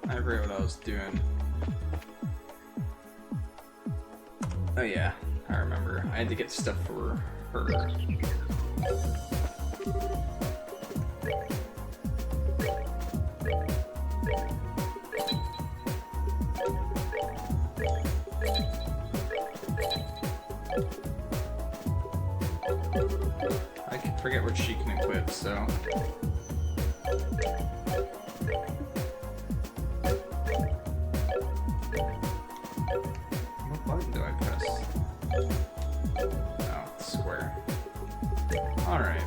I forget what I was doing. Oh yeah, I remember. I had to get stuff for her. I can forget what she can equip, so... What button do I press? Oh, square. Alright.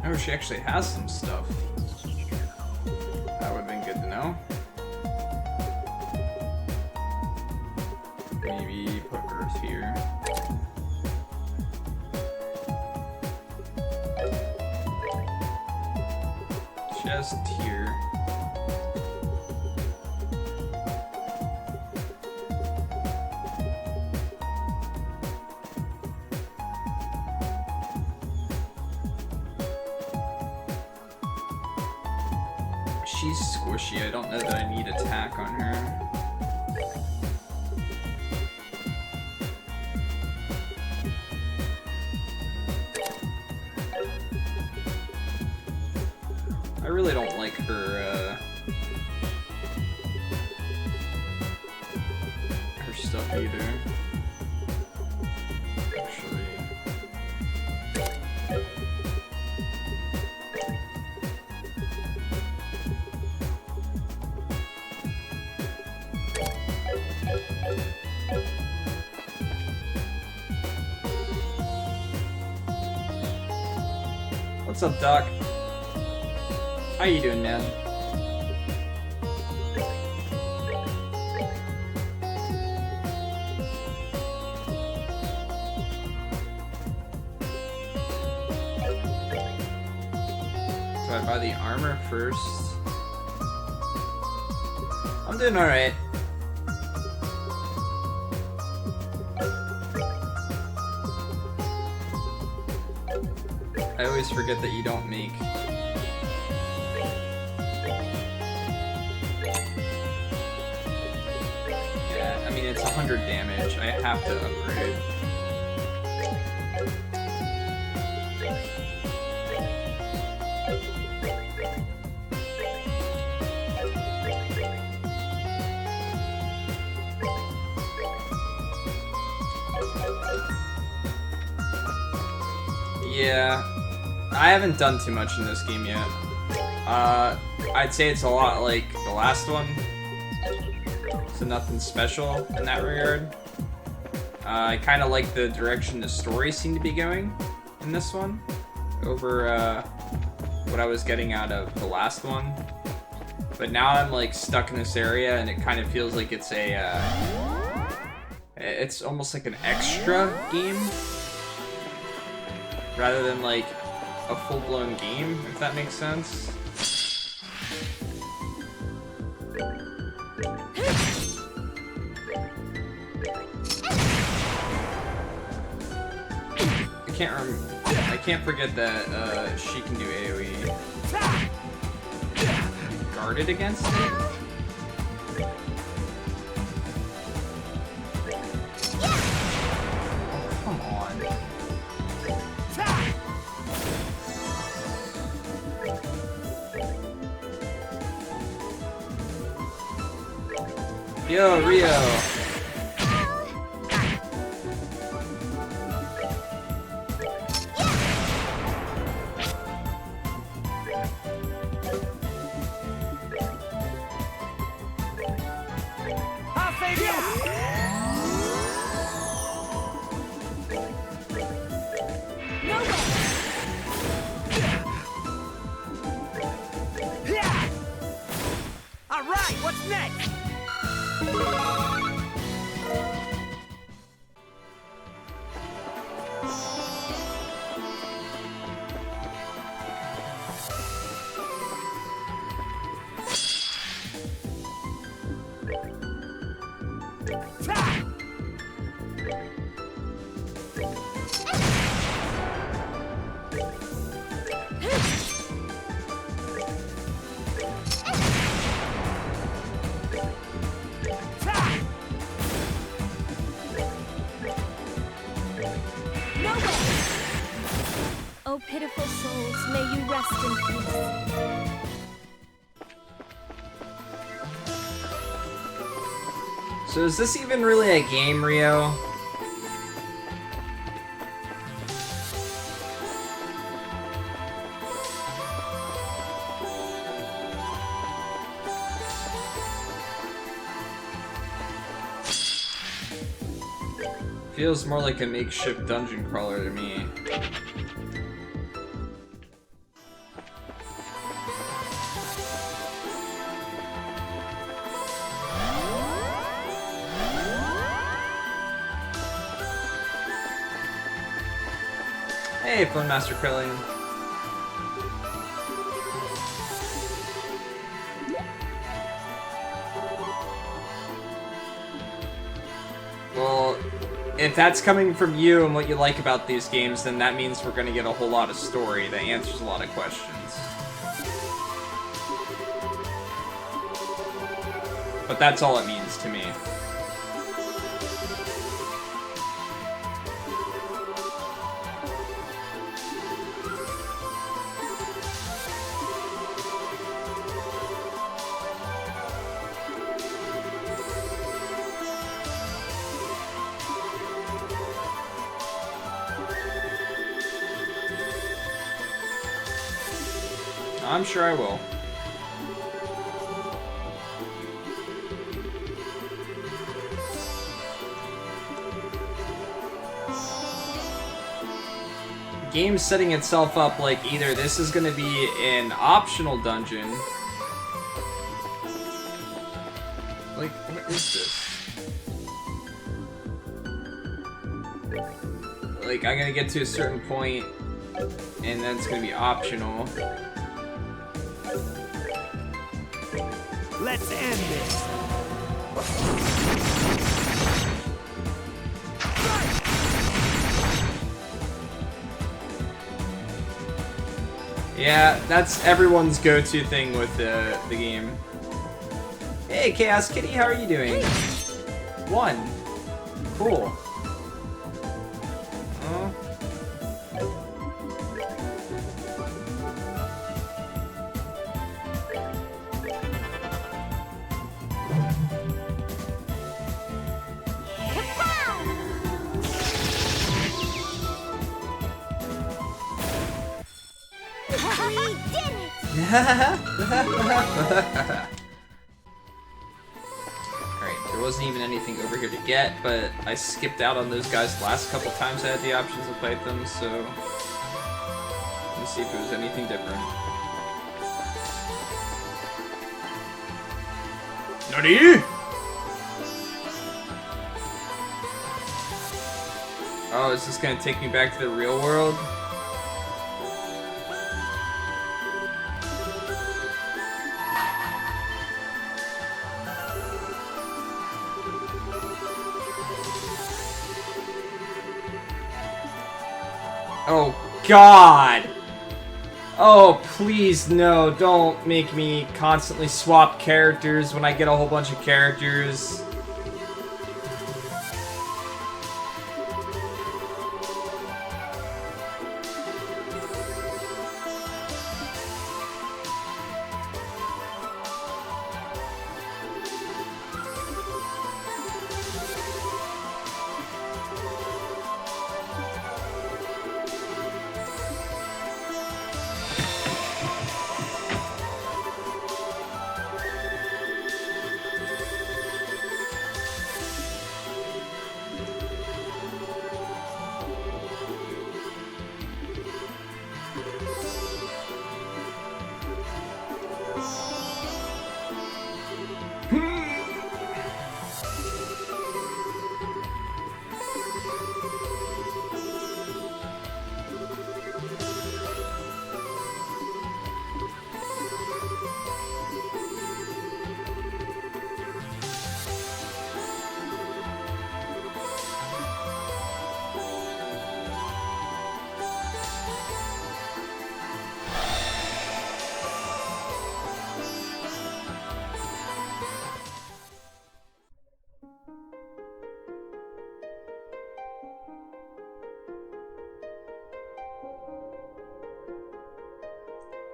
Oh, she actually has some stuff. That would have been good to know. Maybe put Earth here. Chest here. She's squishy. I don't know that I need attack on her. I really don't like her stuff either. Actually. What's up, Doc? How you doing, man? So I buy the armor first. I'm doing alright. I always forget that you don't make... Yeah, I mean, it's 100 damage. I have to upgrade. Yeah, I haven't done too much in this game yet. I'd say it's a lot like the last one, so nothing special in that regard. I kind of like the direction the story seemed to be going in this one over what I was getting out of the last one. But now I'm like stuck in this area, and it kind of feels like it's a it's almost like an extra game rather than like a full-blown game, if that makes sense. I can't forget that she can do AoE. Guarded against it? Oh, come on. Yo, Rio! pitiful souls, may you rest in peace. So is this even really a game, Rio? Feels more like a makeshift dungeon crawler to me. Hey, Phone Master Krillian. Well, if that's coming from you and what you like about these games, then that means we're gonna get a whole lot of story that answers a lot of questions. But that's all it means to me. I'm sure I will. Game's setting itself up like either this is gonna be an optional dungeon. Like, what is this? Like, I'm gonna get to a certain point, and then it's gonna be optional. Let's end this. Yeah, that's everyone's go-to thing with the game. Hey, Chaos Kitty, how are you doing? 1. Cool. Oh. Alright, there wasn't even anything over here to get, but I skipped out on those guys the last couple times I had the options to fight them, so... Let's see if it was anything different. NANI?! Oh, is this gonna take me back to the real world? Oh, God! Oh, please, no, don't make me constantly swap characters when I get a whole bunch of characters.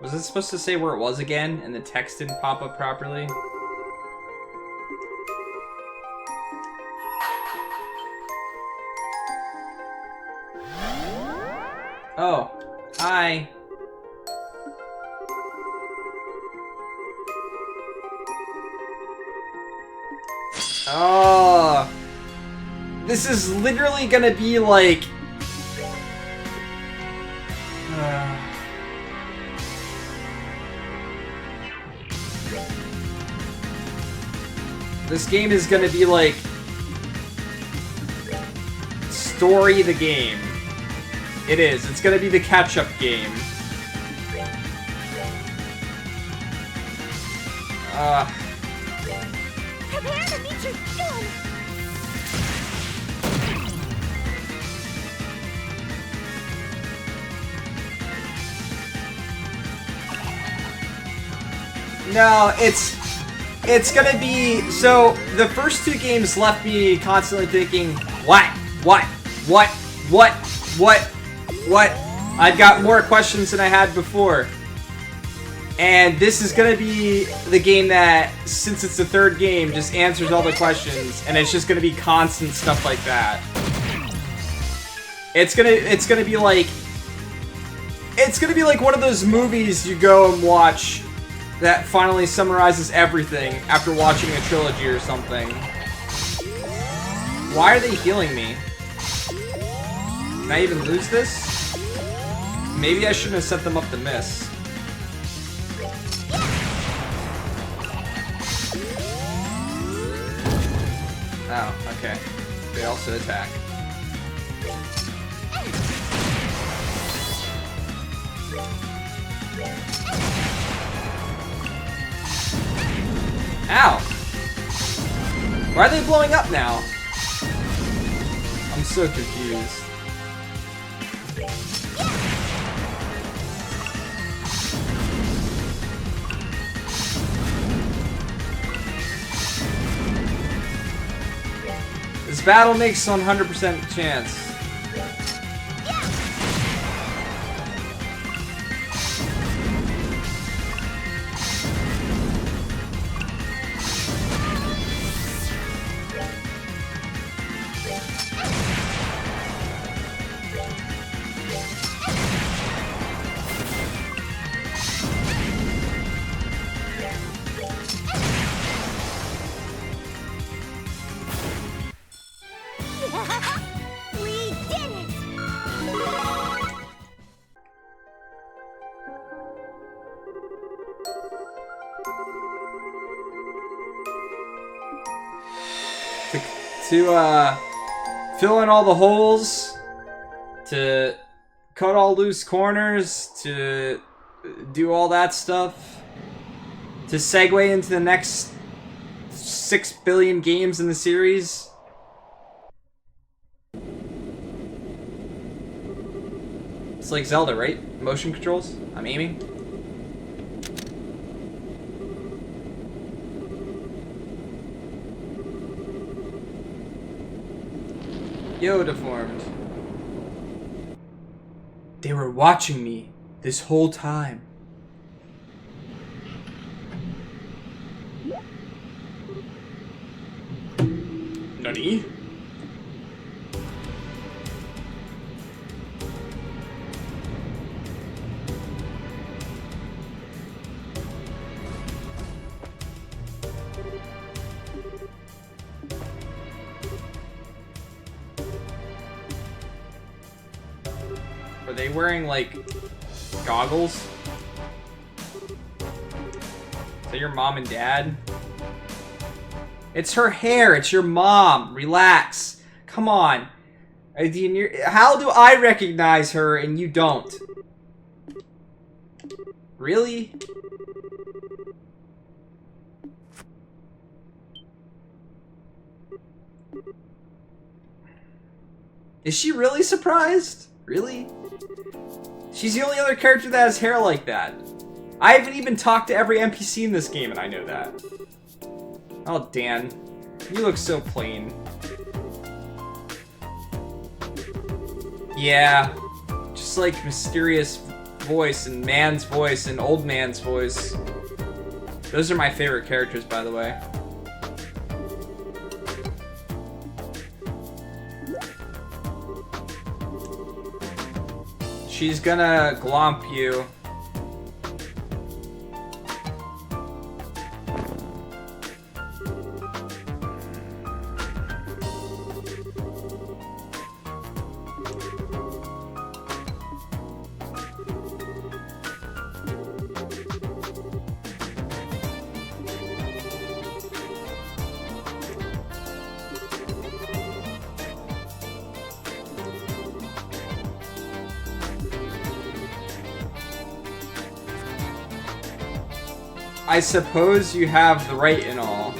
Was it supposed to say where it was again, and the text didn't pop up properly? Oh, hi. Oh, this is literally gonna be like... This game is gonna be like... Story the game. It is. It's gonna be the catch-up game. Prepare to meet your doom! No, it's gonna be... So, the first two games left me constantly thinking, what? I've got more questions than I had before. And this is gonna be the game that, since it's the third game, just answers all the questions, and it's just gonna be constant stuff like that. It's gonna be like... It's gonna be like one of those movies you go and watch that finally summarizes everything after watching a trilogy or something. Why are they healing me? Can I even lose this? Maybe I shouldn't have set them up to miss. Oh, okay. They also attack. Ow! Why are they blowing up now? I'm so confused. This battle makes 100% chance. We did it! To fill in all the holes, to cut all loose corners, to do all that stuff, to segue into the next 6 billion games in the series. It's like Zelda, right? Motion controls? I'm aiming. Yoda formed. They were watching me this whole time. Nani? Are they wearing, like, goggles? Is that your mom and dad? It's her hair. It's your mom. Relax. Come on. How do I recognize her and you don't? Really? Is she really surprised? Really? She's the only other character that has hair like that. I haven't even talked to every NPC in this game and I know that. Oh, Dan. You look so plain. Yeah. Just like mysterious voice and man's voice and old man's voice. Those are my favorite characters, by the way. She's gonna glomp you. I suppose you have the right and all.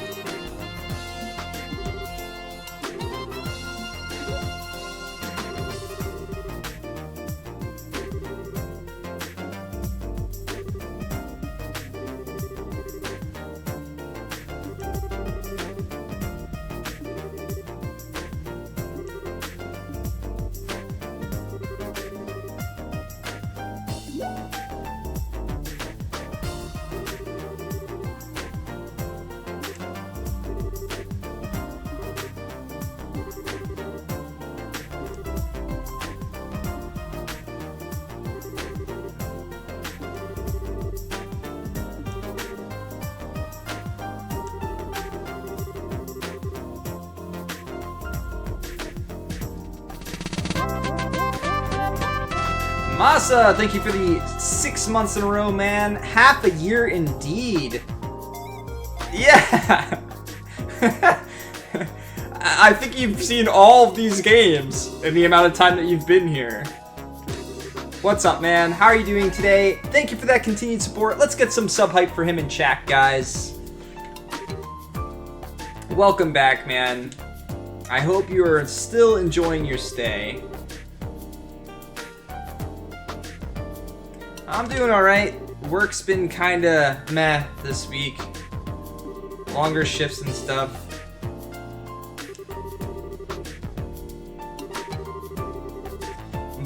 Masa, thank you for the 6 months in a row, man. Half a year indeed. Yeah! I think you've seen all of these games in the amount of time that you've been here. What's up, man? How are you doing today? Thank you for that continued support. Let's get some sub hype for him in chat, guys. Welcome back, man. I hope you are still enjoying your stay. I'm doing alright. Work's been kinda meh this week. Longer shifts and stuff.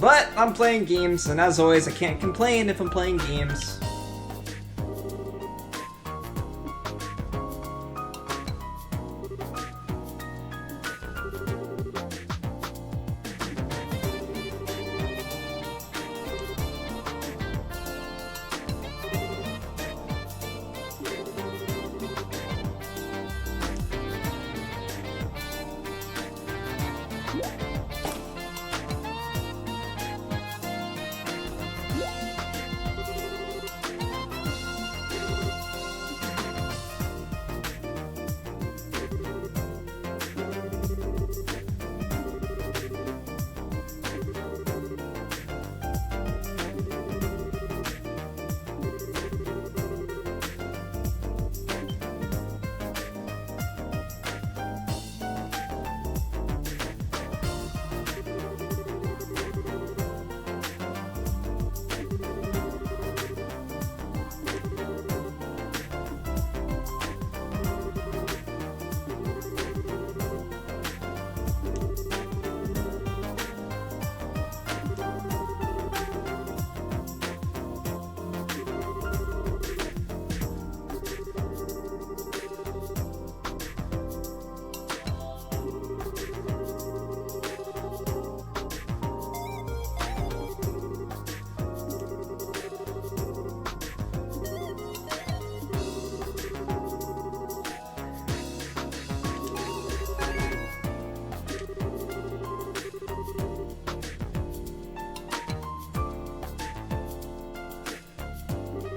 But I'm playing games, and as always, I can't complain if I'm playing games.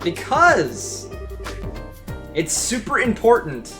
Because it's super important.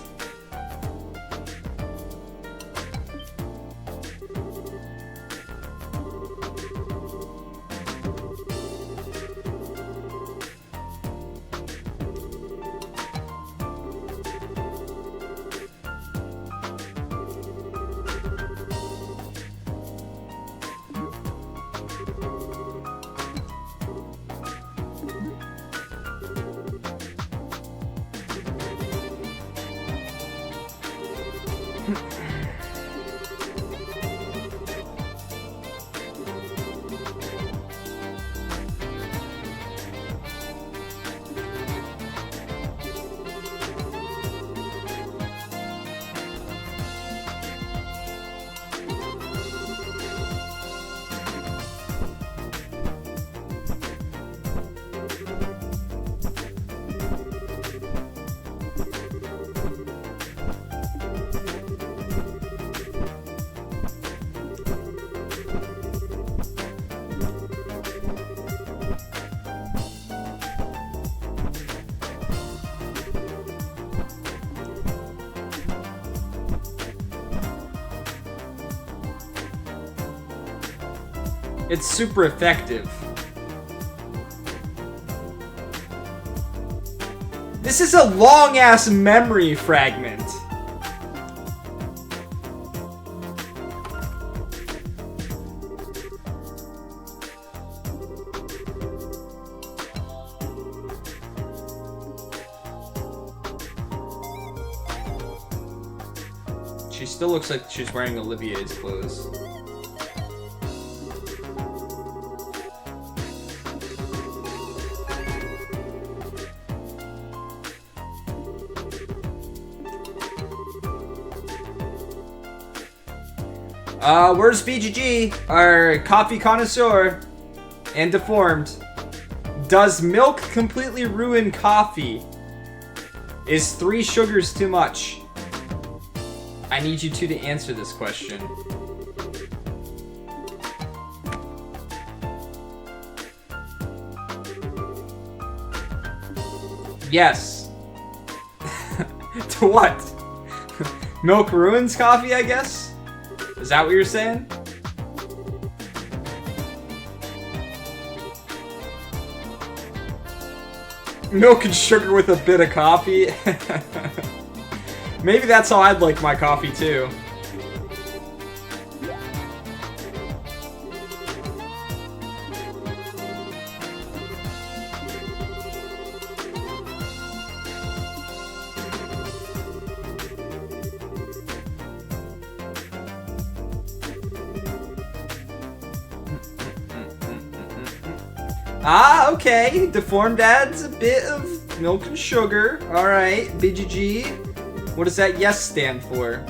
It's super effective. This is a long-ass memory fragment. She still looks like she's wearing Olivier's clothes. Where's BGG, our coffee connoisseur and deformed? Does milk completely ruin coffee? Is 3 sugars too much? I need you two to answer this question. Yes. To what? Milk ruins coffee, I guess? Is that what you're saying? Milk and sugar with a bit of coffee? Maybe that's how I'd like my coffee too. Ah, okay. Deformed adds a bit of milk and sugar. Alright, BGG. What does that yes stand for?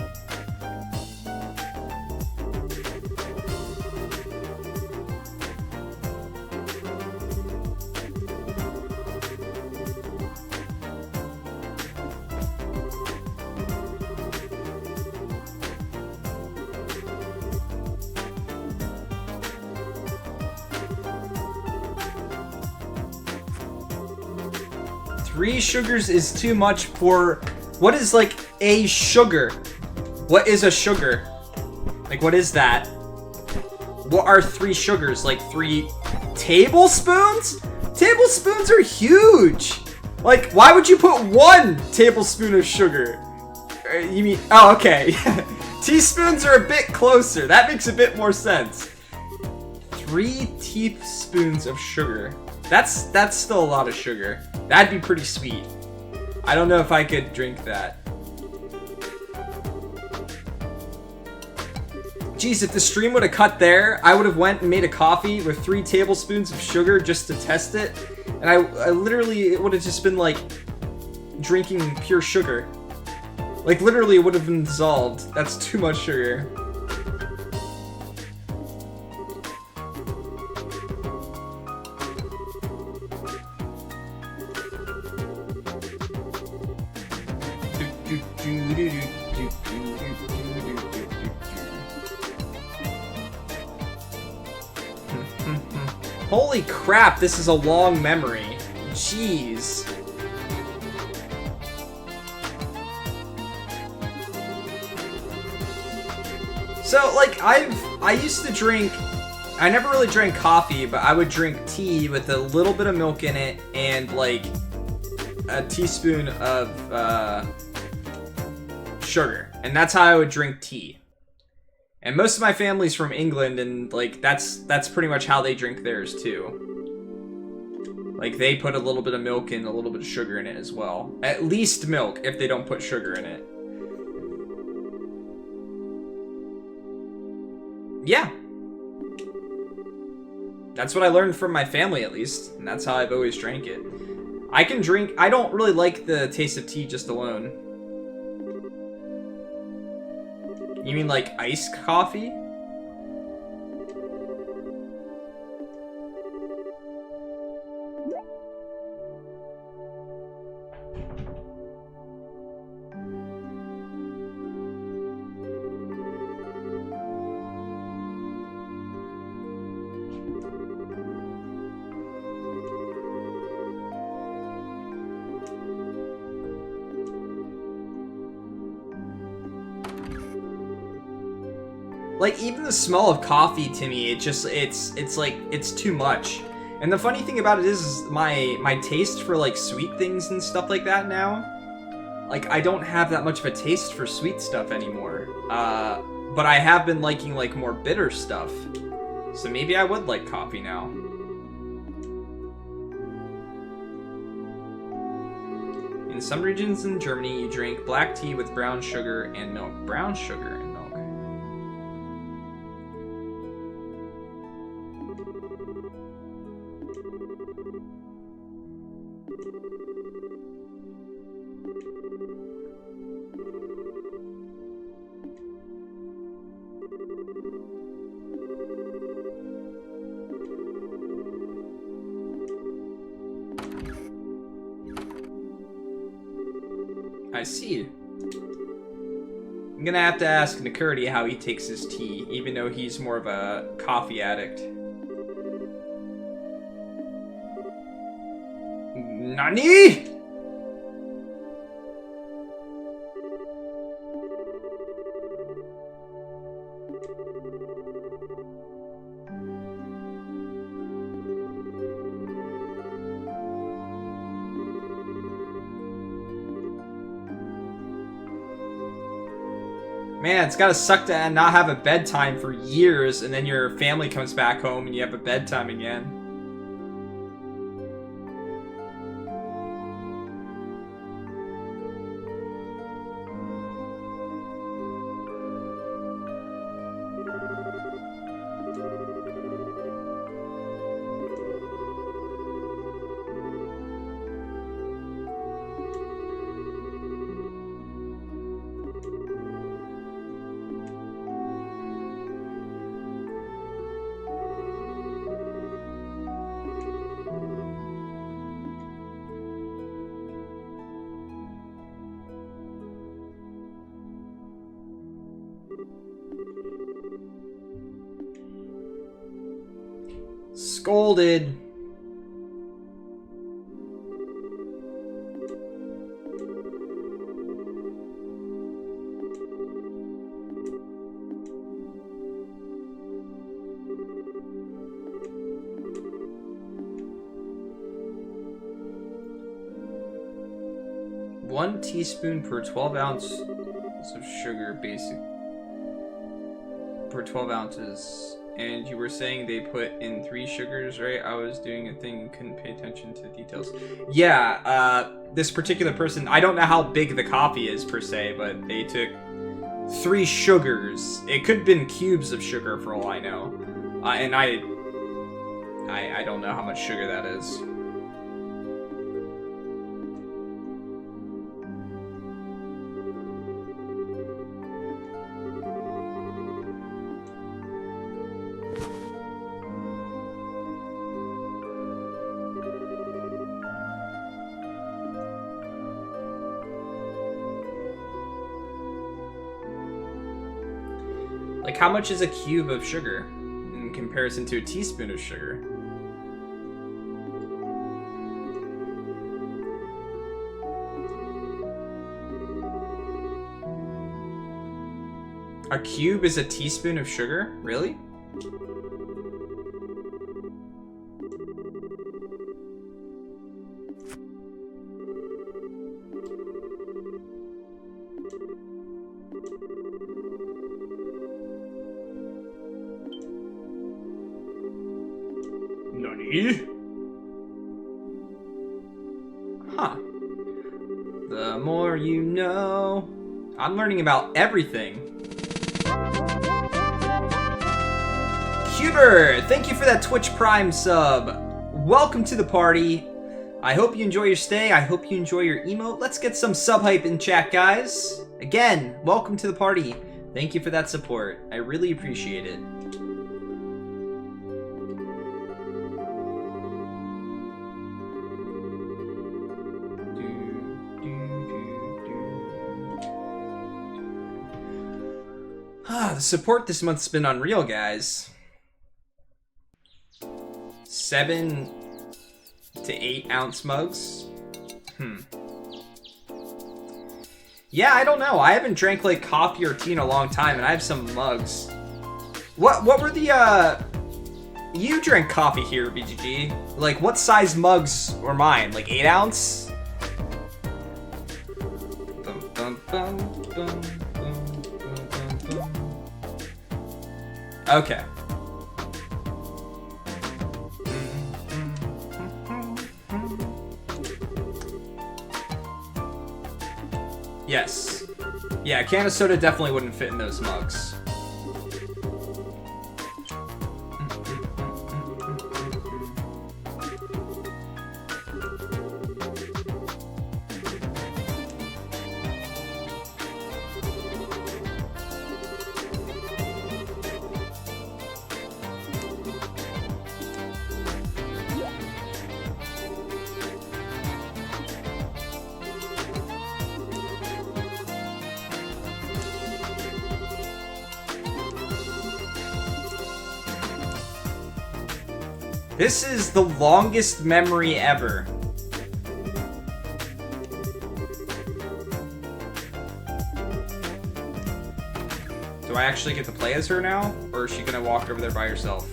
Three sugars is too much for... What is, like, a sugar? What is a sugar? Like, what is that? What are 3 sugars? Like, 3 tablespoons? Tablespoons are huge! Like, why would you put 1 tablespoon of sugar? You mean... Oh, okay. Teaspoons are a bit closer. That makes a bit more sense. 3 teaspoons of sugar. That's still a lot of sugar. That'd be pretty sweet. I don't know if I could drink that. Geez, if the stream would have cut there, I would have went and made a coffee with 3 tablespoons of sugar just to test it. And I literally, it would have just been like drinking pure sugar. Like literally it would have been dissolved. That's too much sugar. Holy crap, this is a long memory. Jeez. So, like, I used to drink... I never really drank coffee, but I would drink tea with a little bit of milk in it and, like, a teaspoon of, sugar. And that's how I would drink tea. And most of my family's from England, and, like, that's pretty much how they drink theirs, too. Like, they put a little bit of milk and a little bit of sugar in it as well. At least milk, if they don't put sugar in it. Yeah. That's what I learned from my family, at least. And that's how I've always drank it. I can drink... I don't really like the taste of tea just alone. You mean like iced coffee? Like, even the smell of coffee to me, it's like, it's too much. And the funny thing about it is my taste for, like, sweet things and stuff like that now, like, I don't have that much of a taste for sweet stuff anymore. But I have been liking, like, more bitter stuff. So maybe I would like coffee now. In some regions in Germany, you drink black tea with brown sugar and milk. Brown sugar and milk. I see. I'm gonna have to ask Nakurdi how he takes his tea, even though he's more of a coffee addict. Nani? Man, it's gotta suck to not have a bedtime for years, and then your family comes back home and you have a bedtime again. Scolded. One teaspoon per 12 ounces of sugar, basic. Per 12 ounces. And you were saying they put in 3 sugars, right? I was doing a thing and couldn't pay attention to the details. Yeah, this particular person, I don't know how big the coffee is per se, but they took 3 sugars. It could have been cubes of sugar for all I know. And I don't know how much sugar that is. Like, how much is a cube of sugar in comparison to a teaspoon of sugar? A cube is a teaspoon of sugar? Really? Nani? Huh. The more you know. I'm learning about everything. Cuber, thank you for that Twitch Prime sub. Welcome to the party. I hope you enjoy your stay. I hope you enjoy your emote. Let's get some sub hype in chat, guys. Again, welcome to the party. Thank you for that support. I really appreciate it. The support this month's been unreal, guys. 7 to 8 ounce mugs. Yeah, I don't know. I haven't drank like coffee or tea in a long time, and I have some mugs. What were the you drank coffee here, BGG. Like, what size mugs were mine? Like 8 ounce? Dum, dum, dum, dum, dum, dum, dum. Okay. Yes. Yeah, a can of soda definitely wouldn't fit in those mugs. This is the longest memory ever. Do I actually get to play as her now? Or is she gonna walk over there by herself?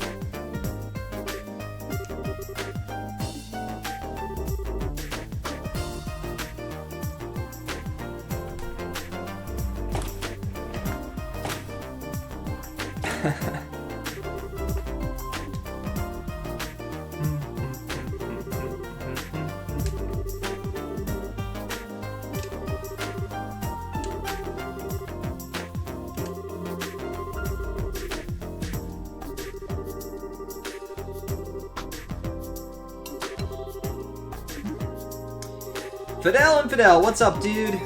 Fidel Infidel, what's up, dude?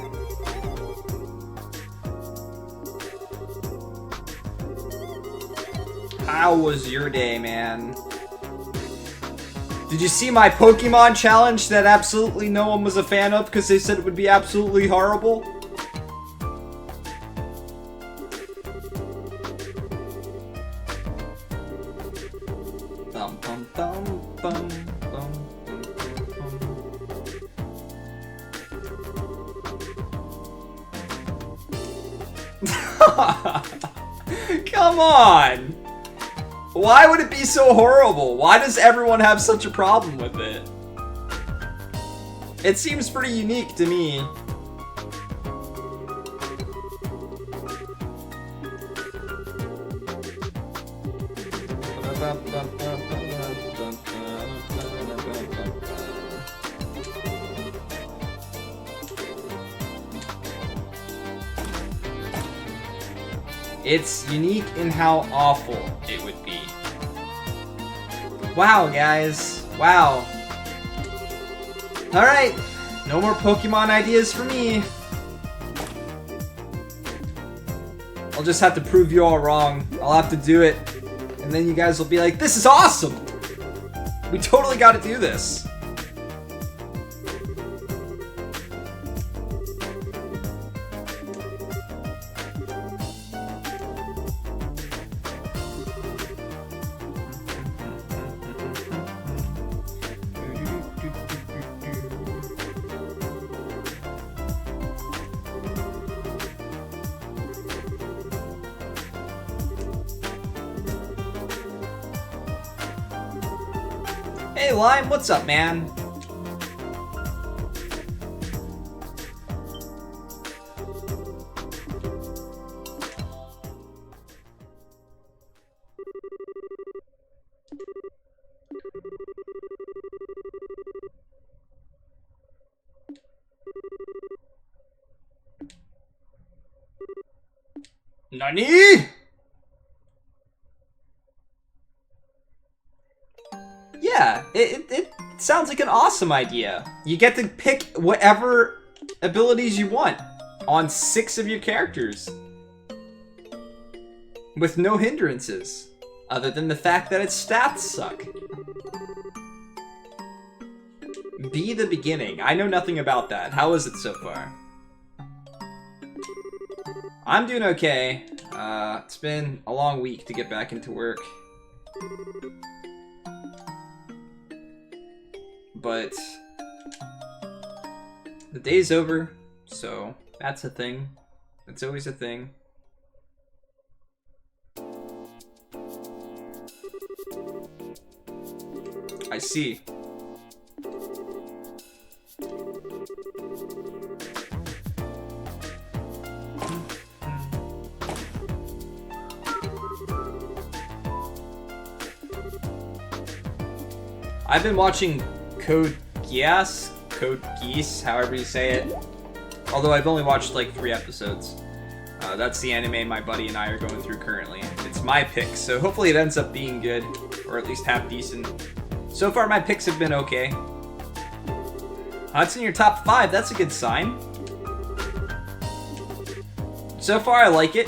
How was your day, man? Did you see my Pokemon challenge that absolutely no one was a fan of because they said it would be absolutely horrible? Bum, bum, bum, bum, bum. Come on! Why would it be so horrible? Why does everyone have such a problem with it? It seems pretty unique to me. It's unique in how awful it would be. Wow, guys. Wow. Alright. No more Pokemon ideas for me. I'll just have to prove you all wrong. I'll have to do it. And then you guys will be like, this is awesome! We totally gotta do this. Hey Lime, what's up, man? NANI?! Yeah, it sounds like an awesome idea. You get to pick whatever abilities you want on 6 of your characters. With no hindrances, other than the fact that its stats suck. Be the beginning. I know nothing about that. How is it so far? I'm doing okay. It's been a long week to get back into work. But the day's over, so that's a thing. It's always a thing. see. I've been watching Code Geass, however you say it. Although I've only watched like 3 episodes. That's the anime my buddy and I are going through currently. It's my pick, so hopefully it ends up being good, or at least half decent. So far my picks have been okay. It's in your top 5, that's a good sign. So far I like it.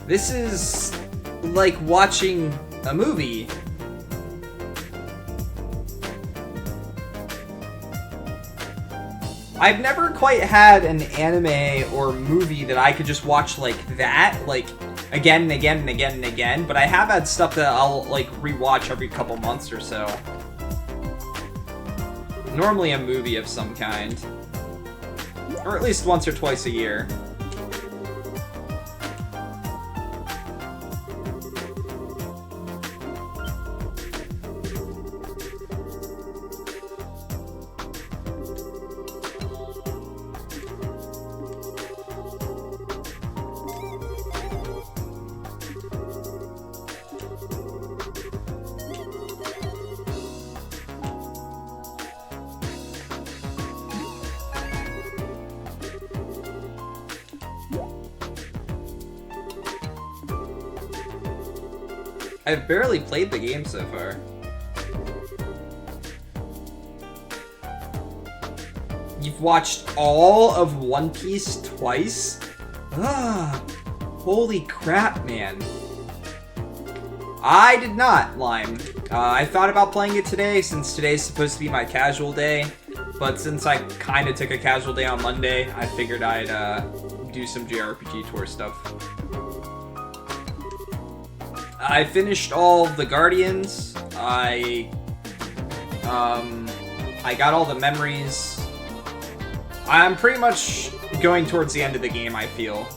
This is like watching a movie. I've never quite had an anime or movie that I could just watch like that, like again and again and again and again, but I have had stuff that I'll like rewatch every couple months or so. Normally a movie of some kind. Or at least once or twice a year. I've barely played the game so far. You've watched all of One Piece twice? Ah, holy crap, man. I did not, Lime. I thought about playing it today, since today's supposed to be my casual day. But since I kind of took a casual day on Monday, I figured I'd do some JRPG tour stuff. I finished all the Guardians. I got all the memories. I'm pretty much going towards the end of the game, I feel.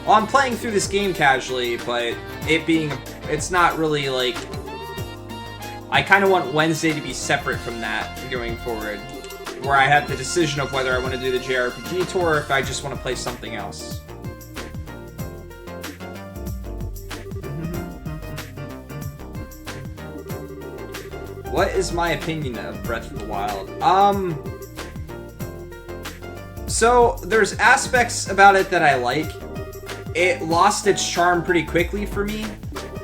Well, I'm playing through this game casually, but it's not really like... I kind of want Wednesday to be separate from that going forward, where I have the decision of whether I want to do the JRPG tour or if I just want to play something else. What is my opinion of Breath of the Wild? So there's aspects about it that I like. It lost its charm pretty quickly for me.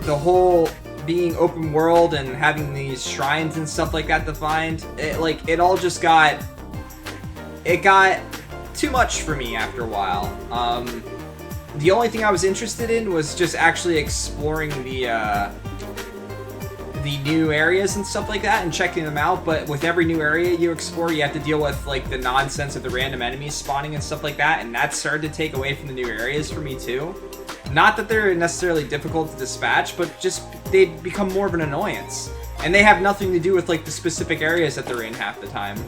The whole being open world and having these shrines and stuff like that to find, it all just got too much for me after a while. The only thing I was interested in was just actually exploring the new areas and stuff like that and checking them out, but with every new area you explore, you have to deal with like the nonsense of the random enemies spawning and stuff like that, and that started to take away from the new areas for me too. Not that they're necessarily difficult to dispatch, but just they become more of an annoyance. And they have nothing to do with like the specific areas that they're in half the time.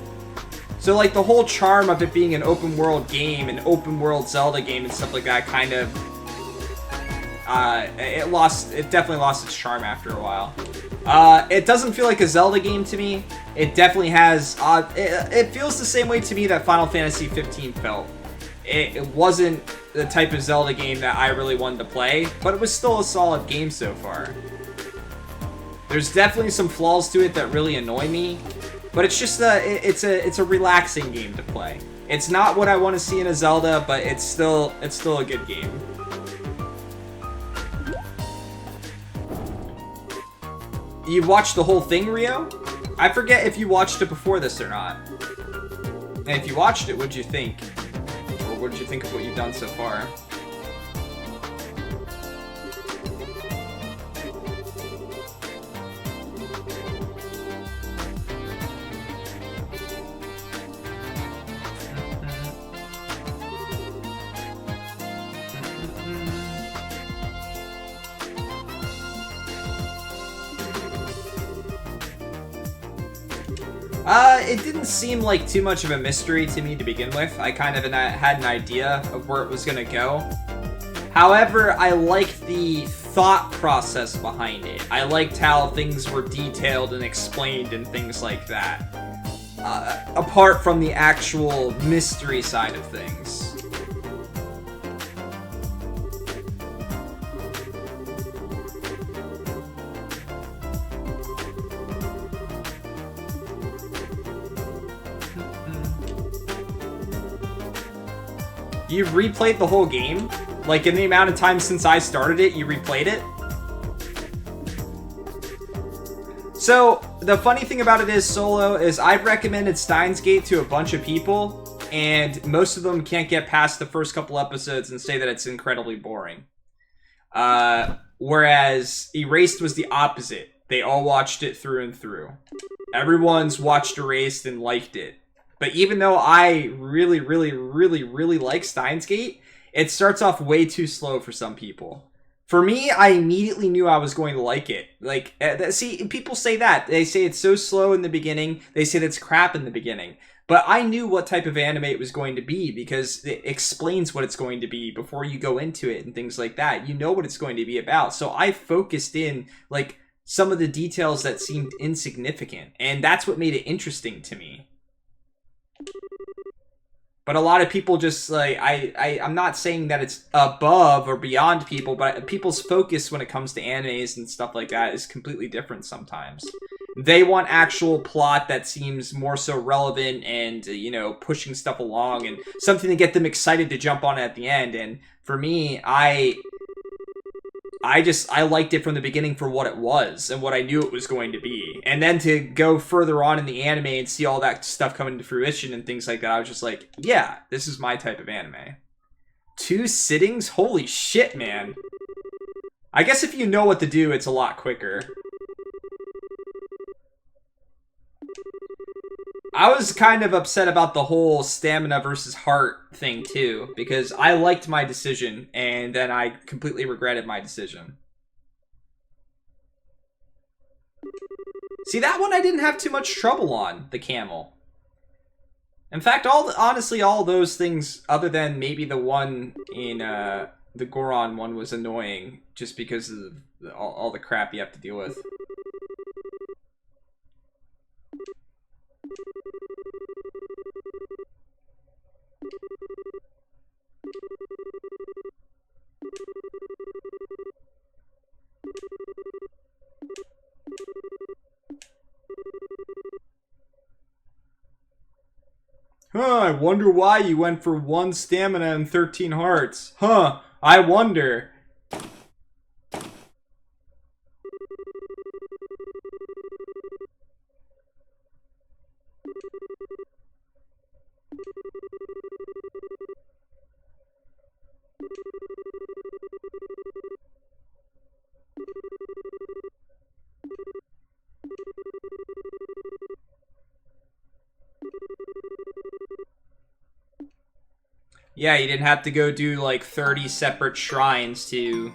So like the whole charm of it being an open world game, an open world Zelda game and stuff like that kind of it definitely lost its charm after a while. It doesn't feel like a Zelda game to me. It definitely has, it feels the same way to me that Final Fantasy 15 felt. It wasn't the type of Zelda game that I really wanted to play, but it was still a solid game so far. There's definitely some flaws to it that really annoy me, but it's just it's a relaxing game to play. It's not what I want to see in a Zelda, but it's still a good game. You watched the whole thing, Rio? I forget if you watched it before this or not. And if you watched it, what'd you think? Or what did you think of what you've done so far? It didn't seem like too much of a mystery to me to begin with. I kind of had an idea of where it was going to go. However, I liked the thought process behind it. I liked how things were detailed and explained and things like that. Apart from the actual mystery side of things. You've replayed the whole game? Like, in the amount of time since I started it, you replayed it? So, the funny thing about it is, Solo, is I've recommended Steins Gate to a bunch of people, and most of them can't get past the first couple episodes and say that it's incredibly boring. Whereas Erased was the opposite. They all watched it through and through. Everyone's watched Erased and liked it. But even though I really like Steins Gate, it starts off way too slow for some people. For me, I immediately knew I was going to like it. Like, see, people say that. They say it's so slow in the beginning. They say it's crap in the beginning. But I knew what type of anime it was going to be because it explains what it's going to be before you go into it and things like that. You know what it's going to be about. So I focused in, like, some of the details that seemed insignificant. And that's what made it interesting to me. But a lot of people just, like, I'm not saying that it's above or beyond people, but people's focus when it comes to animes and stuff like that is completely different sometimes. They want actual plot that seems more so relevant and, you know, pushing stuff along and something to get them excited to jump on at the end. And for me, I liked it from the beginning for what it was and what I knew it was going to be. And then to go further on in the anime and see all that stuff come into fruition and things like that, I was just like, yeah, this is my type of anime. 2 sittings? Holy shit, man. I guess if you know what to do, it's a lot quicker. I was kind of upset about the whole stamina versus heart thing too, because I liked my decision, and then I completely regretted my decision. See, that one I didn't have too much trouble on, the camel. In fact, honestly, all those things, other than maybe the one in the Goron one, was annoying, just because of all the crap you have to deal with. Huh, I wonder why you went for 1 stamina and 13 hearts. Huh, I wonder. Yeah, you didn't have to go do like 30 separate shrines to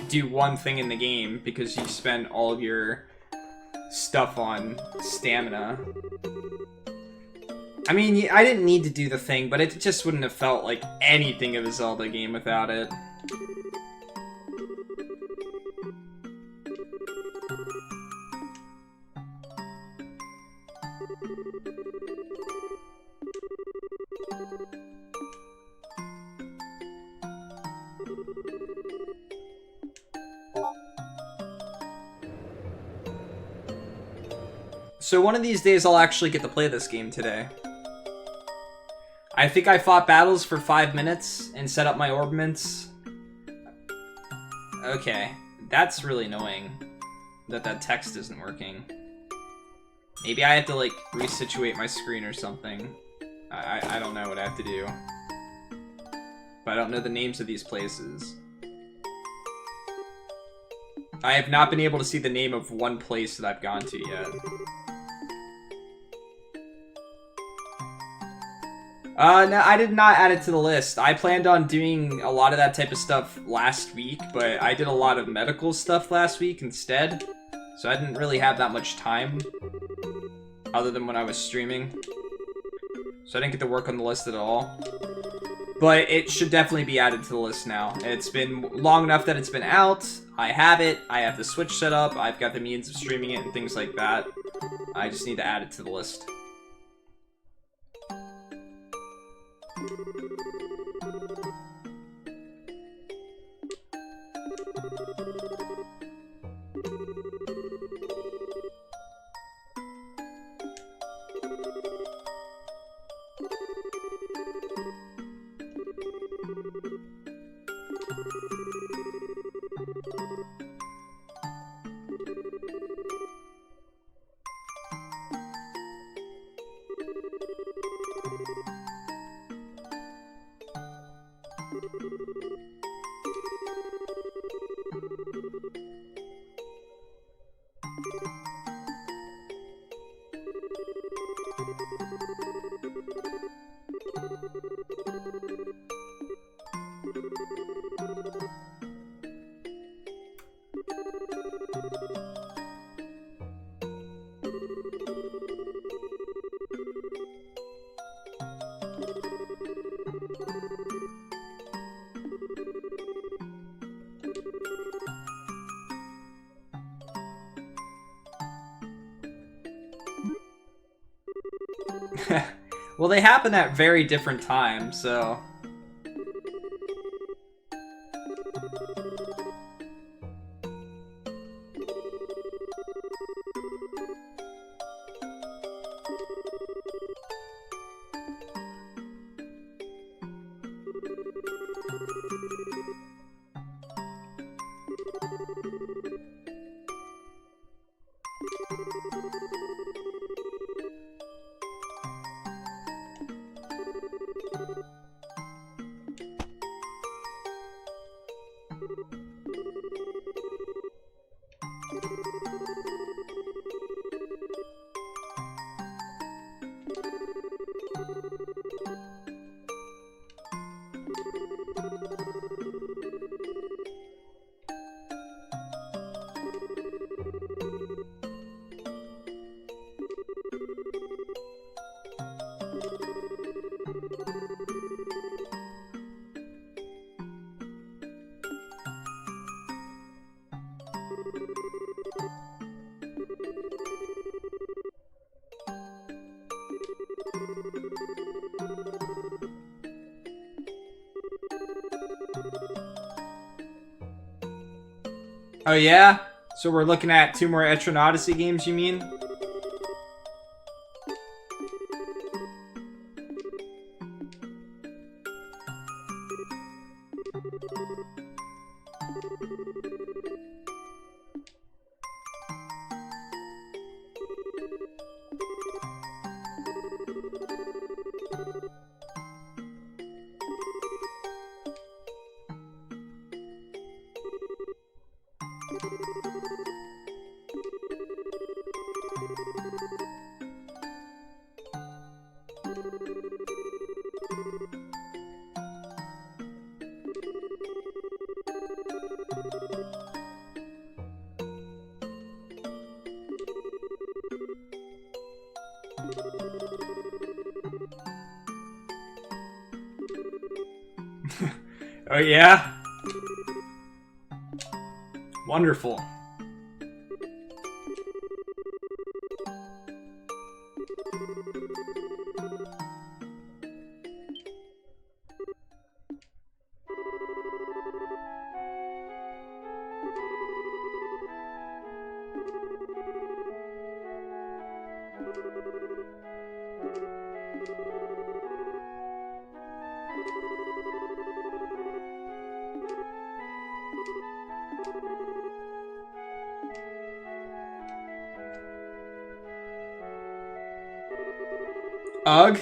do one thing in the game because you spent all of your stuff on stamina. I mean, I didn't need to do the thing, but it just wouldn't have felt like anything of a Zelda game without it. So one of these days I'll actually get to play this game today. I think I fought battles for 5 minutes and set up my orbments. Okay, that's really annoying that that text isn't working. Maybe I have to like resituate my screen or something. I don't know what I have to do. But I don't know the names of these places. I have not been able to see the name of one place that I've gone to yet. No, I did not add it to the list. I planned on doing a lot of that type of stuff last week, but I did a lot of medical stuff last week instead. So I didn't really have that much time, other than when I was streaming. So I didn't get to work on the list at all. But it should definitely be added to the list now. It's been long enough that it's been out. I have it. I have the Switch set up. I've got the means of streaming it and things like that. I just need to add it to the list. Well, they happen at very different times, so... Oh yeah? So we're looking at 2 more Etron Odyssey games, you mean? Oh yeah? Wonderful. Ugh.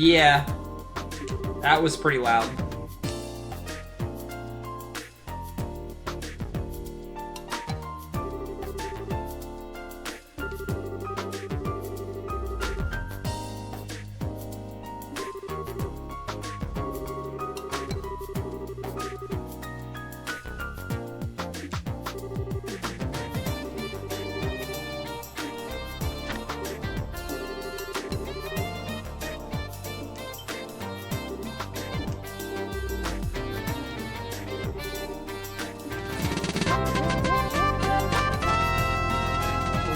Yeah. That was pretty loud.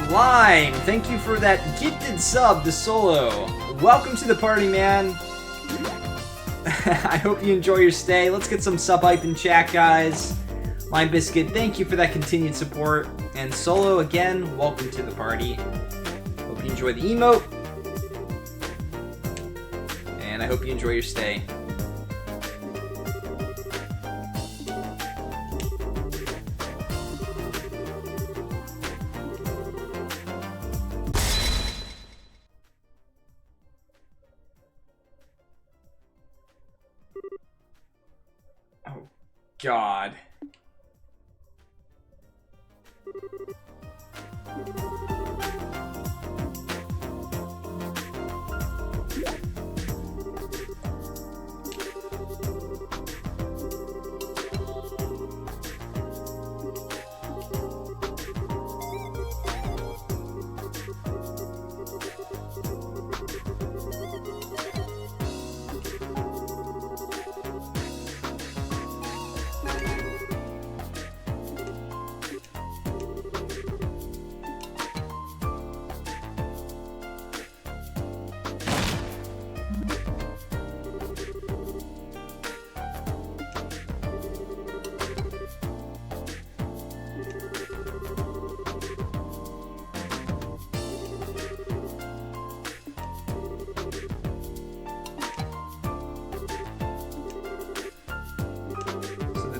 Lime, thank you for that gifted sub to Solo. Welcome to the party, man. I hope you enjoy your stay. Let's get some sub hype in chat, guys. Lime Biscuit, thank you for that continued support. And Solo, again, welcome to the party. Hope you enjoy the emote. And I hope you enjoy your stay. God.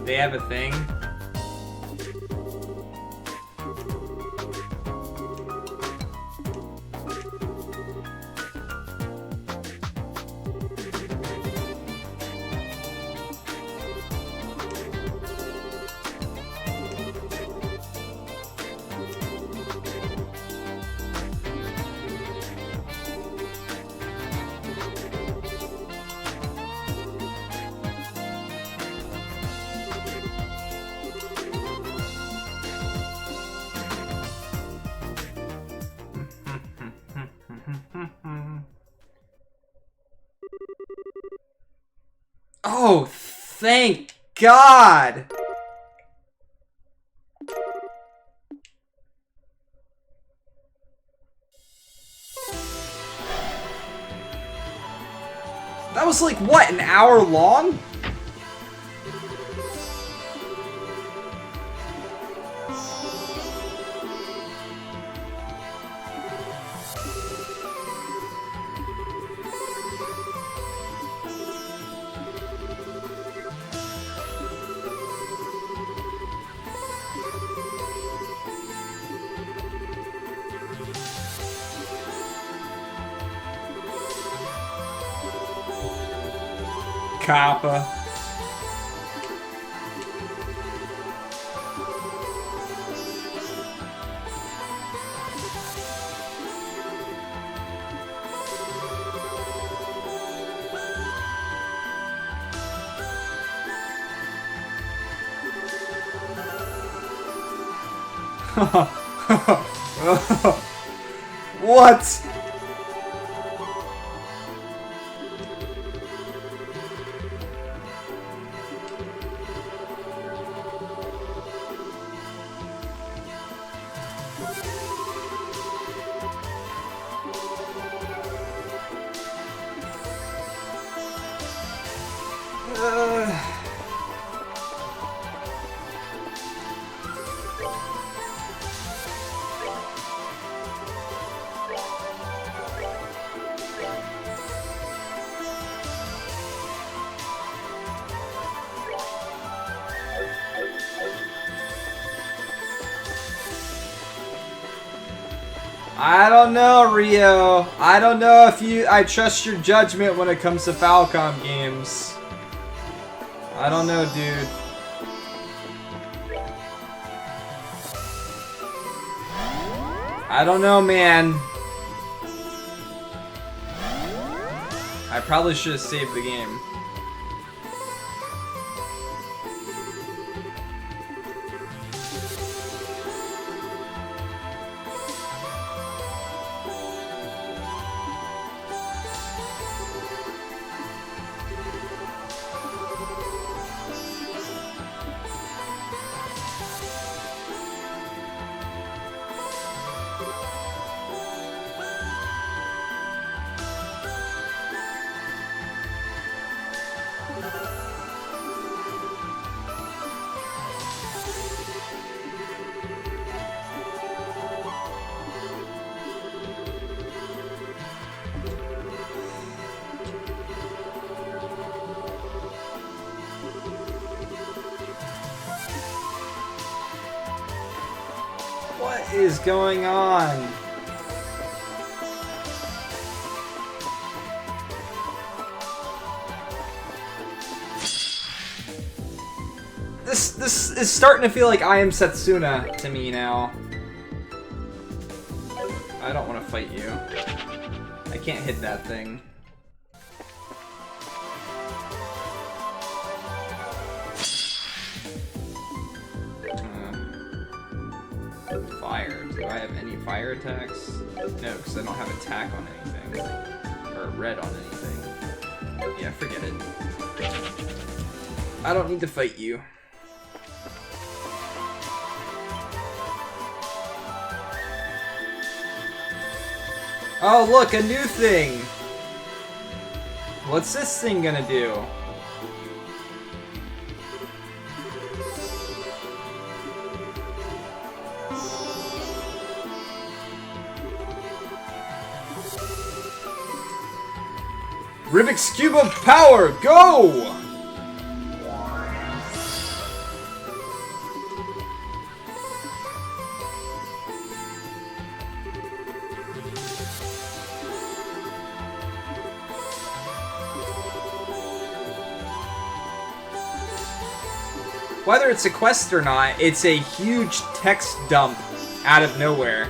They have a thing. Oh, thank God! That was like, what, an hour long? Kappa. What? I don't know, Rio. I don't know if I trust your judgment when it comes to Falcom games. I don't know, dude. I don't know, man. I probably should have saved the game. What is going on? This is starting to feel like I am Setsuna to me now. I don't want to fight you. I can't hit that thing. Fire. Do I have any fire attacks? No, because I don't have attack on anything. Or red on anything. Yeah, forget it. I don't need to fight you. Oh, look, a new thing! What's this thing gonna do? Rubik's Cube of Power, go! Whether it's a quest or not, it's a huge text dump out of nowhere.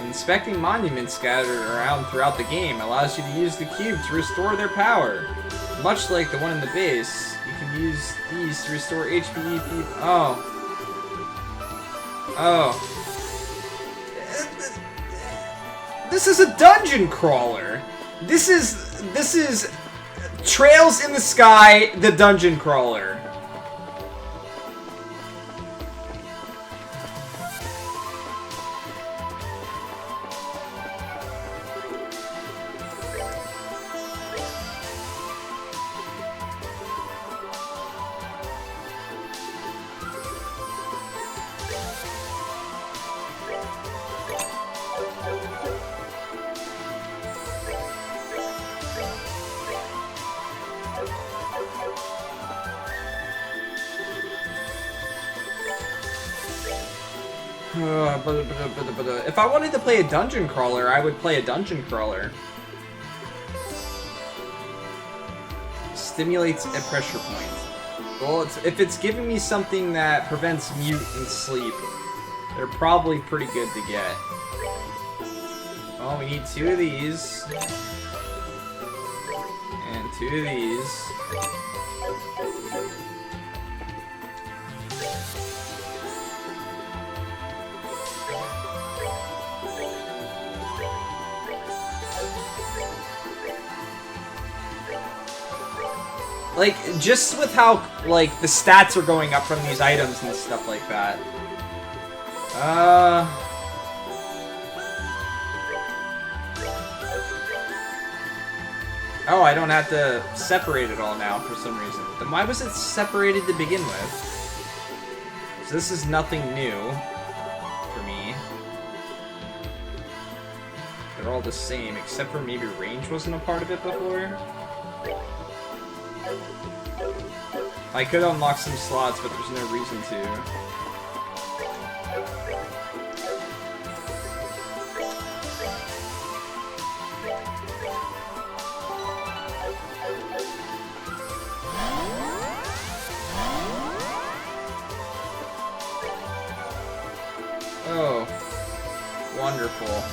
Inspecting monuments scattered around throughout the game allows you to use the cube to restore their power. Much like the one in the base, you can use these to restore HP. Oh. Oh. This is a dungeon crawler. This is Trails in the Sky, the dungeon crawler. If I wanted to play a dungeon crawler, I would play a dungeon crawler. Stimulates a pressure point. Well, if it's giving me something that prevents mute and sleep, they're probably pretty good to get. Oh, we need 2 of these. And 2 of these. Like, just with how, like, the stats are going up from these items and stuff like that. Oh, I don't have to separate it all now for some reason. Then why was it separated to begin with? So this is nothing new for me. They're all the same, except for maybe range wasn't a part of it before. I could unlock some slots, but there's no reason to. Oh, wonderful.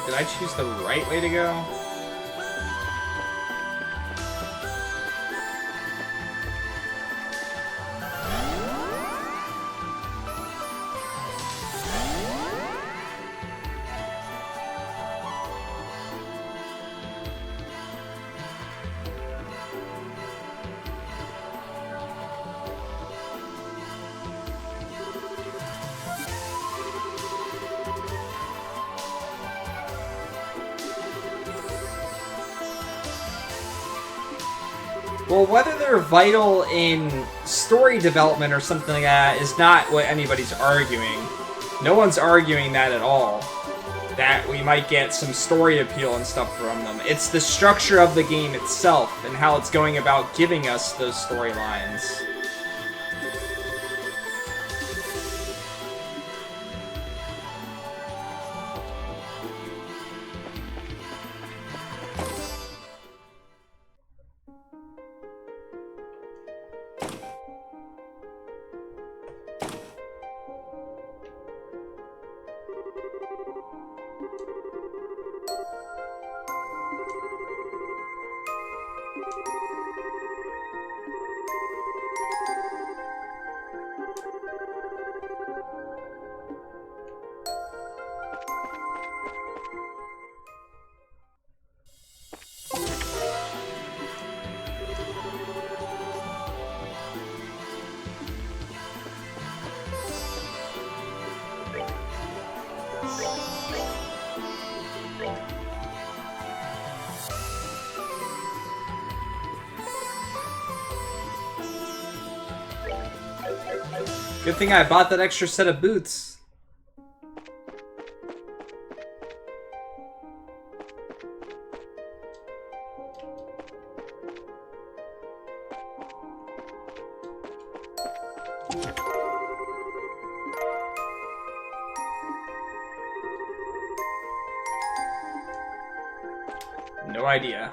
Did I choose the right way to go? Well, whether they're vital in story development or something like that is not what anybody's arguing. No one's arguing that at all. That we might get some story appeal and stuff from them. It's the structure of the game itself and how it's going about giving us those storylines. Good thing I bought that extra set of boots. No idea.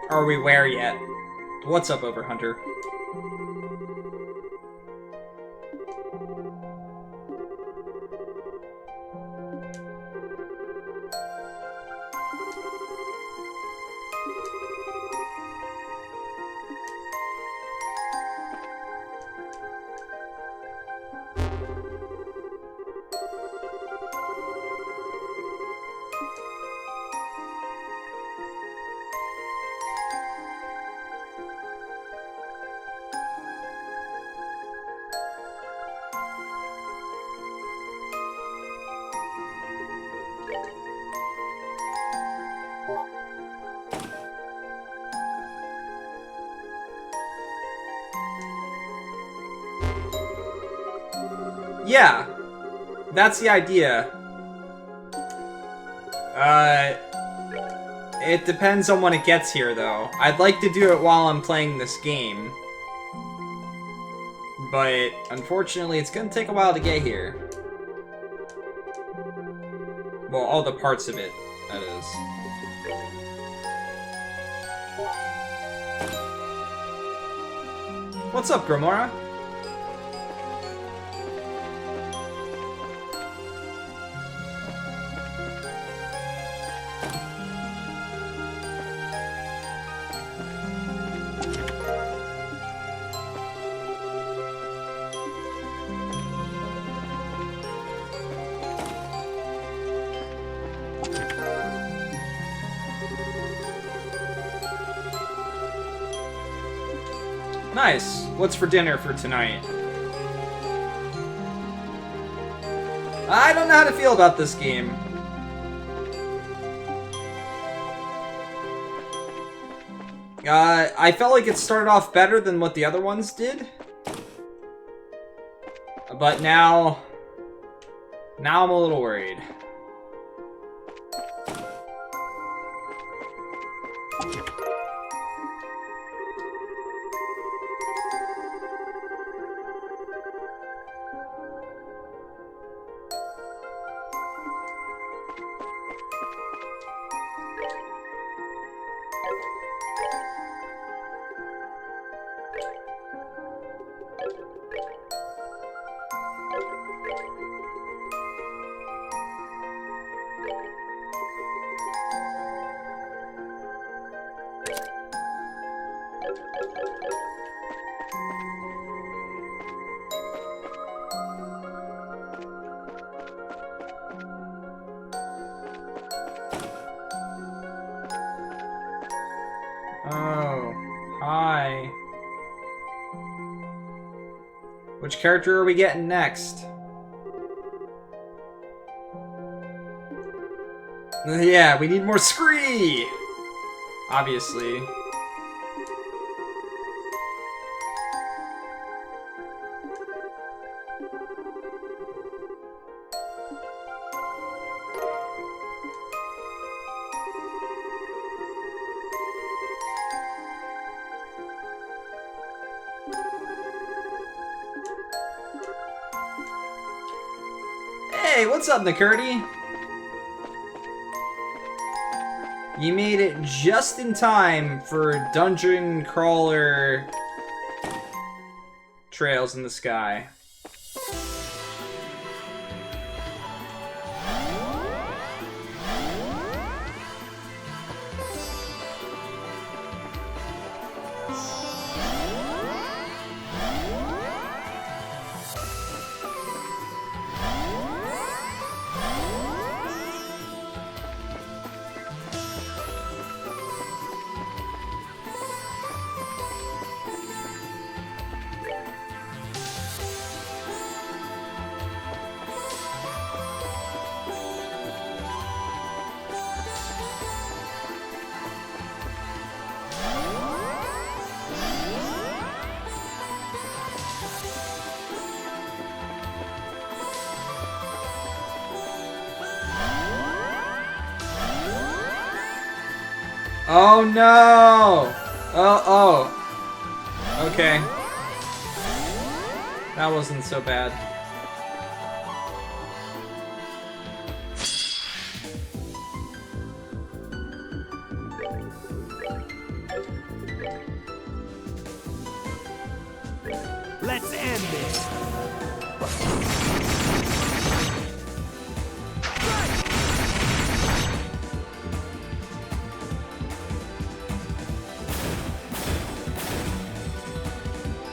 Are we where yet? What's up, Overhunter? Yeah, that's the idea. It depends on when it gets here, though. I'd like to do it while I'm playing this game. But, unfortunately, it's gonna take a while to get here. Well, all the parts of it, that is. What's up, Gromora? Nice. What's for dinner for tonight? I don't know how to feel about this game. I felt like it started off better than what the other ones did. But now I'm a little worried. Oh, hi. Which character are we getting next? Yeah, we need more Scree! Obviously. Hey, what's up, Nakurti? You made it just in time for dungeon crawler trails in the sky. Oh no! Oh. Okay. That wasn't so bad. Let's end this.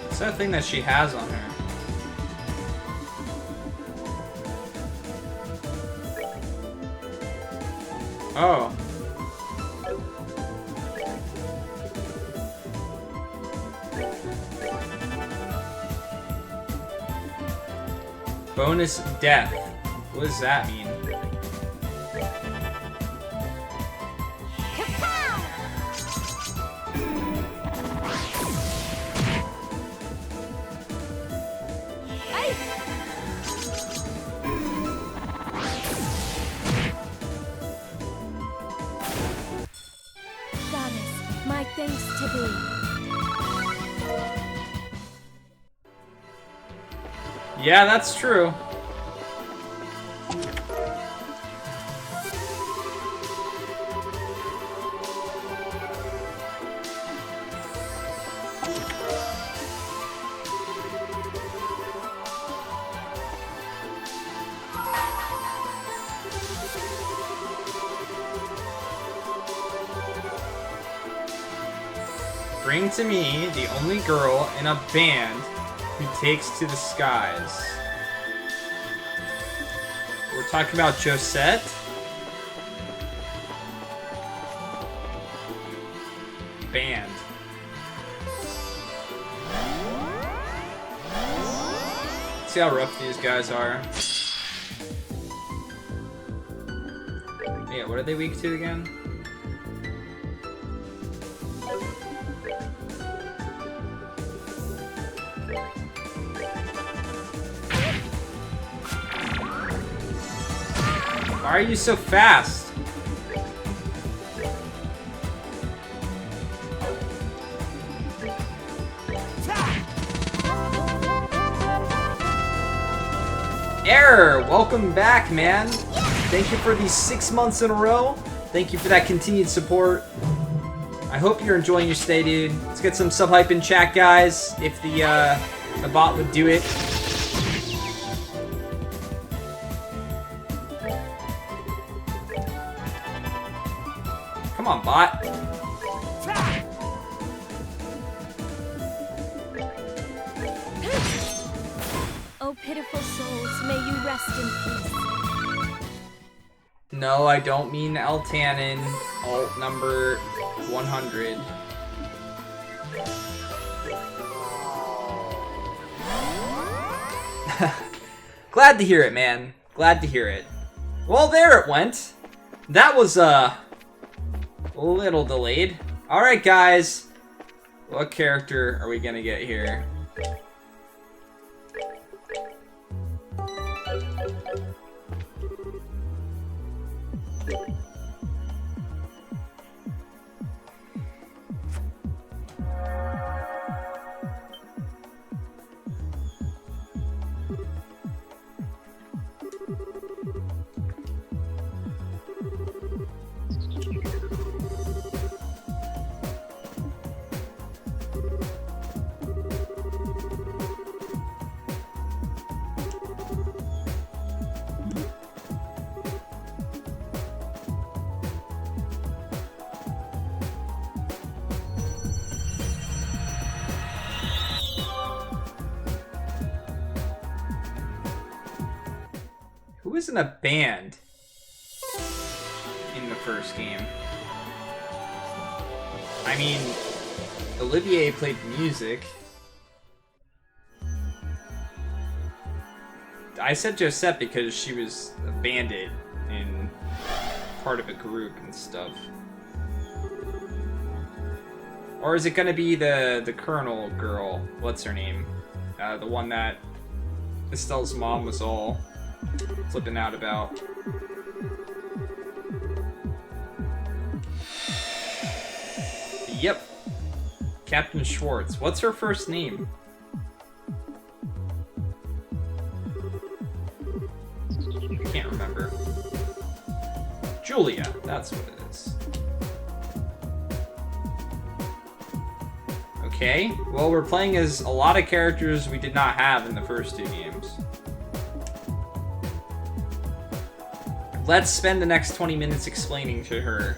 What's that thing that she has on her? Oh. Bonus death. What does that mean? Goddess, my thanks to thee. Yeah, that's true. Bring to me the only girl in a band who takes to the skies. We're talking about Josette. Band. See how rough these guys are. Yeah, what are they weak to again? Why are you so fast? Error! Welcome back, man. Thank you for these 6 months in a row. Thank you for that continued support. I hope you're enjoying your stay, dude. Let's get some sub-hype in chat, guys. If the bot would do it. Come on, bot. Oh, pitiful souls, may you rest in peace. No, I don't mean Altanin. Alt number 100. Glad to hear it, man. Glad to hear it. Well, there it went. That was, a little delayed. Alright, guys. What character are we gonna get here? Who was in a band in the first game? I mean, Olivier played music. I said Josette because she was a bandit and part of a group and stuff. Or is it gonna be the Colonel girl? What's her name? The one that Estelle's mom was all flipping out about. Yep. Captain Schwartz. What's her first name? I can't remember. Julia. That's what it is. Okay. Well, we're playing as a lot of characters we did not have in the first two games. Let's spend the next 20 minutes explaining to her.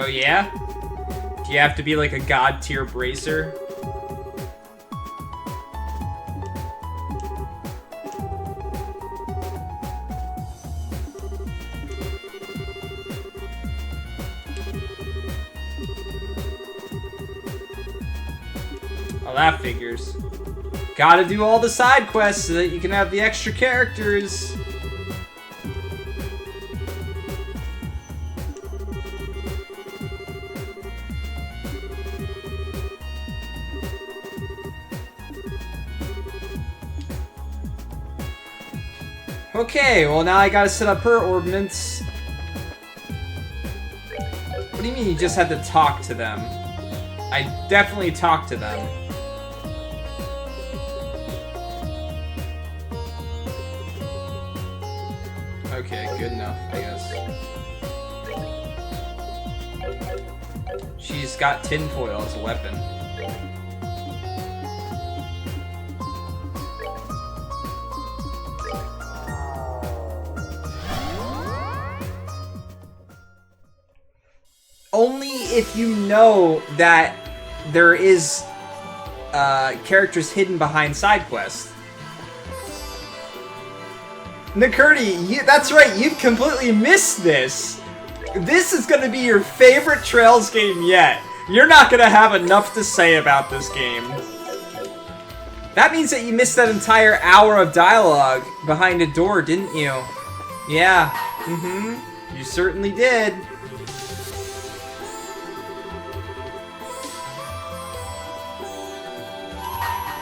Oh yeah? Do you have to be like a god tier bracer? Well, that figures. Gotta do all the side quests so that you can have the extra characters. Okay, well now I gotta set up her ordnance. What do you mean you just had to talk to them? I definitely talked to them. Okay, good enough, I guess. She's got tinfoil as a weapon. Only if you know that there is characters hidden behind side quests. Nakurti, that's right, you've completely missed this. This is going to be your favorite Trails game yet. You're not going to have enough to say about this game. That means that you missed that entire hour of dialogue behind a door, didn't you? Yeah, you certainly did.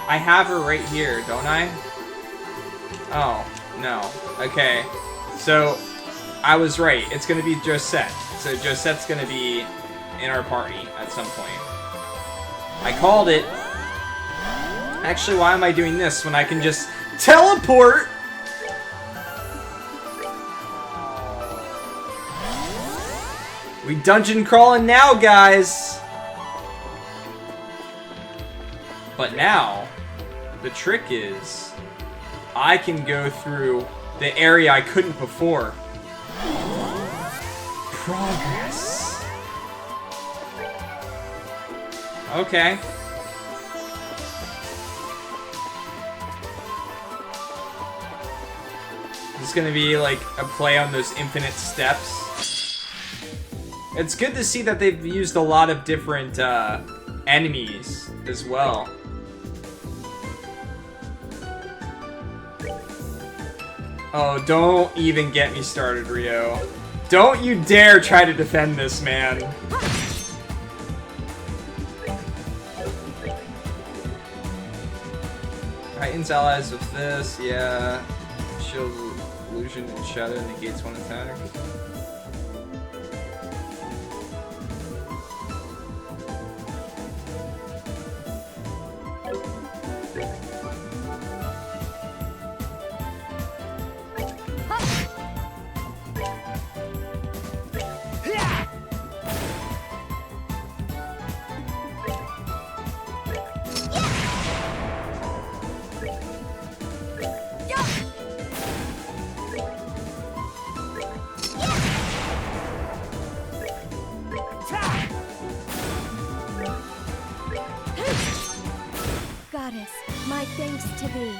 I have her right here, don't I? Oh, no. Okay. So, I was right. It's gonna be Josette. So Josette's gonna be in our party at some point. I called it. Actually, why am I doing this when I can just teleport? We dungeon crawling now, guys. But now, the trick is, I can go through the area I couldn't before. Progress. Okay. This is gonna be like a play on those infinite steps. It's good to see that they've used a lot of different enemies as well. Oh, don't even get me started, Rio. Don't you dare try to defend this, man. Heightens allies with this, yeah. Shield illusion and shadow negates one attack. Goddess, my thanks to thee.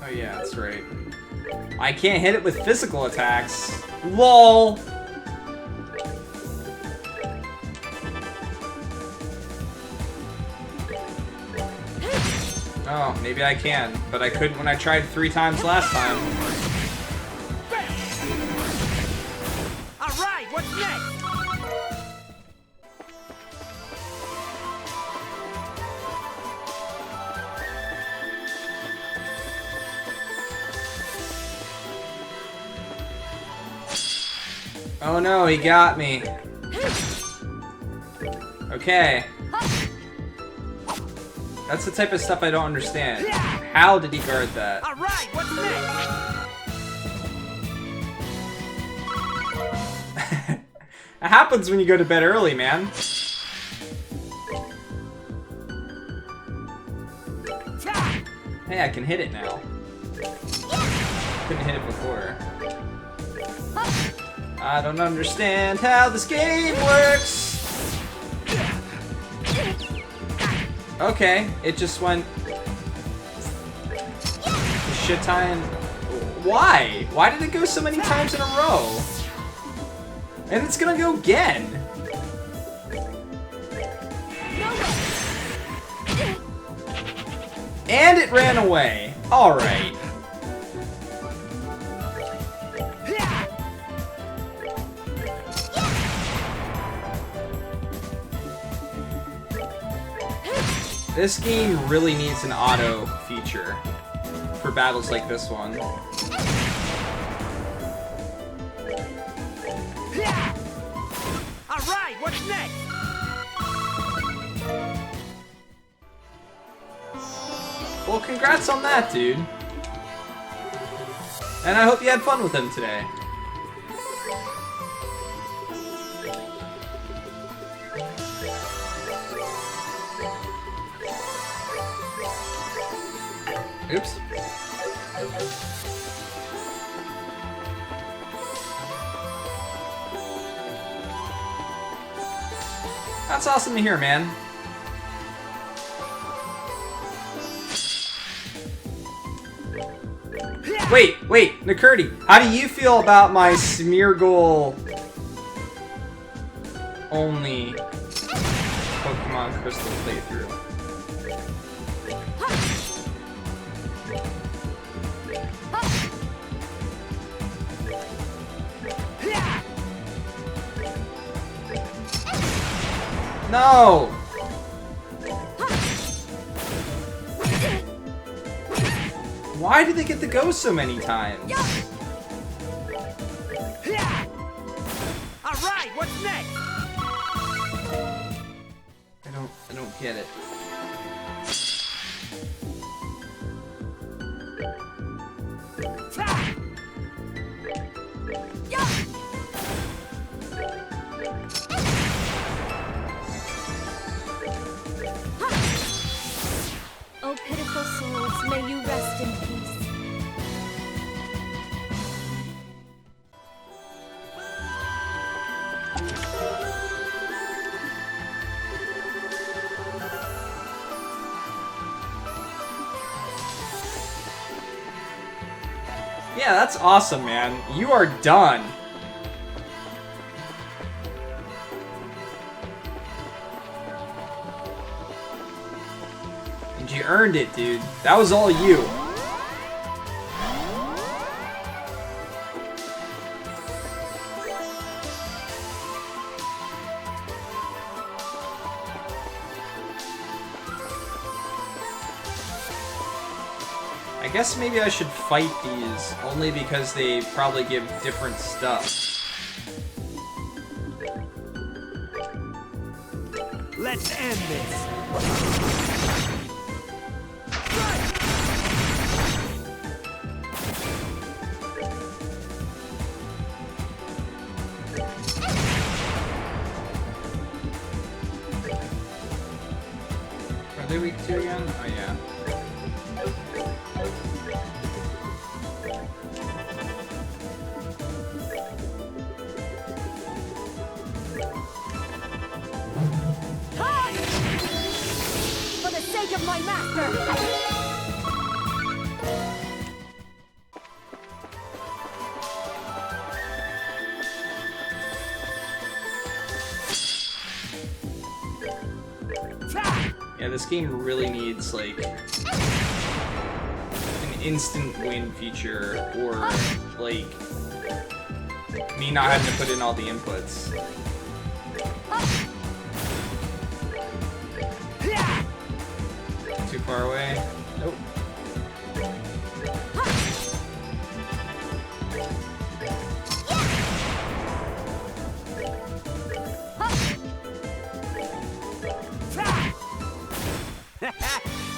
Oh yeah, that's right. I can't hit it with physical attacks. LOL! Oh, maybe I can, but I couldn't when I tried 3 times last time. Alright, what's next? Oh no, he got me. Okay. That's the type of stuff I don't understand. How did he guard that? Alright, what's next? It happens when you go to bed early, man. Hey, I can hit it now. Couldn't hit it before. I don't understand how this game works. Okay, it just went a shit time. Why? Why did it go so many times in a row? And it's gonna go again. And it ran away. Alright. This game really needs an auto feature for battles like this one. Alright, what's next? Well, congrats on that, dude. And I hope you had fun with him today. Oops. That's awesome to hear, man. Wait, Nakurti, how do you feel about my Smeargle only Pokemon Crystal playthrough? No! Why did they get to go so many times? Alright, what's next? I don't get it. Oh, pitiful souls, may you rest in peace. Yeah, that's awesome, man. You are done. And you earned it, dude. That was all you. I guess maybe I should fight these, only because they probably give different stuff. Let's end this. Are they weak 2 again? Oh yeah. For the sake of my master! Yeah, this game really needs, like, an instant win feature, or, like, me not having to put in all the inputs. Too far away? Nope.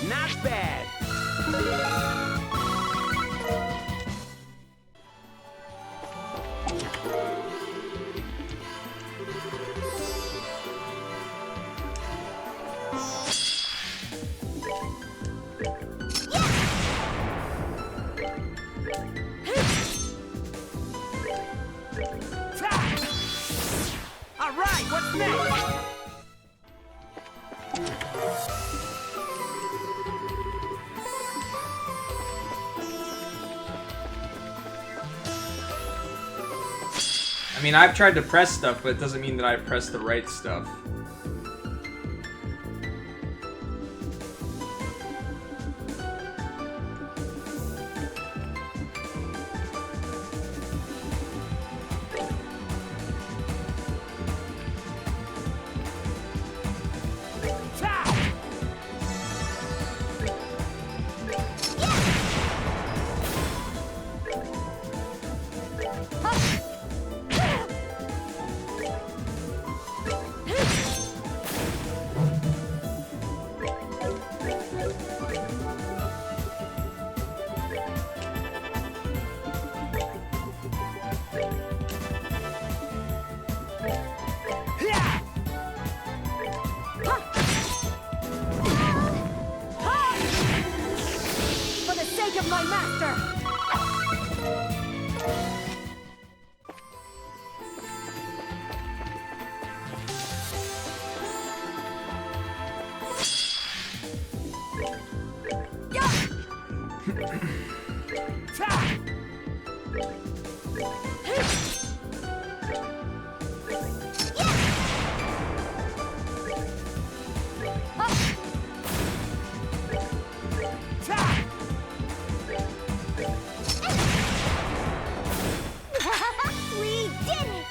Not bad. All right, what's next? I mean, I've tried to press stuff, but it doesn't mean that I pressed the right stuff. of my master! We did it!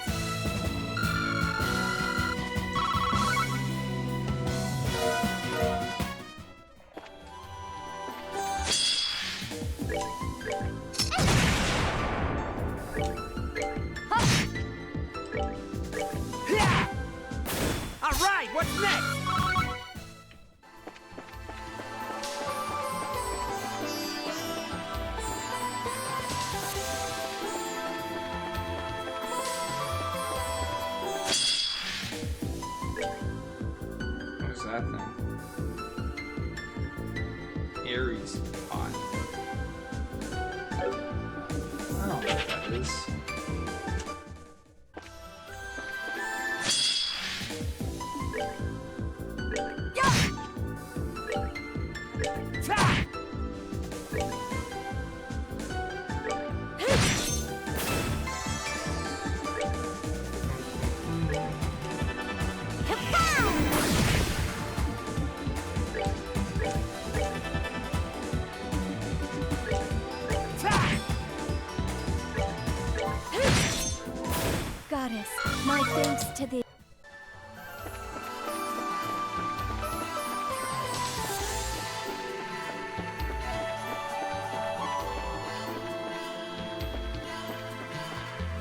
All right, what's next? What is that thing? Aries pot. I don't know what that is. Goddess, my thanks to thee.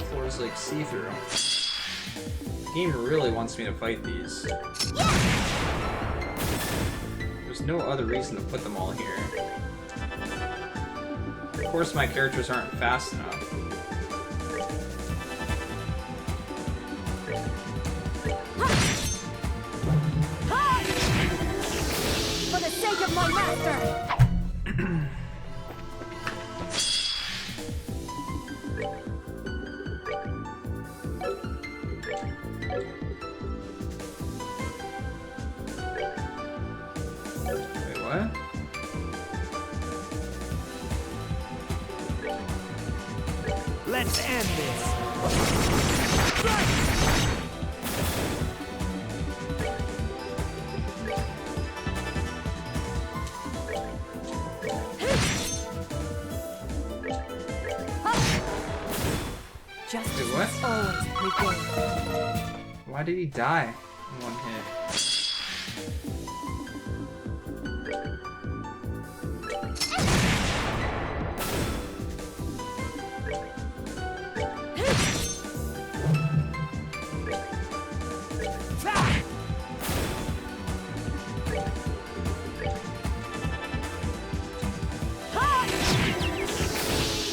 Floor's like see-through. The game really wants me to fight these. There's no other reason to put them all here. Of course my characters aren't fast enough. For the sake of my master! Wait, what? Let's end this. Justice Wait, what? must always prevail. Why did he die in one hit?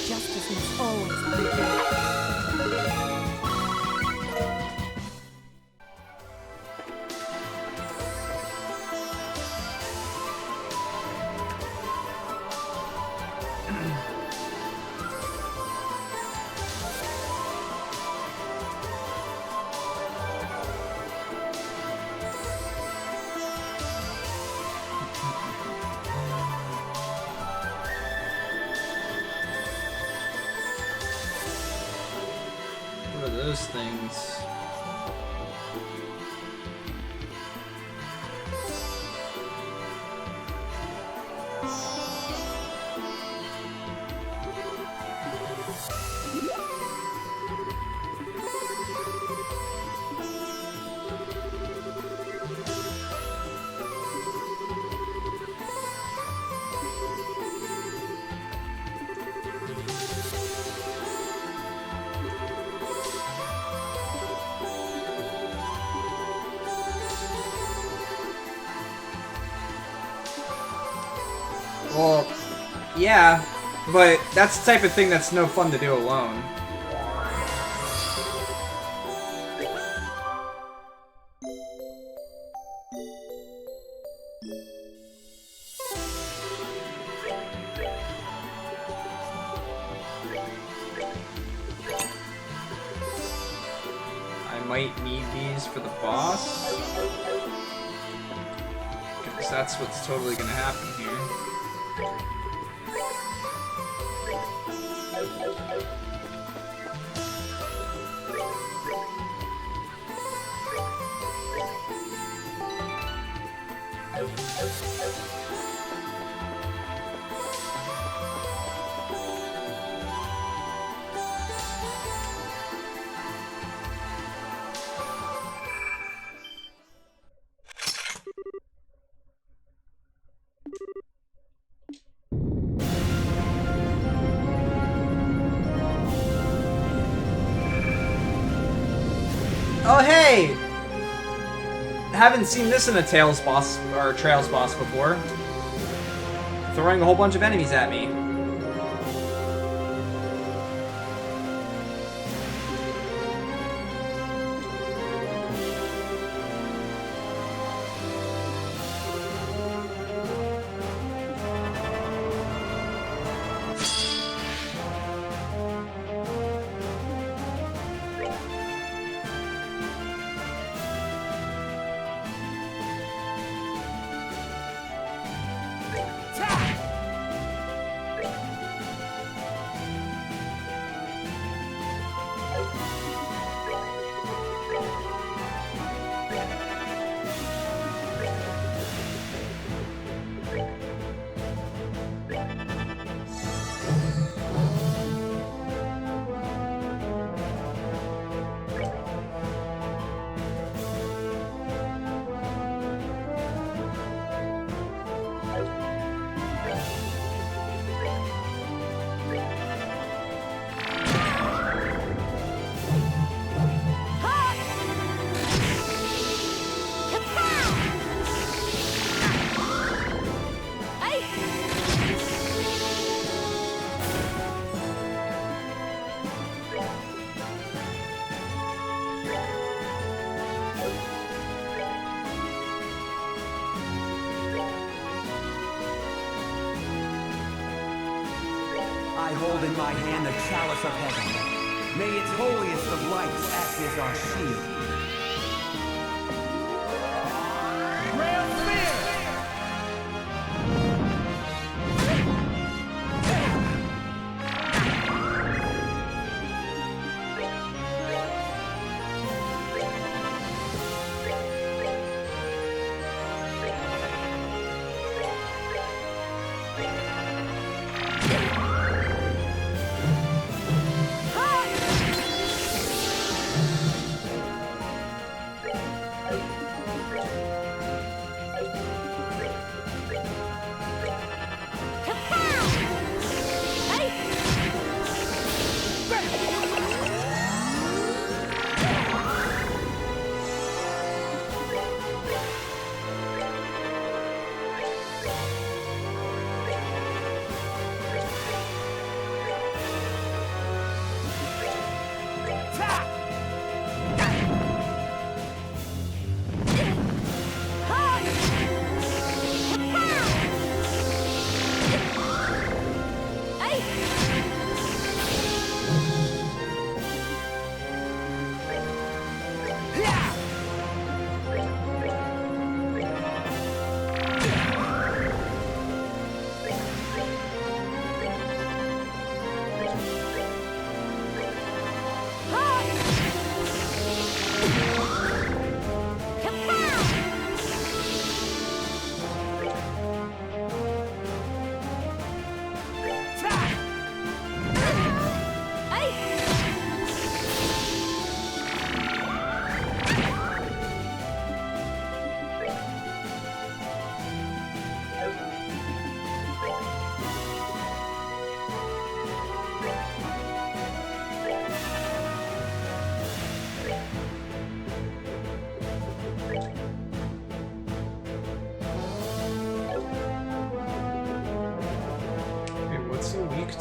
Justice must always prevail. What are those things? Well, yeah, but that's the type of thing that's no fun to do alone. might need these for the boss. Because that's what's totally gonna happen here. Oh hey! Haven't seen this in a Tails boss or Trails boss before. Throwing a whole bunch of enemies at me. I hold in my hand the chalice of heaven. May its holiest of lights act as our shield. Rail spear!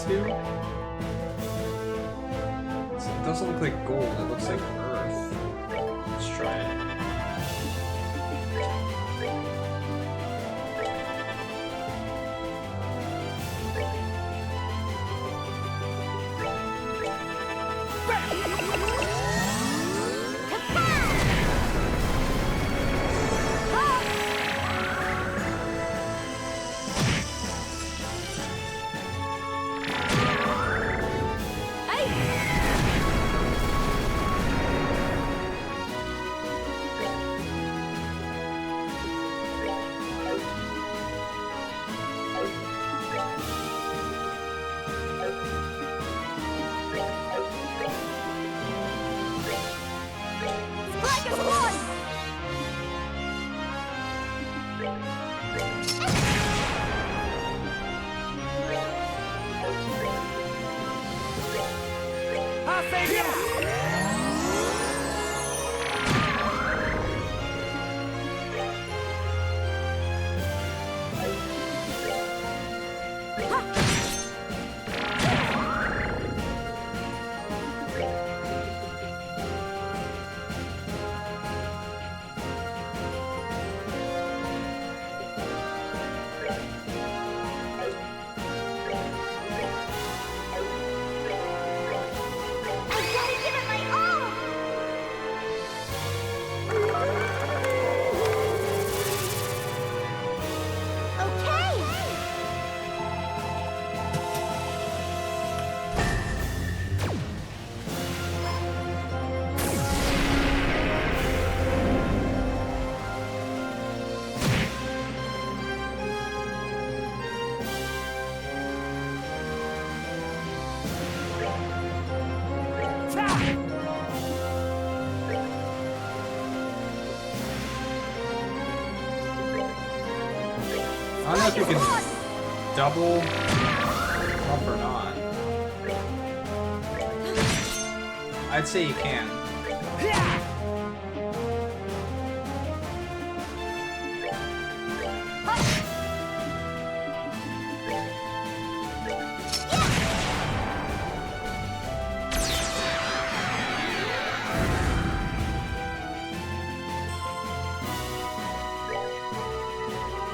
to? It doesn't look like gold, it looks like earth. Let's try it. save you! I don't know if you can double jump or not. I'd say you can.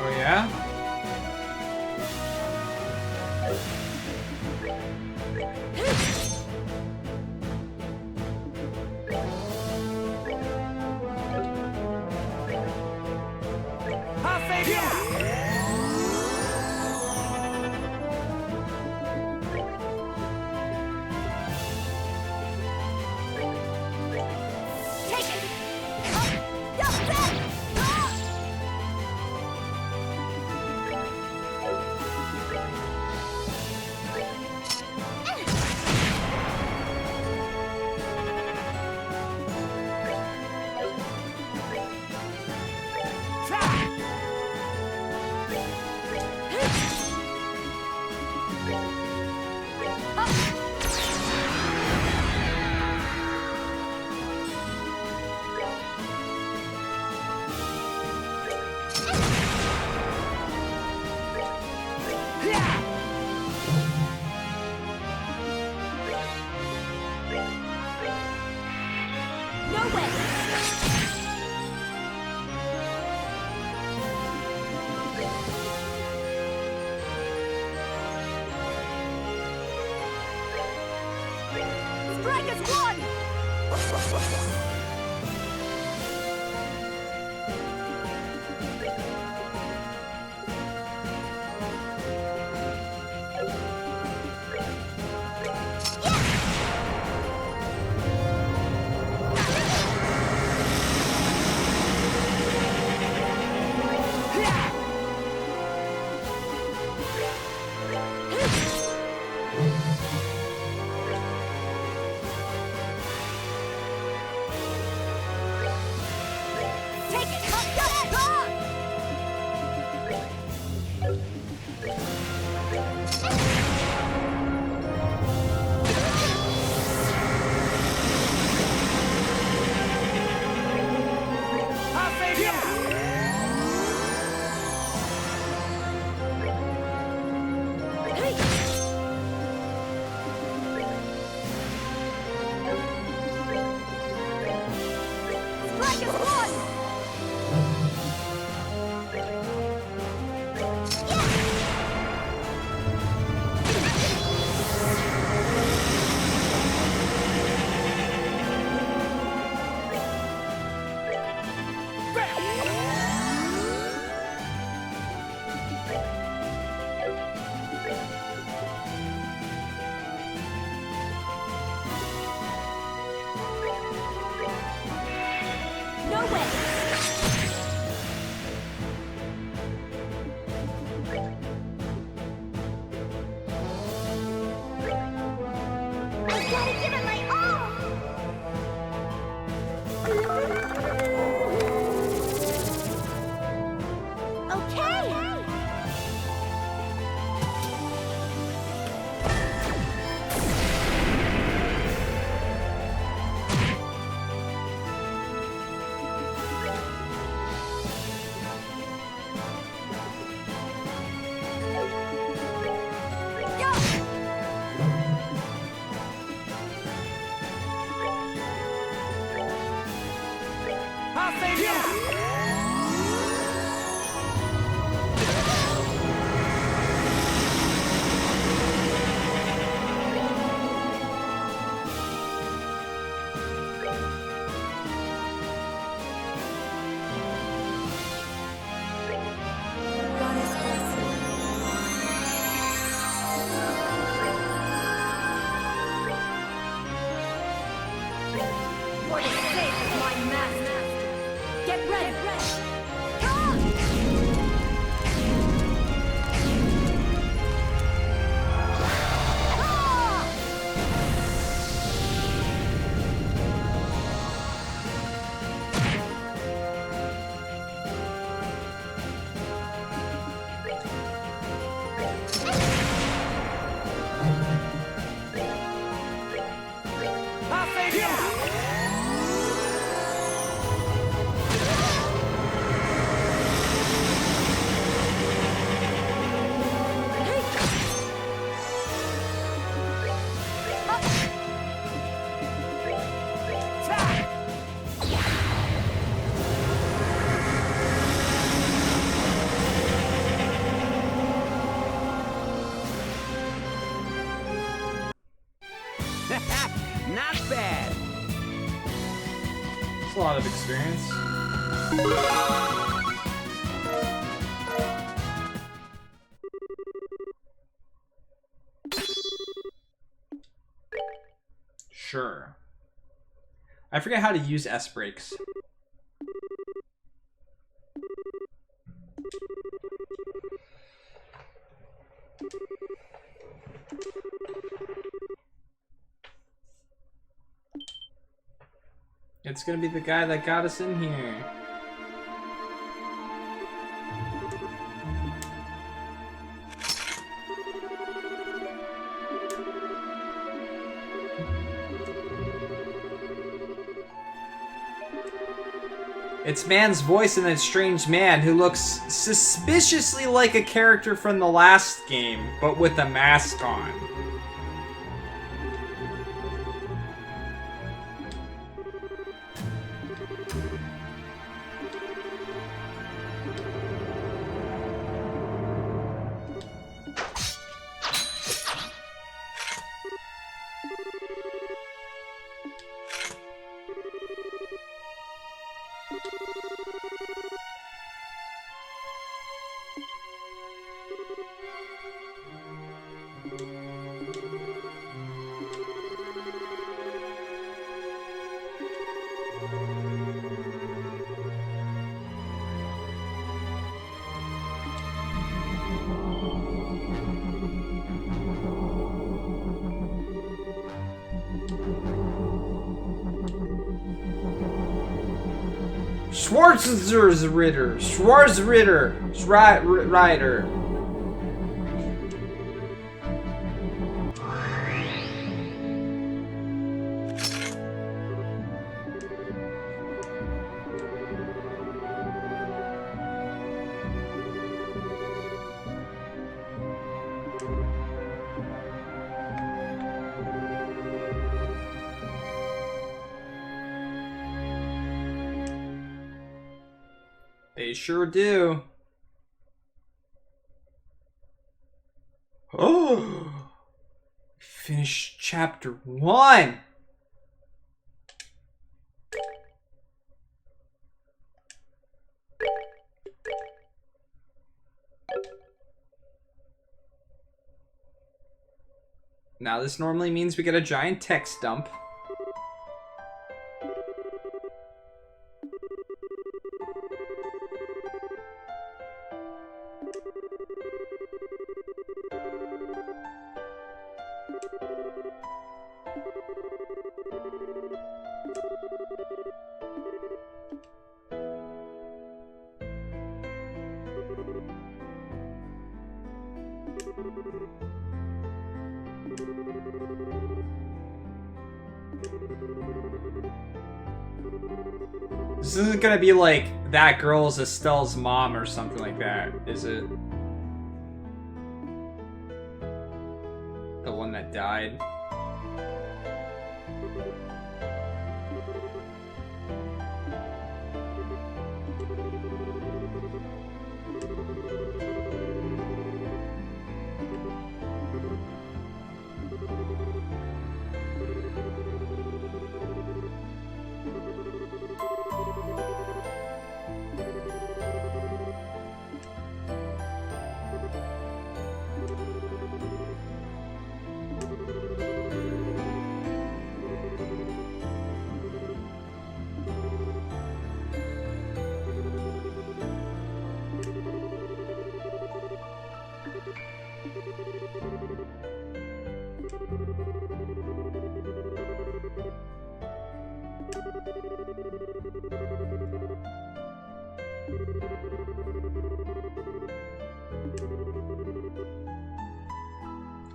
Oh yeah? I'll save you! Take it! Double back! No way! Strike is one! Take it! I'll save you! Strike is one! No way! ready. I'll save you! Not bad. It's a lot of experience. Sure. I forget how to use S brakes. It's gonna be the guy that got us in here. It's man's voice and a strange man who looks suspiciously like a character from the last game, but with a mask on. Schwarzritter. They sure do. Oh! Finished chapter 1! Now this normally means we get a giant text dump. This isn't gonna be like that girl's Estelle's mom or something like that, is it? The one that died.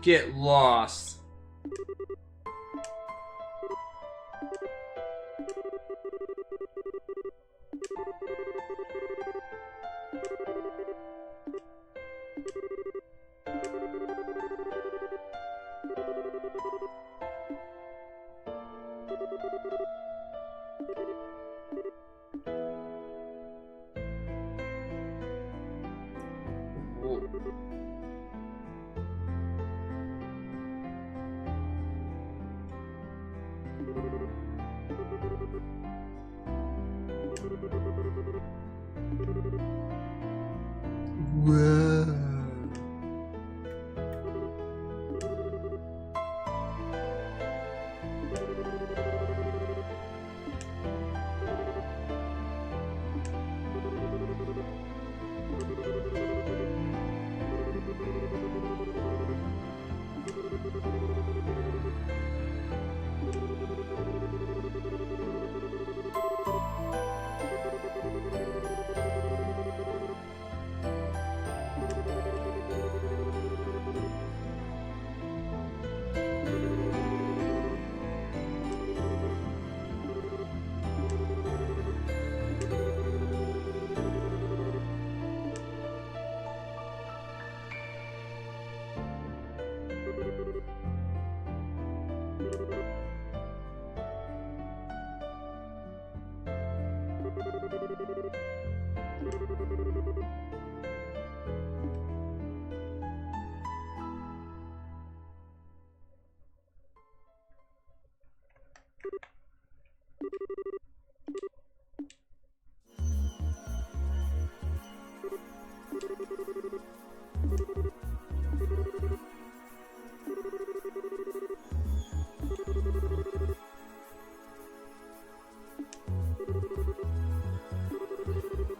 Get lost. Whoa.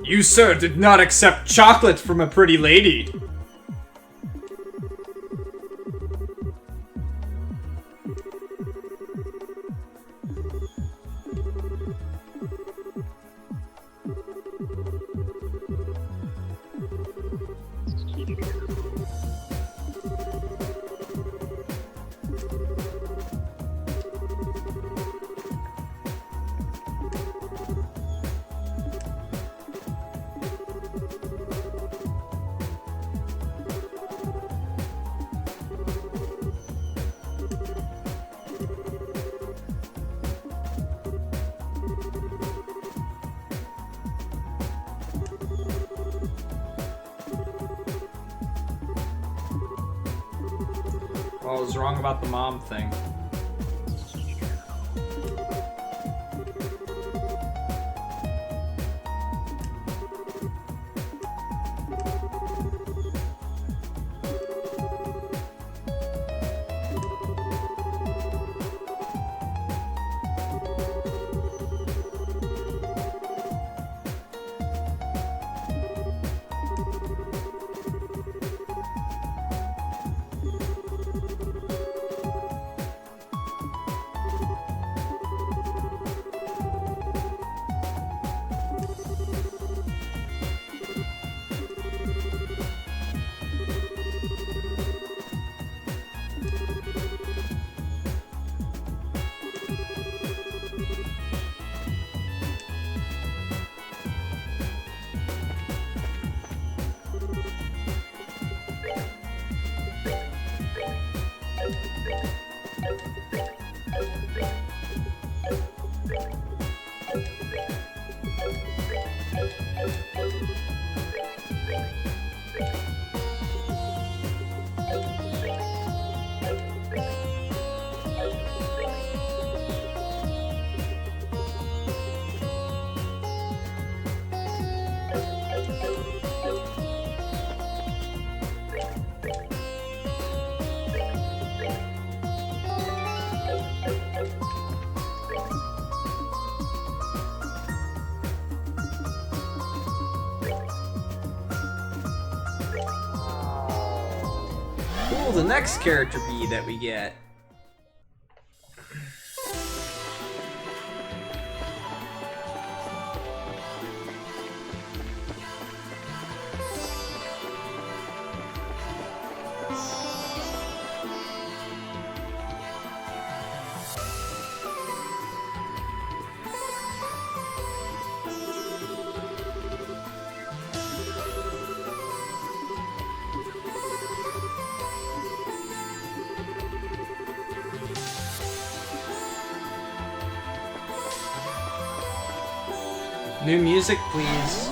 You, sir, did not accept chocolate from a pretty lady. What was wrong about the mom thing? Cool, the next character B that we get. New music, please.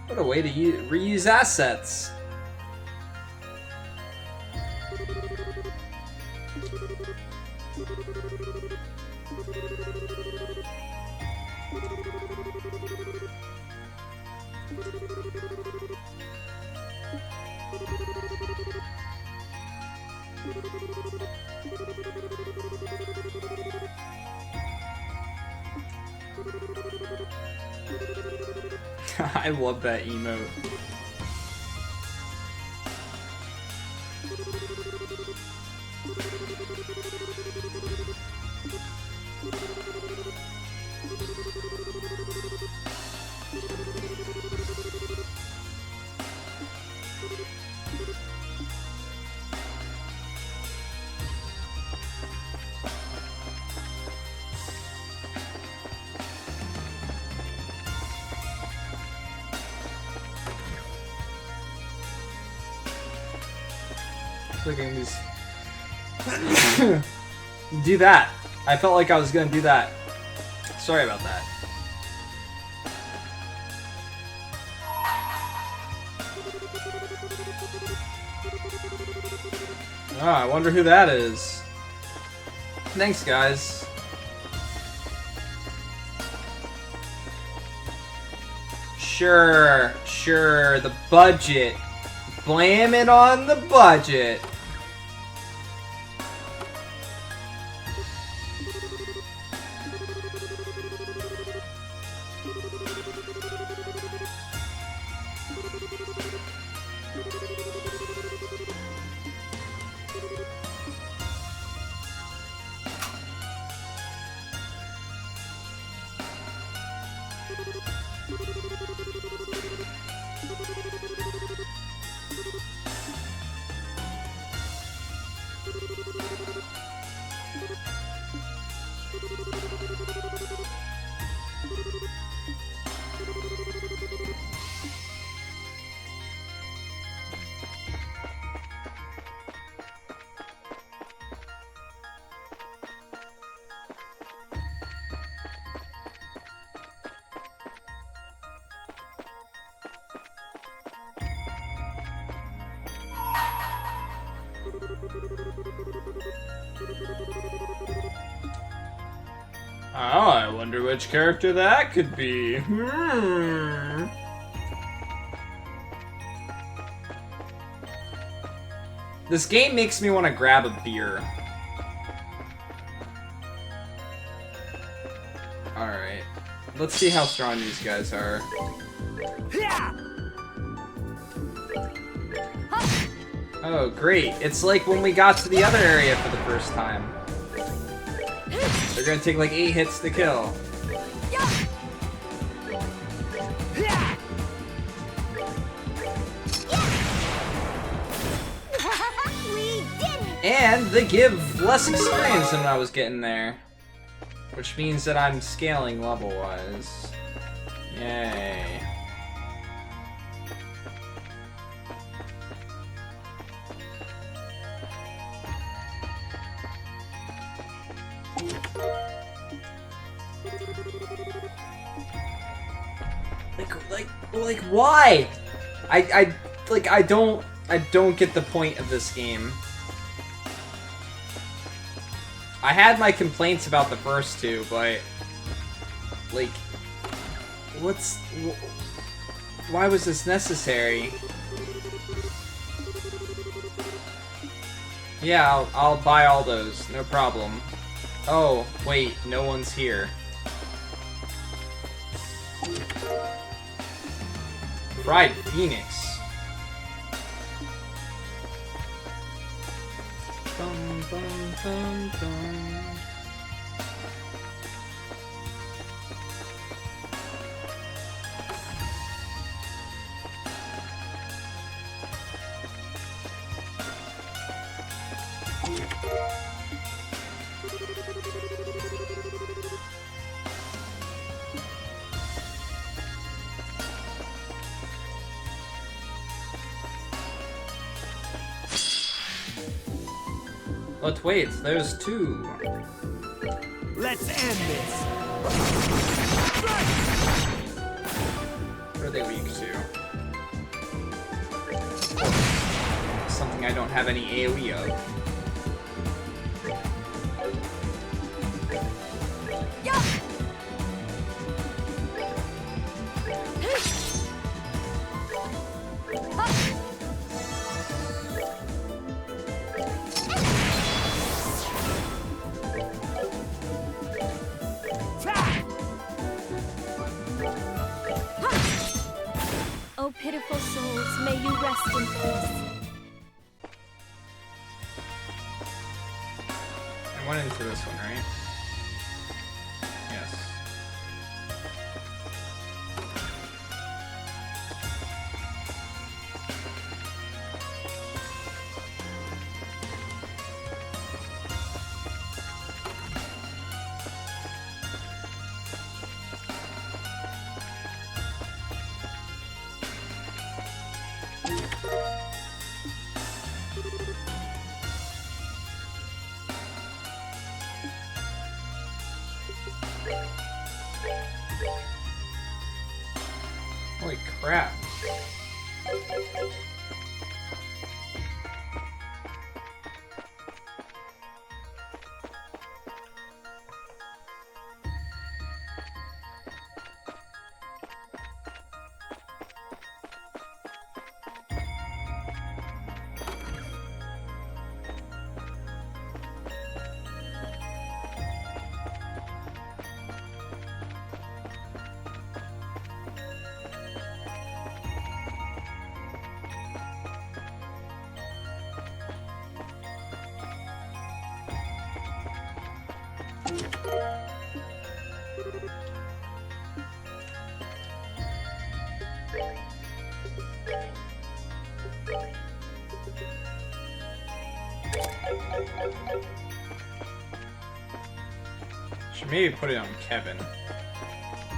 What a way to reuse assets. I love that emote. Clicking these. Do that. I felt like I was gonna do that. Sorry about that. Oh, I wonder who that is. Thanks, guys. Sure, the budget. Blame it on the budget. Oh, I wonder which character that could be. This game makes me want to grab a beer. Alright. Let's see how strong these guys are. Oh, great. It's like when we got to the other area for the first time. They're gonna take like 8 hits to kill. And they give less experience than I was getting there. Which means that I'm scaling level-wise. Yay. Like, why? I don't I don't get the point of this game. I had my complaints about the first two, but... like... why was this necessary? Yeah, I'll buy all those, no problem. Oh, wait, no one's here. Fried Phoenix. Bum, bum, bum, bum. But wait, there's two. Let's end this. What are they weak to? Something I don't have any AoE of. Oh, pitiful souls, may you rest in peace. I went into this one, right? Yes. Holy crap. Should maybe put it on Kevin.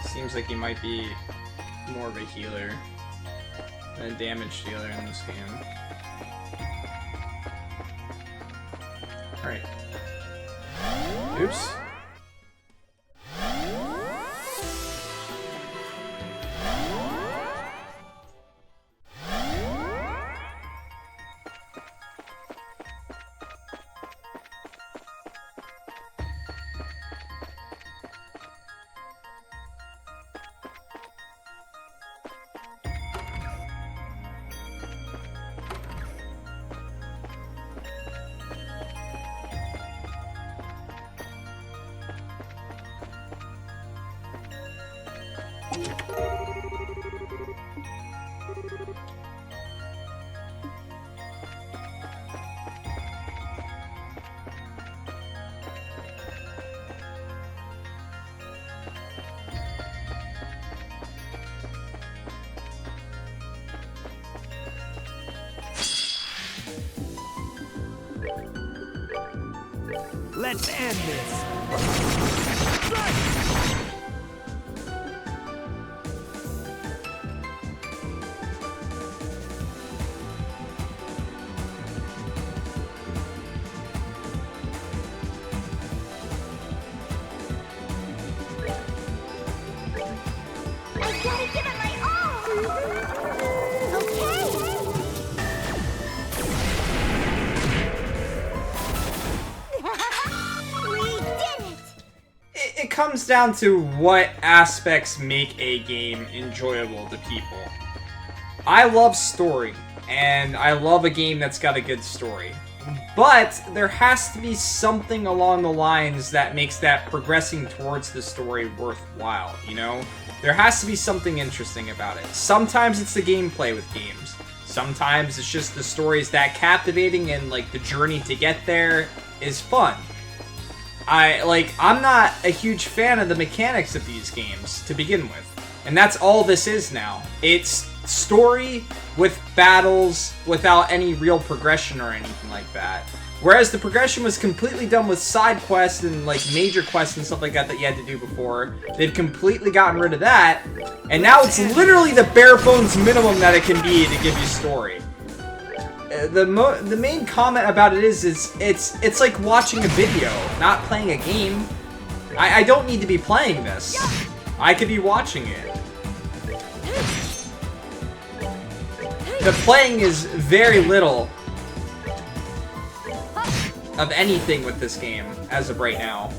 Seems like he might be more of a healer than a damage dealer in this game. Alright. Oops. Let's end this. I gotta give it my all! Okay! it comes down to what aspects make a game enjoyable to people. I love story, and I love a game that's got a good story. But there has to be something along the lines that makes that progressing towards the story worthwhile, you know? There has to be something interesting about it. Sometimes it's the gameplay with games. Sometimes it's just the story is that captivating and, like, the journey to get there is fun. I'm not a huge fan of the mechanics of these games to begin with. And that's all this is now. It's story with battles without any real progression or anything like that. Whereas the progression was completely done with side quests and like major quests and stuff like that you had to do before. They've completely gotten rid of that, and now it's literally the bare bones minimum that it can be to give you story. The main comment about it is it's like watching a video, not playing a game. I don't need to be playing this. I could be watching it. The playing is very little of anything with this game as of right now.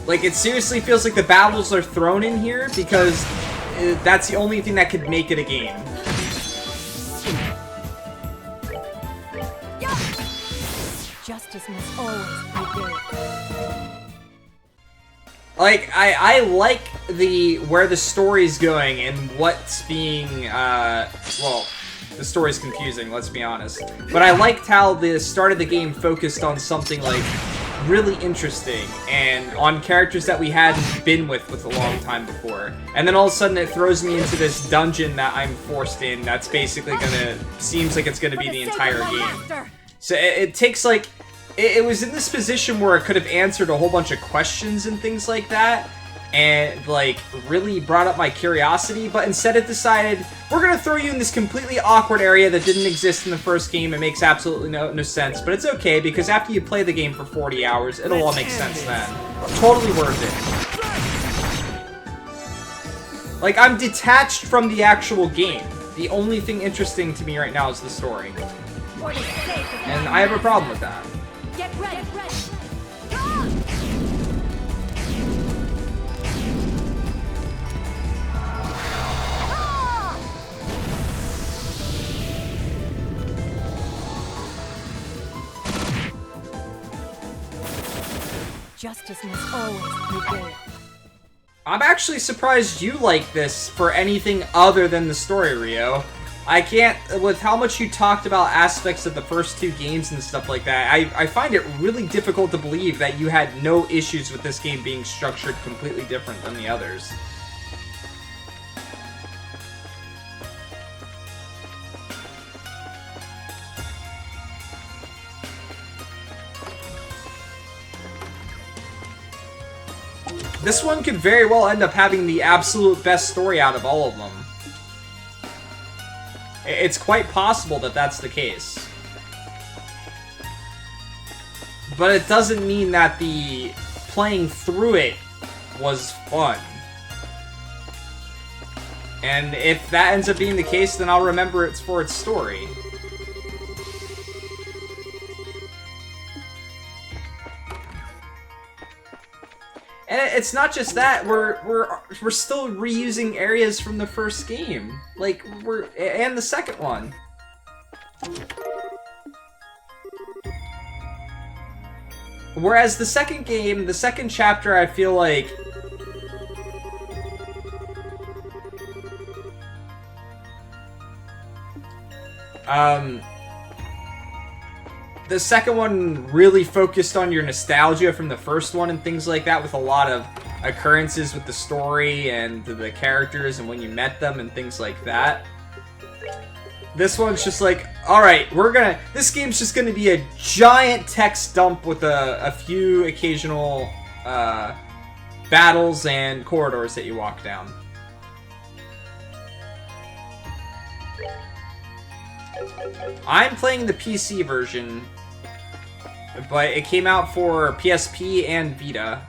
Like, it seriously feels like the battles are thrown in here because that's the only thing that could make it a game. Justice must always prevail. Like, I like where the story's going and what's being, well, the story's confusing, let's be honest. But I liked how the start of the game focused on something, like, really interesting and on characters that we hadn't been with a long time before. And then all of a sudden it throws me into this dungeon that I'm forced in that's basically seems like it's gonna be the entire game. So it takes, like, it was in this position where it could have answered a whole bunch of questions and things like that, and, like, really brought up my curiosity, but instead it decided, we're gonna throw you in this completely awkward area that didn't exist in the first game. It makes absolutely no sense, but it's okay, because after you play the game for 40 hours, it'll all make sense then. Totally worth it. Like, I'm detached from the actual game. The only thing interesting to me right now is the story. And I have a problem with that. Get ready. Get ready. Justice must always prevail. I'm actually surprised you like this for anything other than the story, Rio. I can't, with how much you talked about aspects of the first two games and stuff like that, I find it really difficult to believe that you had no issues with this game being structured completely different than the others. This one could very well end up having the absolute best story out of all of them. It's quite possible that that's the case. But it doesn't mean that the playing through it was fun. And if that ends up being the case, then I'll remember it's for its story. And it's not just that, we're still reusing areas from the first game. Like, and the second one. Whereas the second game, the second chapter, I feel like the second one really focused on your nostalgia from the first one and things like that, with a lot of occurrences with the story and the characters and when you met them and things like that. This one's just like, alright, this game's just gonna be a giant text dump with a few occasional battles and corridors that you walk down. I'm playing the PC version, but it came out for PSP and Vita.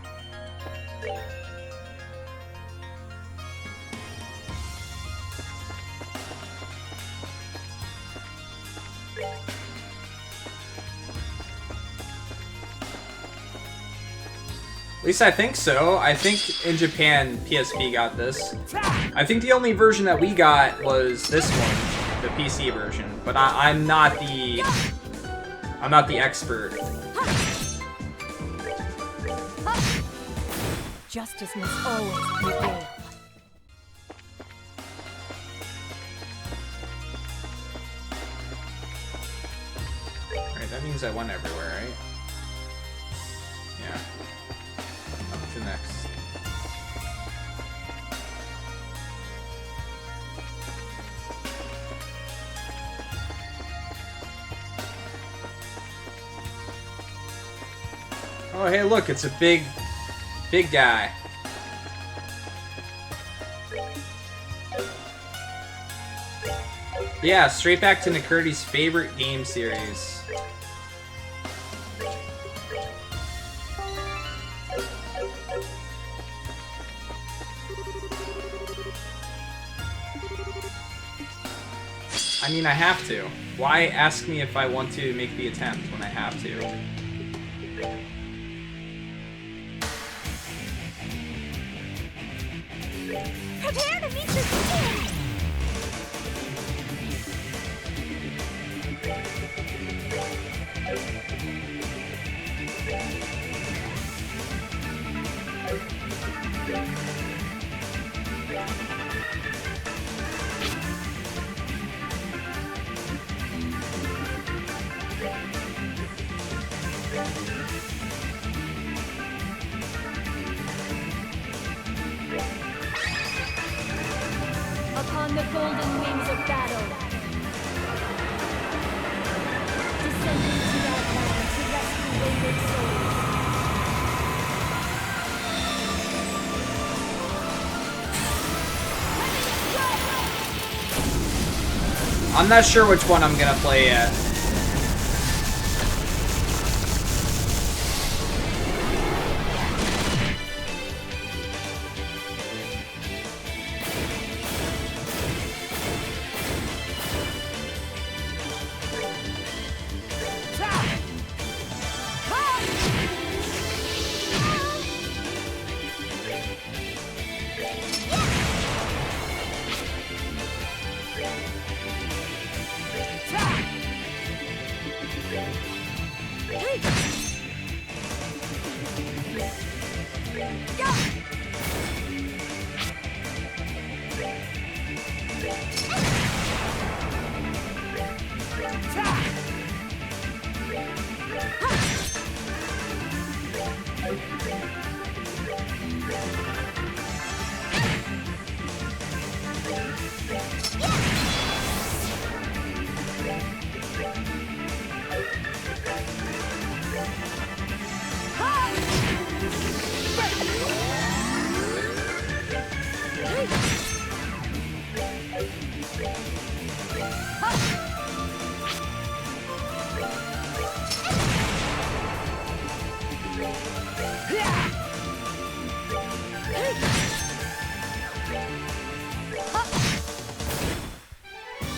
At least I think so. I think in Japan, PSP got this. I think the only version that we got was this one, the PC version. But I'm not the expert. Justice must always prevail. Alright, that means I went everywhere, right? Yeah. Up to next. Oh, hey, look, it's a big guy. Yeah, straight back to Nakurdi's favorite game series. I mean, I have to. Why ask me if I want to make the attempt when I have to? Prepare to meet the king! Upon the golden wings of battle, descending to that land to rescue wayward souls. I'm not sure which one I'm gonna play yet.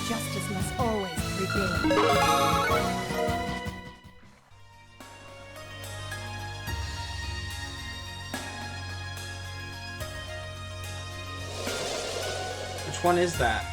Justice must always prevail. Which one is that?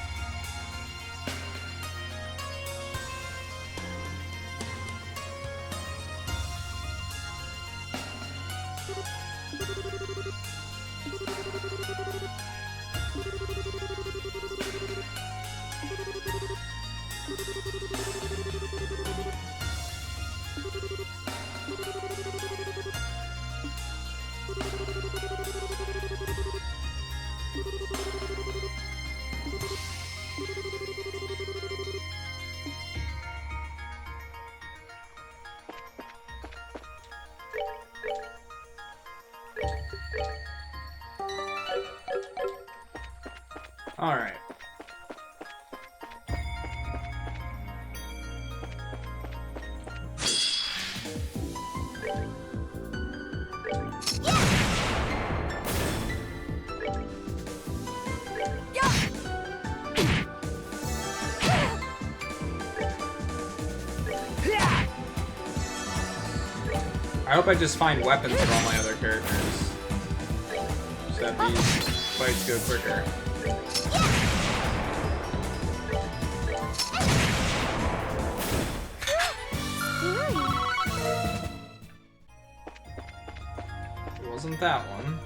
All right. I hope I just find weapons for all my other characters. So that these fights go quicker. It wasn't that one.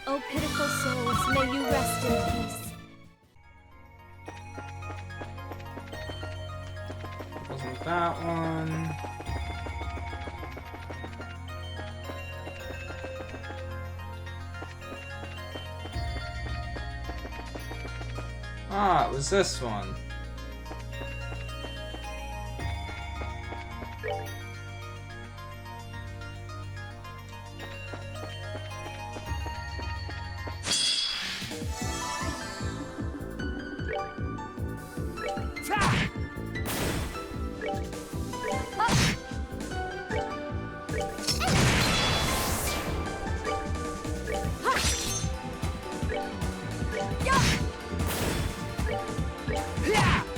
Oh, pitiful souls, may you rest in peace. Wasn't that one. Ah, it was this one.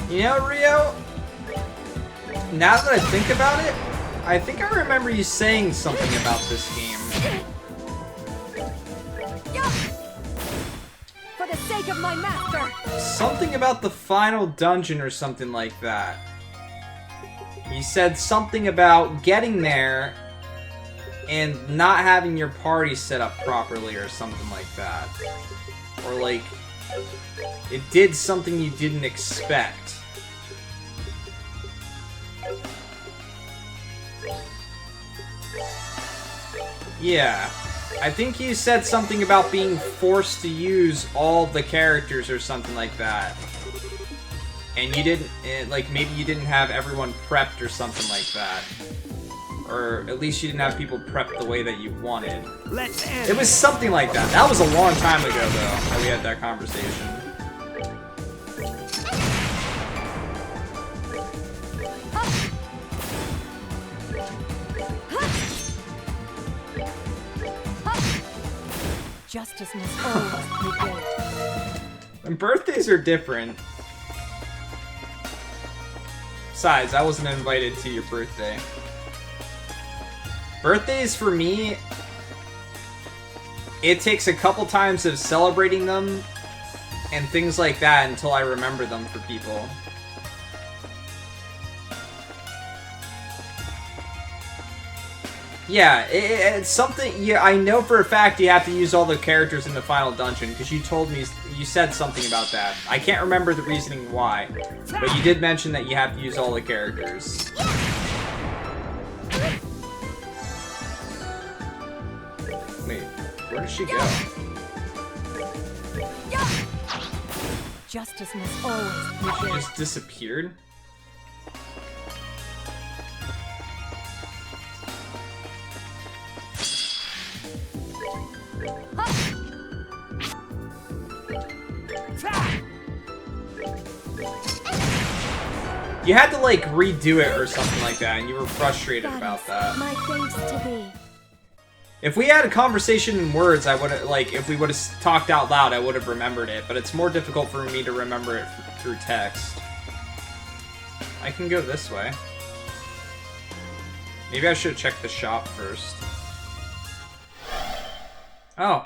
You know, Rio, now that I think about it, I think I remember you saying something about this game. For the sake of my master! Something about the final dungeon or something like that. You said something about getting there and not having your party set up properly or something like that. Or like, it did something you didn't expect. Yeah, I think you said something about being forced to use all the characters or something like that. And you didn't, like, maybe you didn't have everyone prepped or something like that. Or at least you didn't have people prepped the way that you wanted. It was something like that. That was a long time ago, though, that we had that conversation. Justice must always prevail. And birthdays are different. Besides, I wasn't invited to your birthday. Birthdays, for me, it takes a couple times of celebrating them and things like that until I remember them for people. Yeah, it's something. Yeah, I know for a fact you have to use all the characters in the final dungeon because you told me, you said something about that. I can't remember the reasoning why, but you did mention that you have to use all the characters. Wait, where did she go? Justice must always She prevail. just disappeared? You had to, like, redo it or something like that, and you were frustrated about that. My thanks to thee. If we had a conversation in words, I would have, like, if we would have talked out loud, I would have remembered it, but it's more difficult for me to remember it through text. I can go this way. Maybe I should check the shop first. Oh.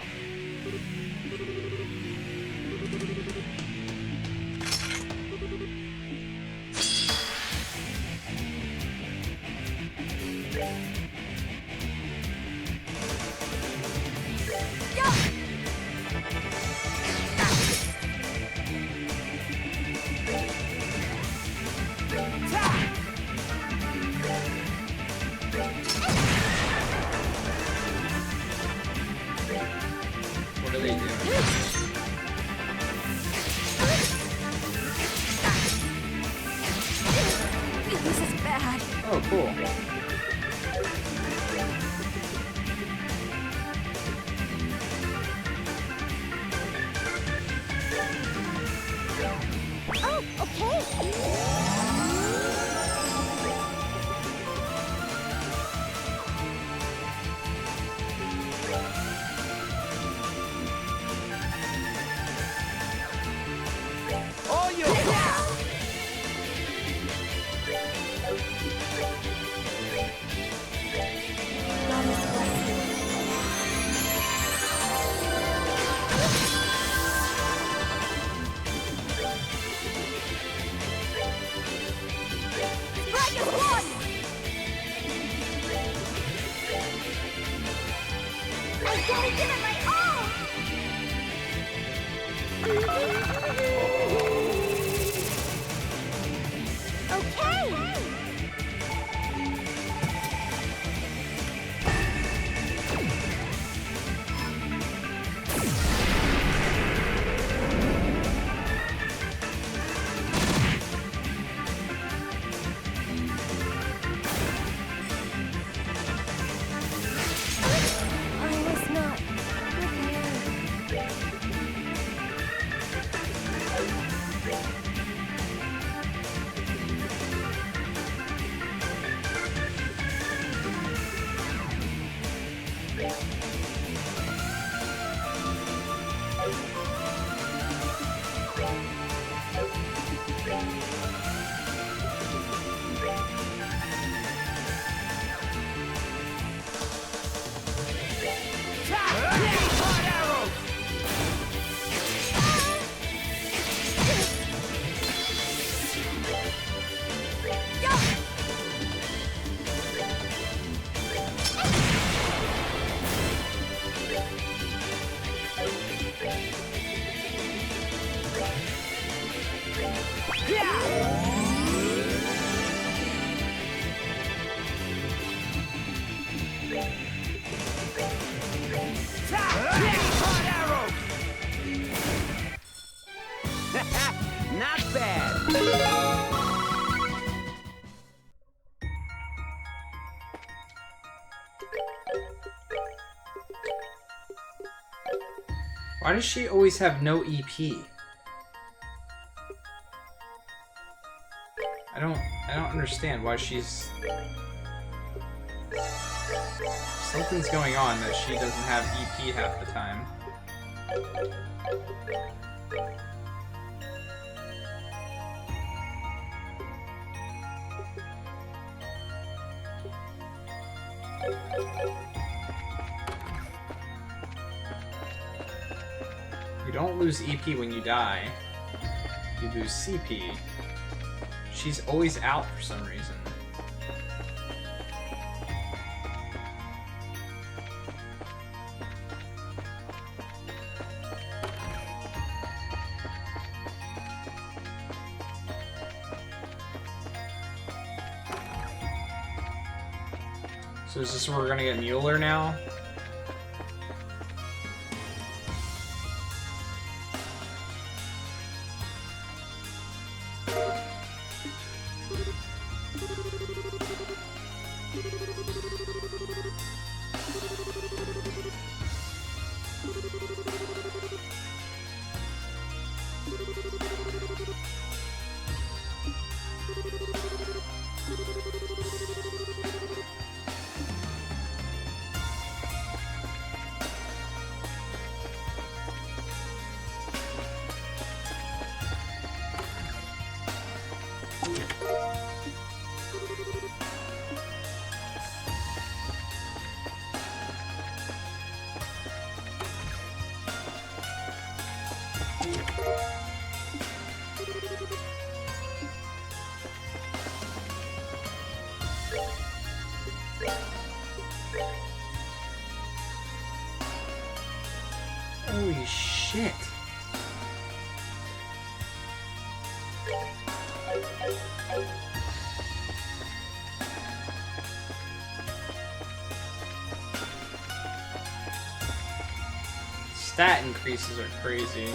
they doing? This is bad. Oh, cool. Oh, okay. All you. Goddess bless you. Strike is one! I gotta give it my all! Okay! I was not prepared. Hot arrows! Hot arrows! Not bad. Why does she always have no EP? I don't understand why she's... Something's going on that she doesn't have EP half the time. You don't lose EP when you die. You lose CP. She's always out for some reason. So is this where we're gonna get Mueller now? Holy shit. stat increases are crazy.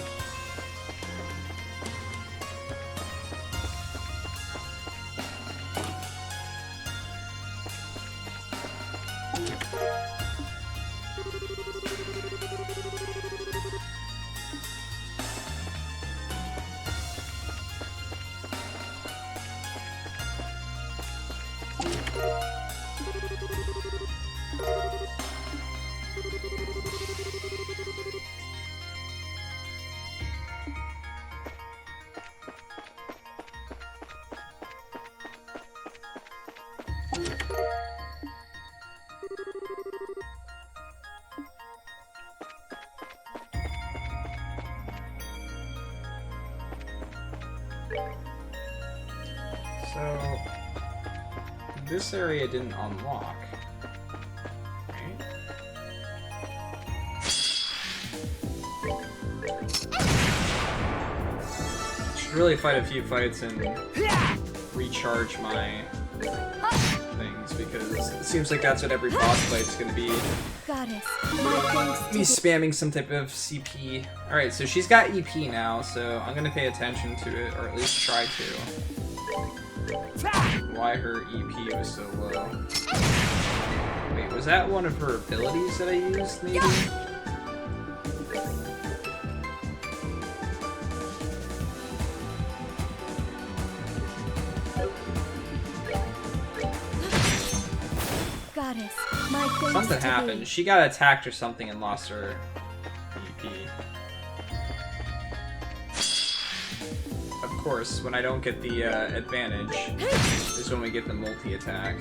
So, this area didn't unlock. Right? Should really fight a few fights and recharge my things, because it seems like that's what every boss fight's gonna be. Goddess, my thanks Me spamming some type of CP. Alright, so she's got EP now, so I'm gonna pay attention to it, or at least try to. Why her EP was so low. Wait, was that one of her abilities that I used, maybe? Goddess, my thanks Something to happened. thee. She got attacked or something and lost her EP. Of course, when I don't get the advantage, is when we get the multi-attack.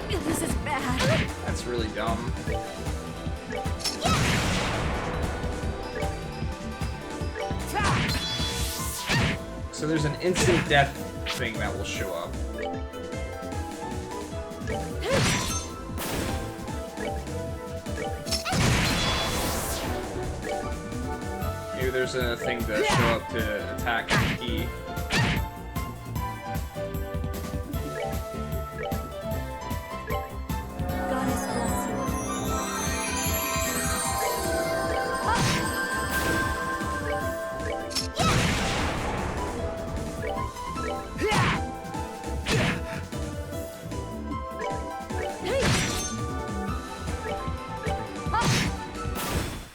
This is bad. That's really dumb. So there's an instant death thing that will show up. Maybe there's a thing to show up to attack E. Goddess bless you.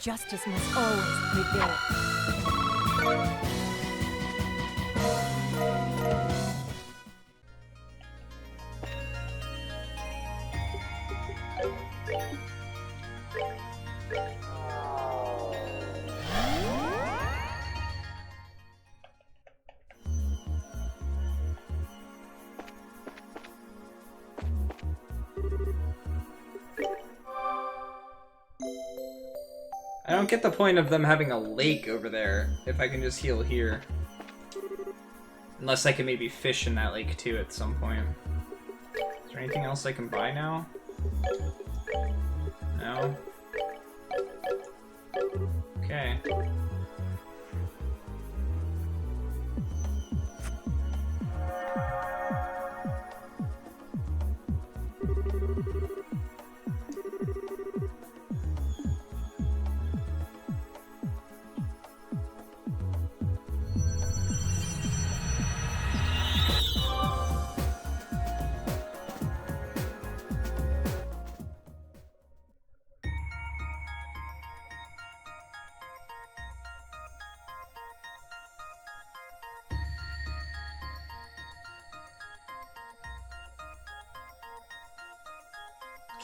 Justice must always prevail. I don't get the point of them having a lake over there if I can just heal here. Unless I can maybe fish in that lake too at some point. Is there anything else I can buy now? No? Okay.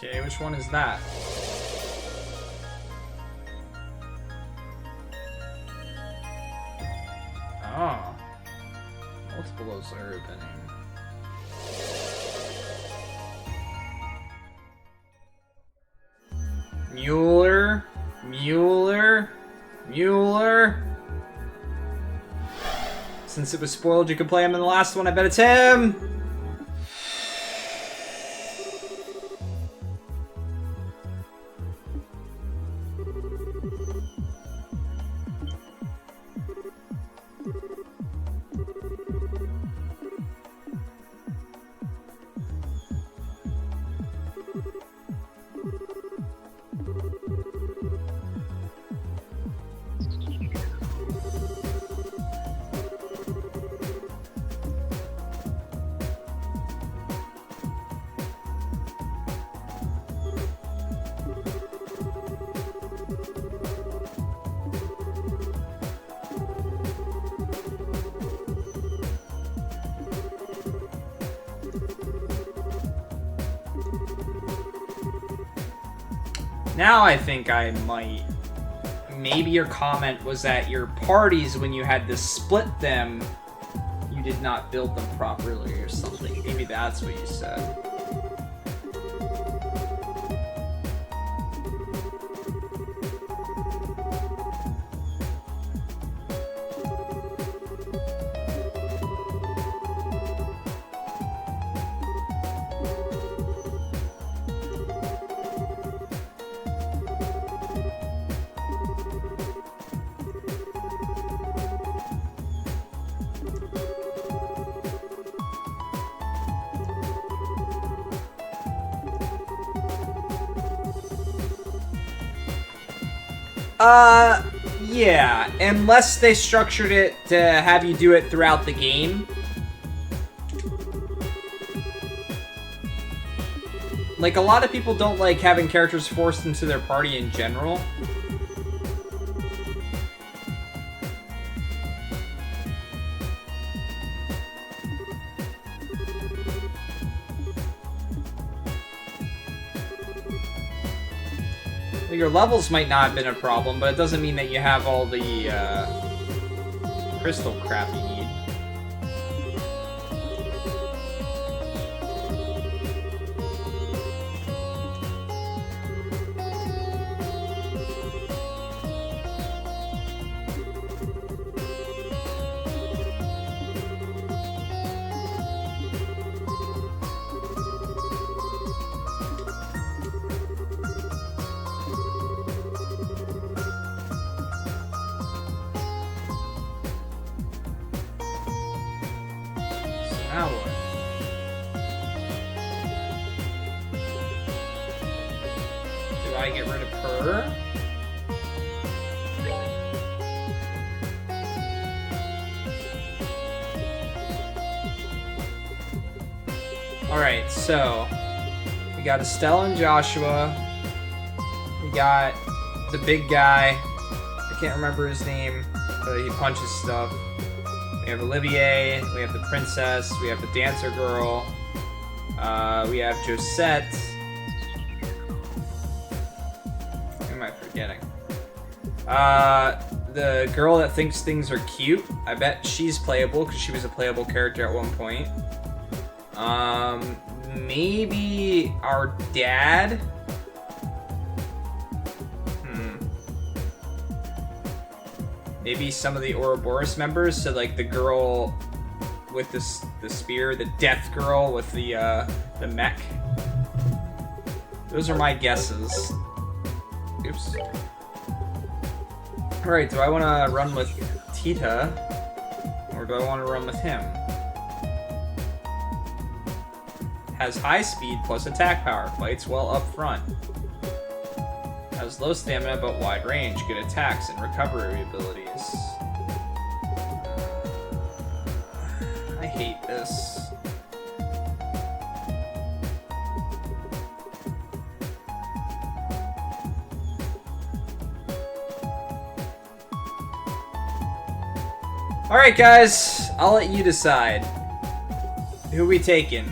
Okay, which one is that? Oh. Multiple of those are opening. Mueller? Mueller? Mueller? Since it was spoiled, you could play him in the last one. I bet it's him! Now I think I might. Maybe your comment was that your parties, when you had to split them, you did not build them properly or something. Maybe that's what you said. Yeah, unless they structured it to have you do it throughout the game. Like, a lot of people don't like having characters forced into their party in general. Your levels might not have been a problem, but it doesn't mean that you have all the crystal crap you need. Now what? Do I get rid of her? Alright, so we got Estelle and Joshua. We got the big guy. I can't remember his name, but he punches stuff. We have Olivier, we have the princess, we have the dancer girl, we have Josette. Who am I forgetting? The girl that thinks things are cute. I bet she's playable because she was a playable character at one point. Maybe our dad? Maybe some of the Ouroboros members, so like the girl with the spear, the death girl with the mech. Those are my guesses. Oops. Alright, do I want to run with Tita, or do I want to run with him? Has high speed plus attack power, fights well up front. Has low stamina but wide range, good attacks and recovery abilities. I hate this. Alright guys, I'll let you decide. Who we taking?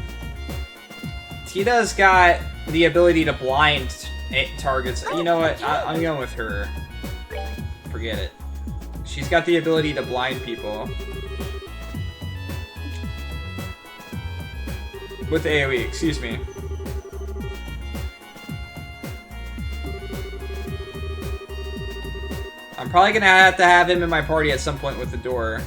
Tita's got the ability to blind targets. You know what? I'm going with her. Forget it. She's got the ability to blind people. With AoE, excuse me. I'm probably gonna have to have him in my party at some point with the door.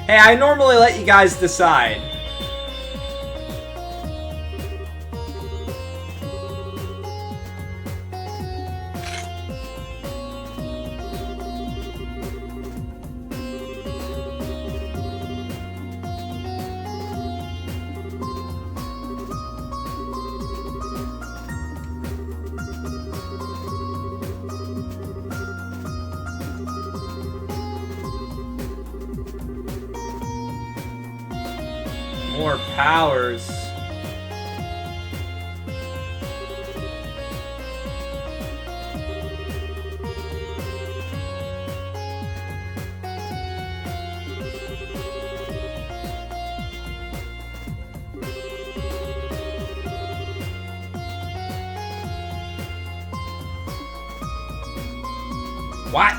Hey, I normally let you guys decide. More powers. What?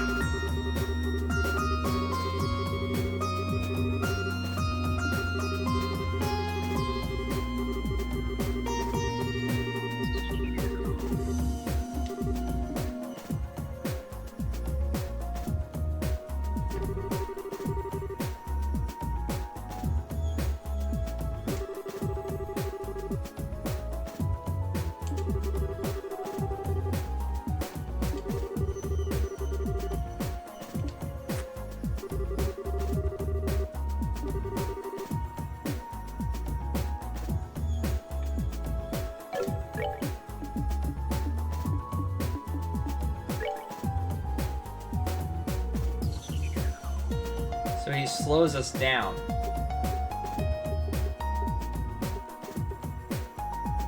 So he slows us down.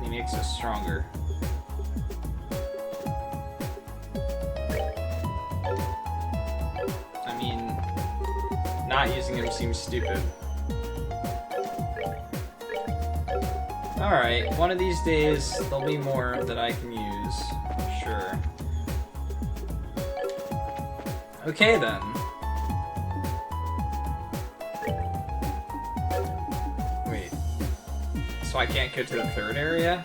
He makes us stronger. I mean, not using him seems stupid. Alright, one of these days there'll be more that I can use. Sure. Okay then. Wait. So I can't go to the third area?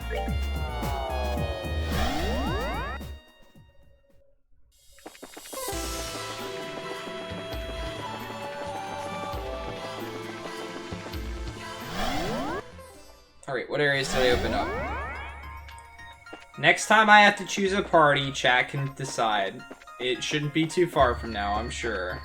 Alright, what areas did I open up? Next time I have to choose a party, chat can decide. It shouldn't be too far from now, I'm sure.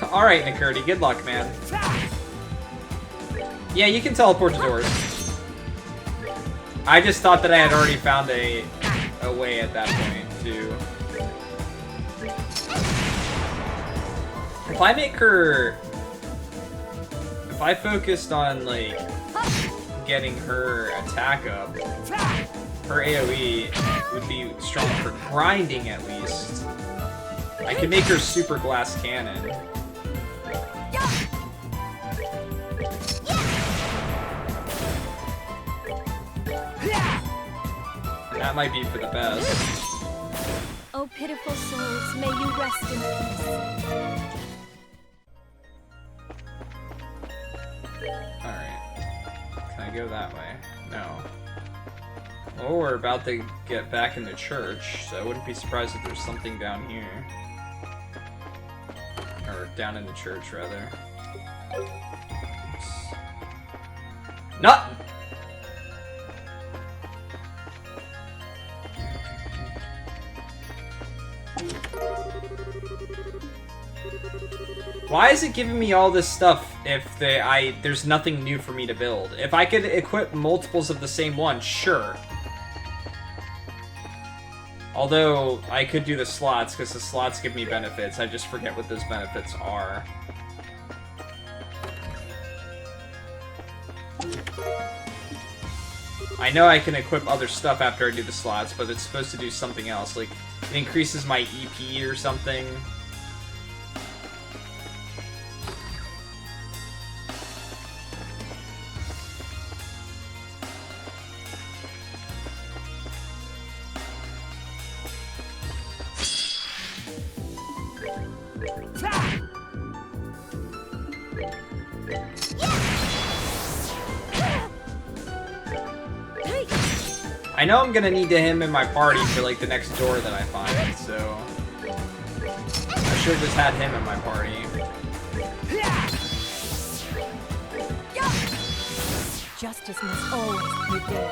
Alright, Nakurti, good luck, man. Yeah, you can teleport to doors. I just thought that I had already found a way at that point to... If I make her... If I focused on, like, getting her attack up, her AoE would be strong for grinding, at least. I could make her super glass cannon. That might be for the best. Oh, pitiful souls, may you rest in peace. Alright. Can I go that way? No. Well, we're about to get back in the church, so I wouldn't be surprised if there's something down here. Or down in the church, rather. Oops. Not! Why is it giving me all this stuff if there's nothing new for me to build? If I could equip multiples of the same one, sure. Although, I could do the slots, because the slots give me benefits. I just forget what those benefits are. I know I can equip other stuff after I do the slots, but it's supposed to do something else. Like, it increases my EP or something. I know I'm gonna need him in my party for like the next door that I find, so I should have just had him in my party. Justice must always prevail.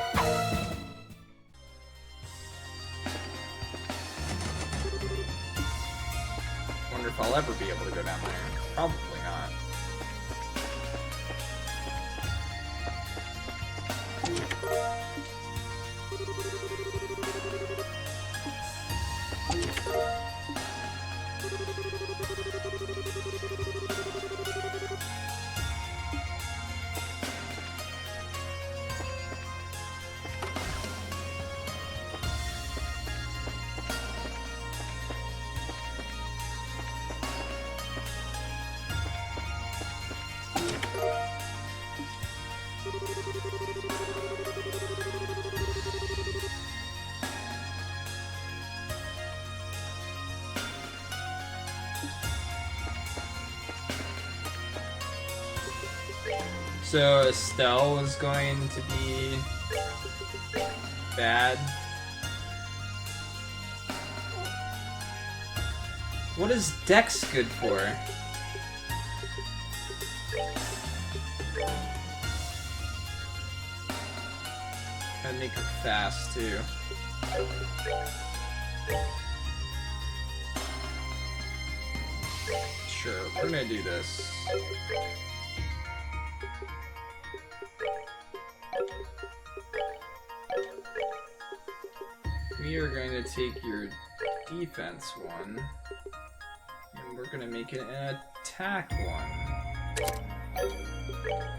Wonder if I'll ever be able to go down there. Probably not. So Estelle was going to be bad. What is Dex good for? Gotta make her fast too. Sure, we're gonna do this. We are going to take your defense one, and we're going to make it an attack one.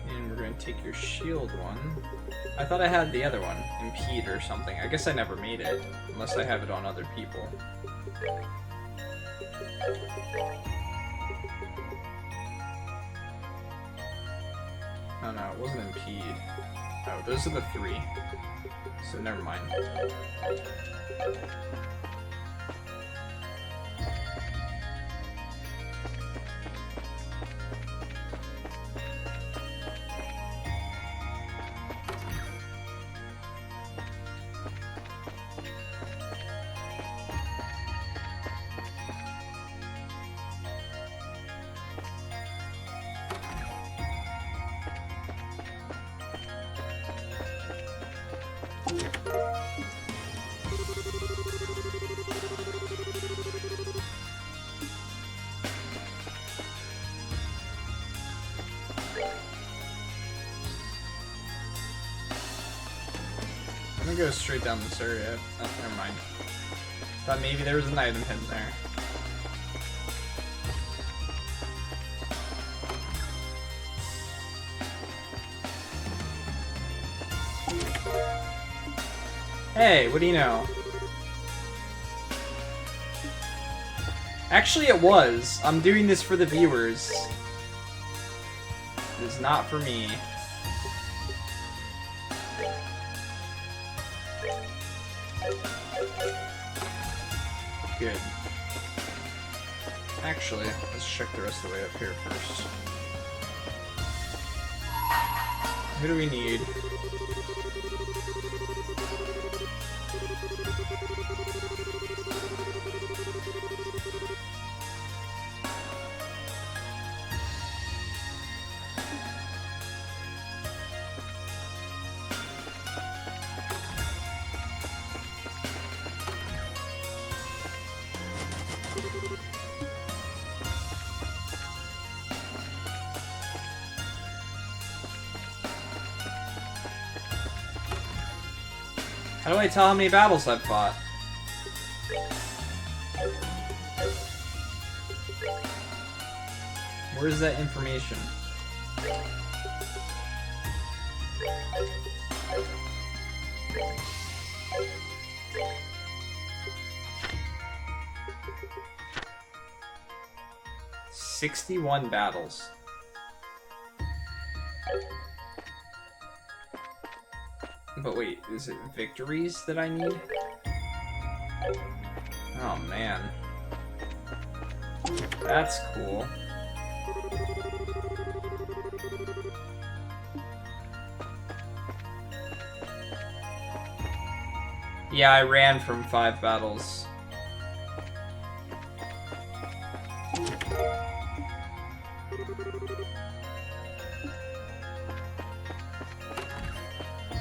And we're going to take your shield one. I thought I had the other one, impede or something. I guess I never made it, unless I have it on other people. Oh no, it wasn't impede. Oh, those are the three. So never mind. I'm gonna go straight down this area. Oh, never mind. Thought maybe there was an item hidden there. Hey, what do you know? Actually, it was. I'm doing this for the viewers. It is not for me. Good. Actually, let's check the rest of the way up here first. Who do we need? How do I tell how many battles I've fought? Where is that information? "61 battles. But wait, is it victories that I need? Oh man. That's cool. Yeah, I ran from 5 battles.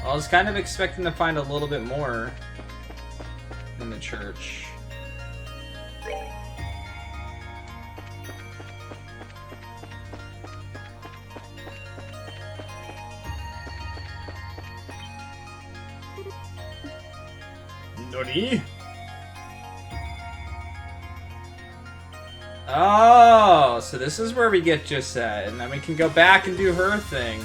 I was kind of expecting to find a little bit more in the church. Nani? Oh, so this is where we get Gisette, and then we can go back and do her thing.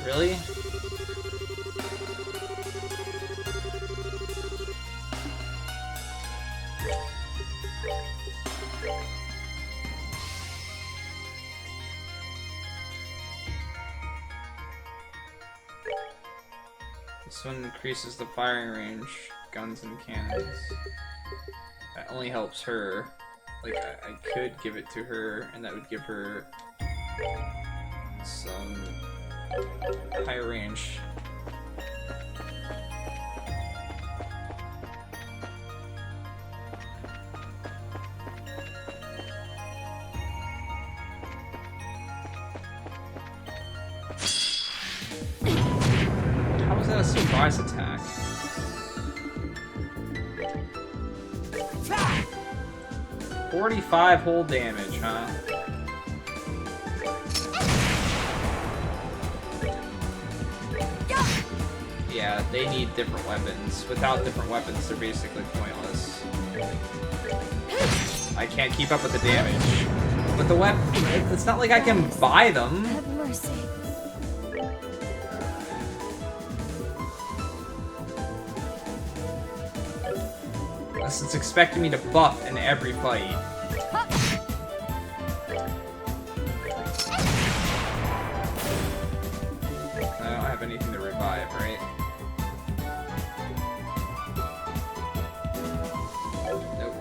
Really? This one increases the firing range, guns and cannons. That only helps her. Like, I could give it to her, and that would give her some high range. How was that a surprise attack? Ta! 45 whole damage, huh? Yeah, they need different weapons. Without different weapons, they're basically pointless. I can't keep up with the damage. But the weapon, it's not like I can buy them. Have mercy. Unless it's expecting me to buff in every fight. I don't have anything to revive, right? Nope.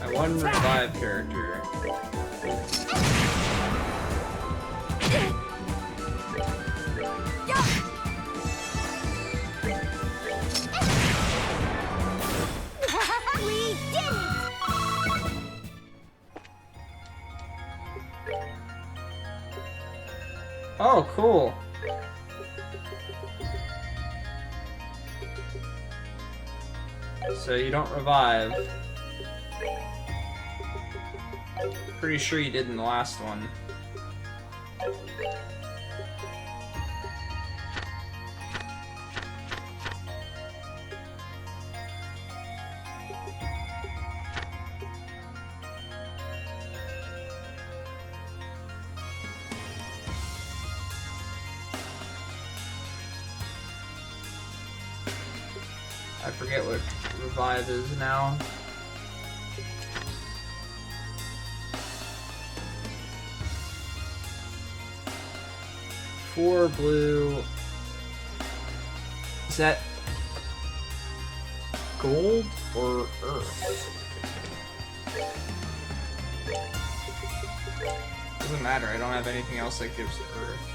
My one revive character. We did it! Oh, cool. So you don't revive. Pretty sure you did in the last one. I forget what revive is now. Four blue. Is that gold or earth? Doesn't matter, I don't have anything else that gives earth.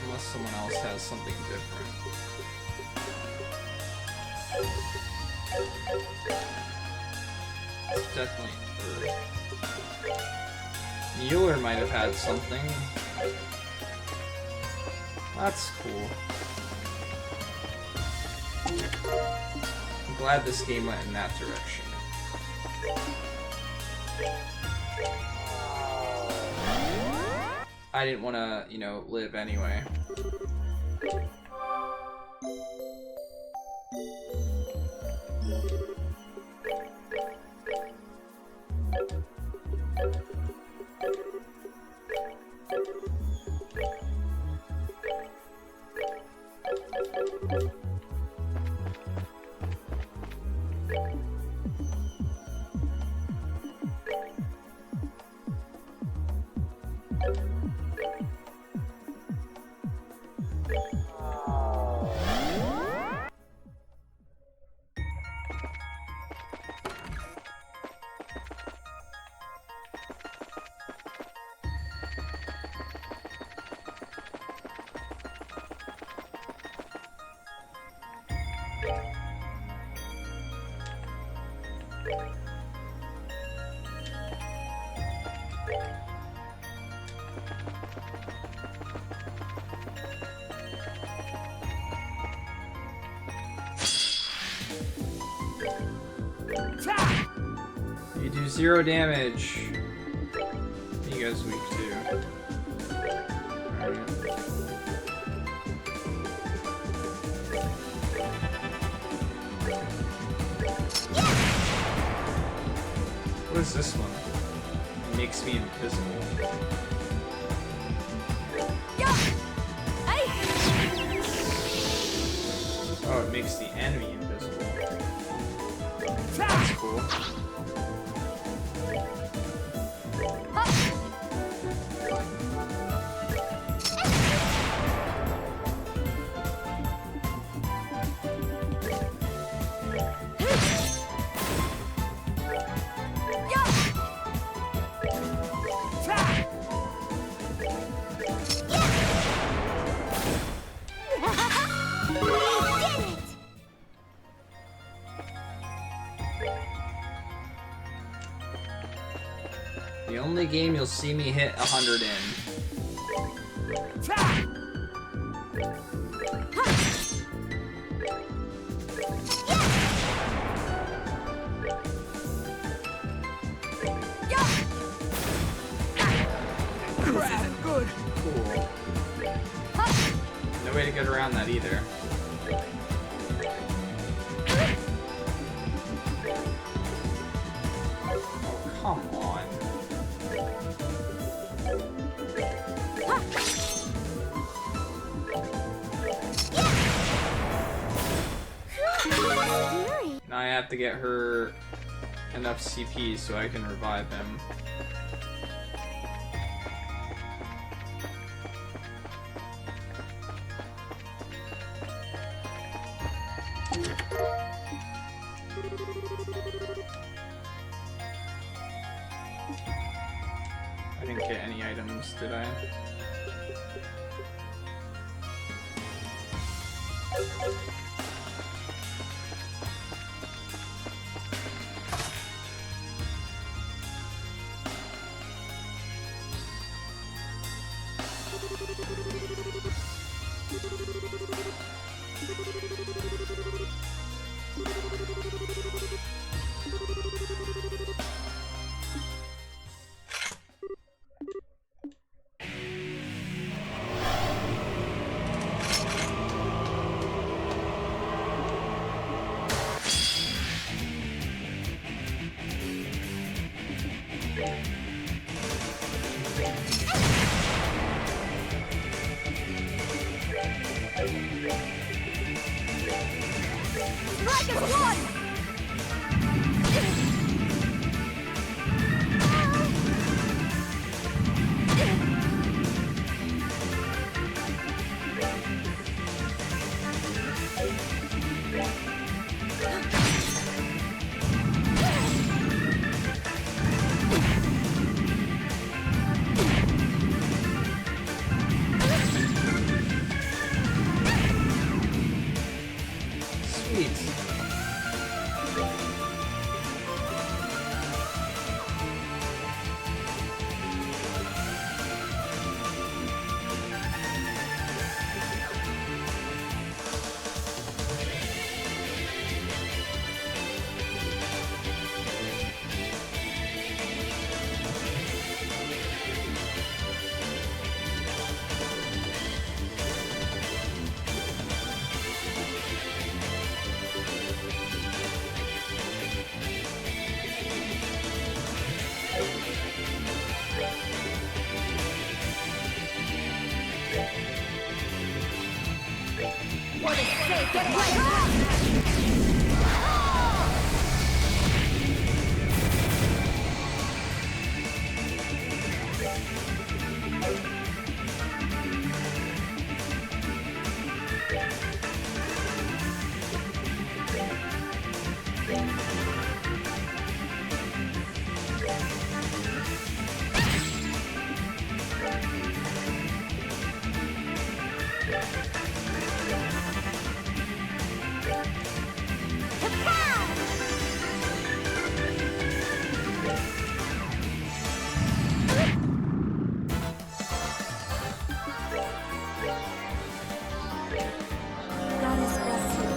Unless someone else has something different. It's definitely earth. Mueller might have had something. That's cool. I'm glad this game went in that direction. I didn't want to, you know, live anyway. You do 0 damage. You guys weak too. Alright. What is this one? It makes me invisible. Oh, it makes the enemy invisible. That's cool. The only game you'll see me hit 100 in. Good. Cool. No way to get around that either. Oh, come on. Now I have to get her enough CP so I can revive him. I didn't get any items, did I? Get ready! Goddess bless you.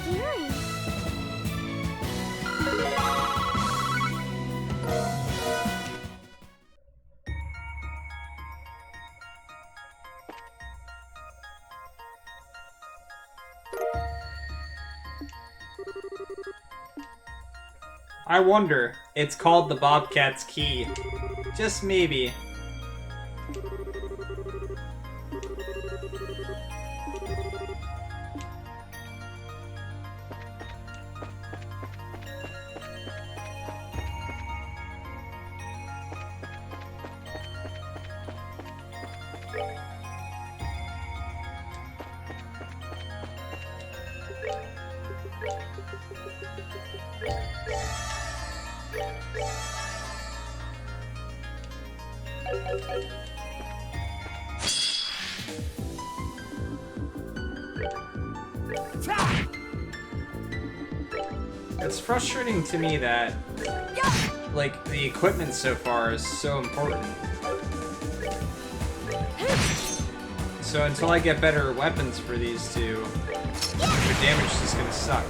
Scary. I wonder. It's called the Bobcat's Key. Just maybe. It's frustrating to me that, like, the equipment so far is so important. So until I get better weapons for these two, their damage is just gonna suck.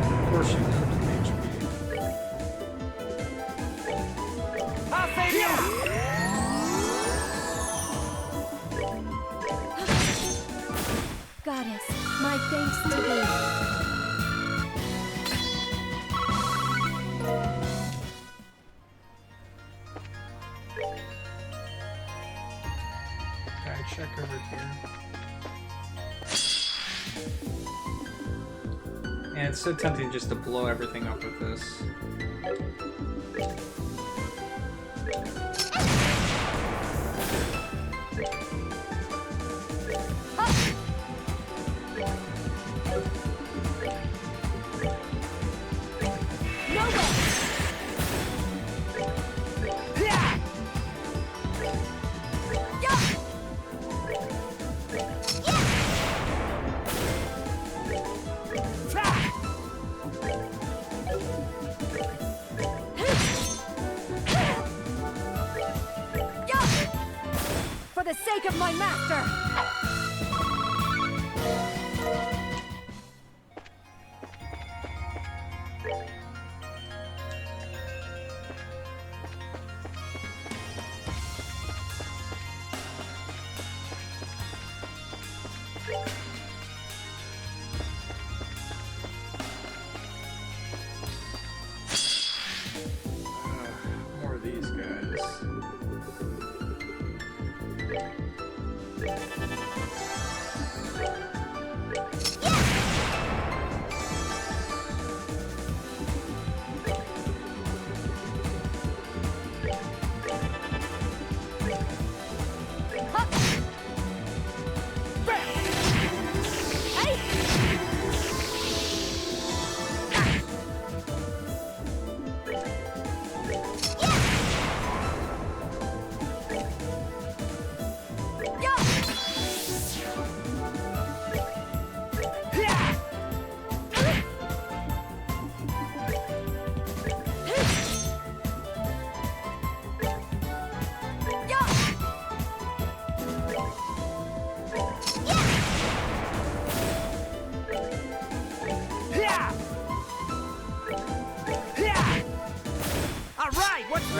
Of course you know HP. I'll save you! Goddess, my thanks to thee. Can I check over here? And it's so tempting just to blow everything up with this. For the sake of my master! More of these guys.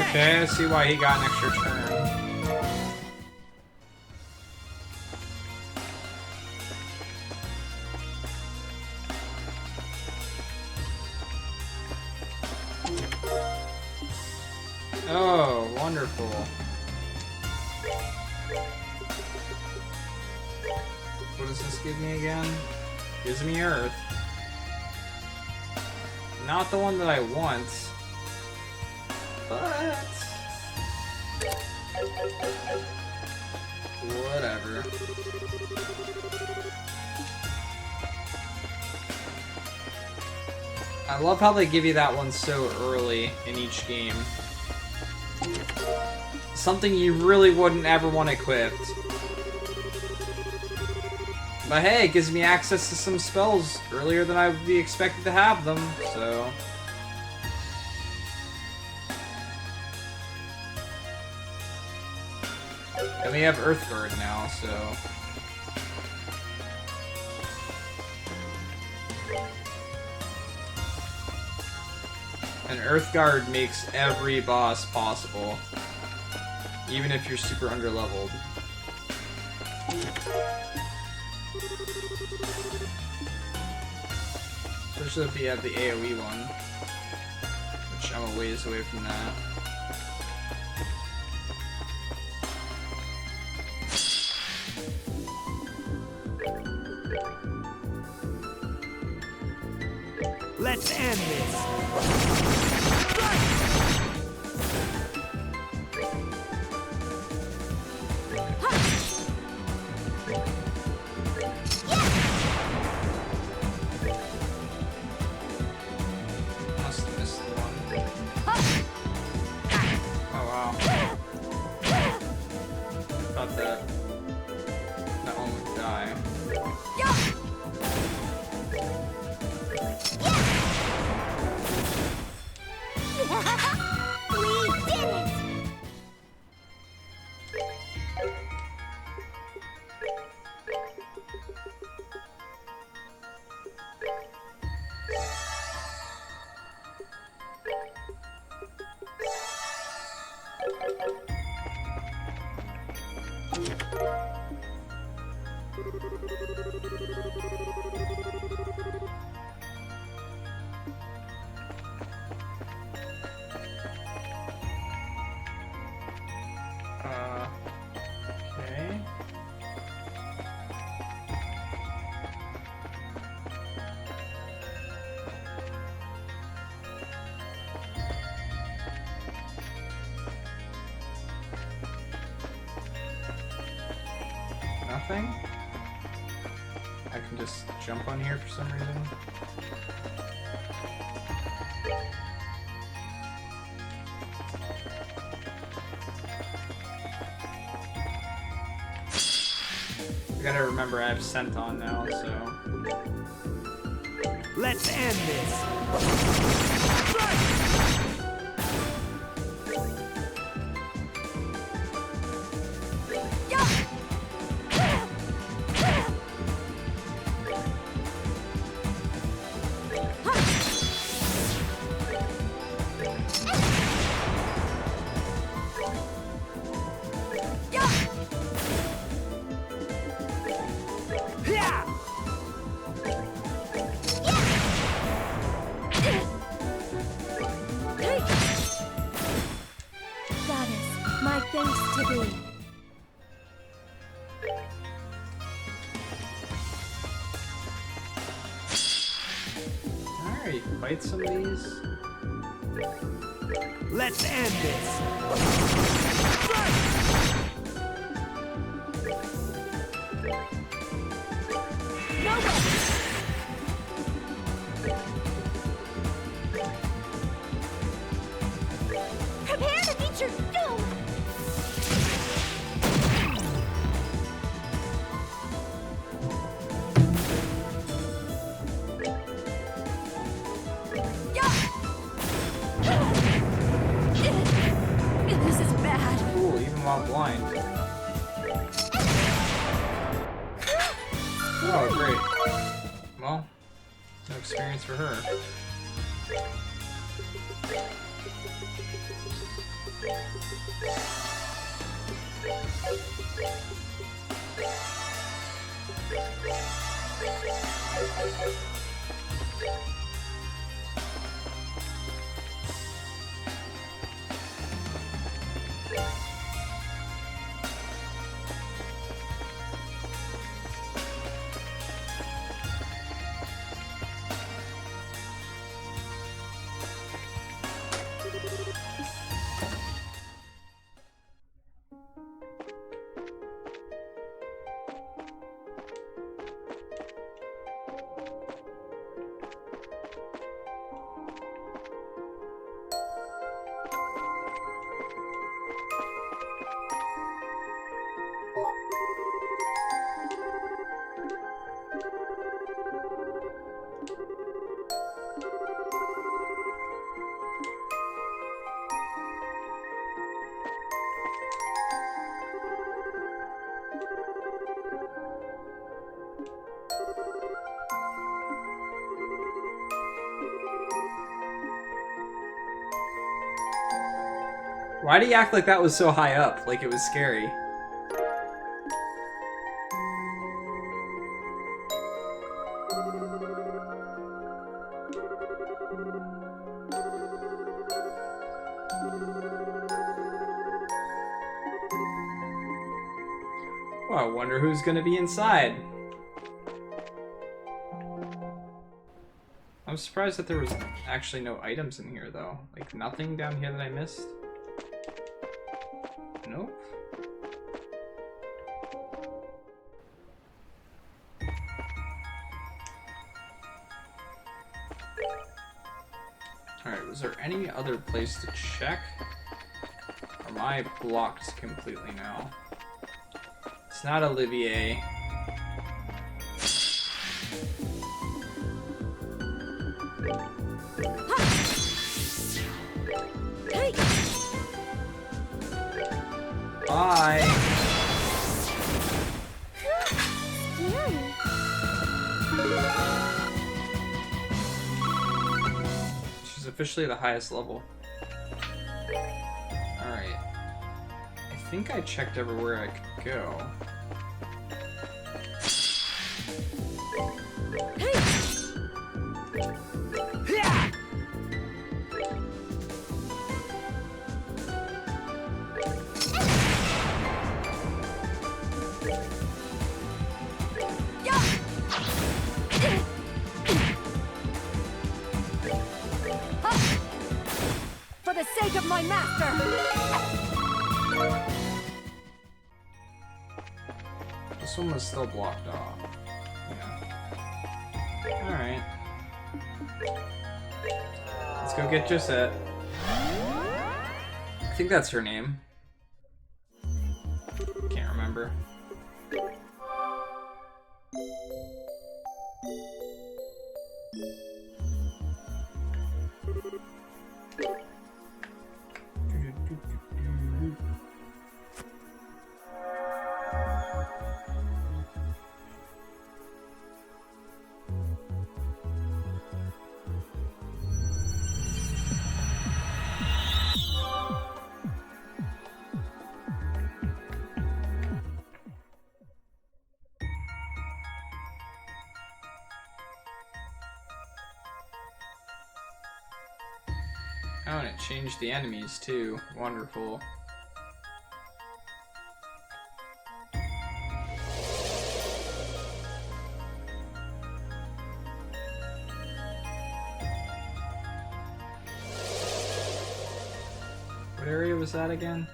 Okay, I see why he got an extra turn. Oh, wonderful. What does this give me again? Gives me Earth. Not the one that I want. But... whatever. I love how they give you that one so early in each game. Something you really wouldn't ever want equipped. But hey, it gives me access to some spells earlier than I would be expected to have them, so... and we have Earthguard now, so... and Earthguard makes every boss possible. Even if you're super underleveled. Especially if you have the AoE one. Which I'm a ways away from that. Let's end this. Must have missed the one. Oh wow. Thought that one would die. We did it! Okay. Nothing? I can just jump on here for some reason. I gotta remember I have Scent on now, so... Let's end this. Goddess, my thanks to thee. Alright, fight some of these. Let's end this. No way! Prepare to meet your doom! This is bad. Ooh, even while blind. Oh, great. Well, no experience for her. Why do you act like that was so high up? Like it was scary. Oh, I wonder who's gonna be inside. I'm surprised that there was actually no items in here, though. Like, nothing down here that I missed? Nope. Alright, was there any other place to check? Or am I blocked completely now? It's not Olivier. Bye. She's officially the highest level. Alright. I think I checked everywhere I could go. For the sake of my master! This one was still blocked off. Yeah. Alright. Let's go get Josette. I think that's her name. Can't remember. Oh, and it changed the enemies too. Wonderful. What area was that again?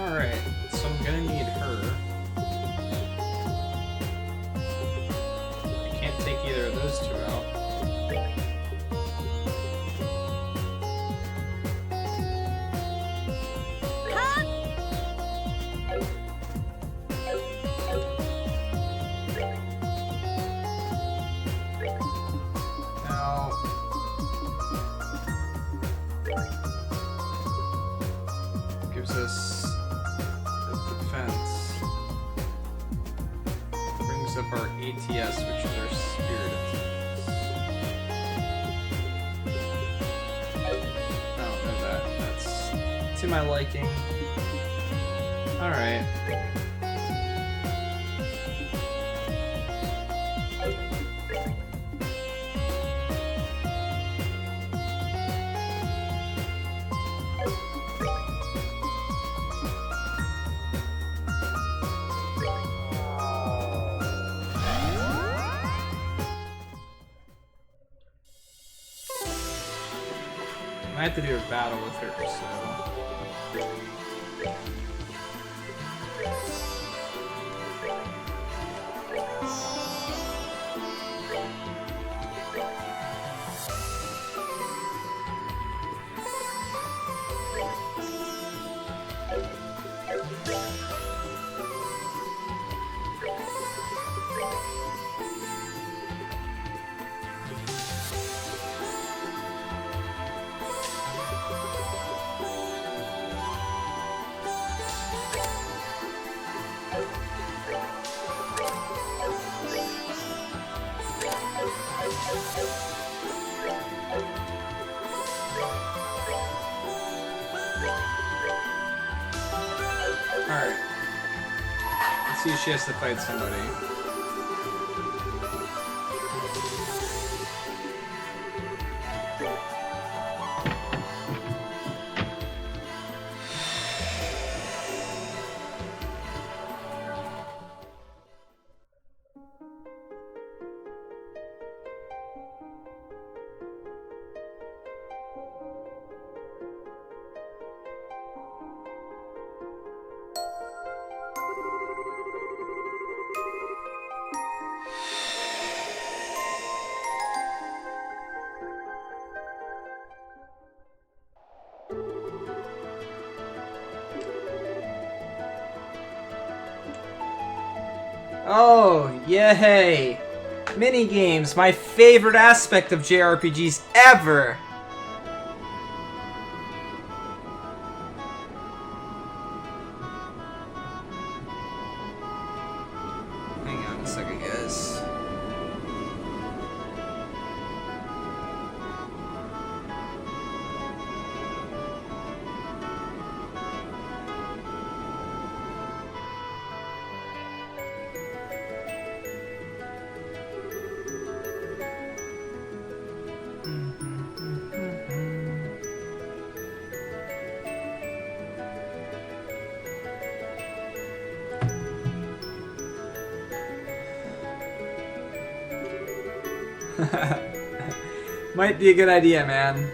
Alright, so I'm gonna need her. I can't take either of those two out. Now, gives us the defense. Brings up our ATS, which is our spirit attacks. I don't know that. That's to my liking. Alright. I have to do a battle with her, so... Alright. Let's see if she has to fight somebody. Oh, yay! Minigames, my favorite aspect of JRPGs ever! Hang on a second, guys. Might be a good idea, man.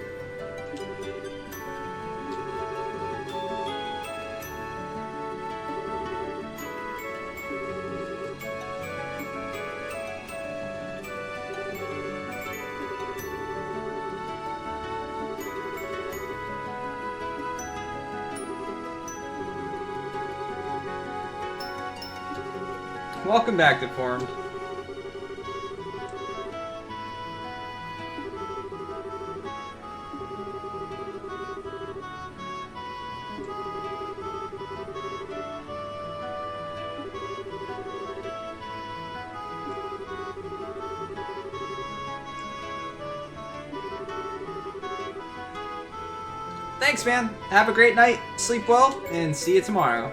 Welcome back, Deformed. Thanks, man. Have a great night, sleep well, and see you tomorrow.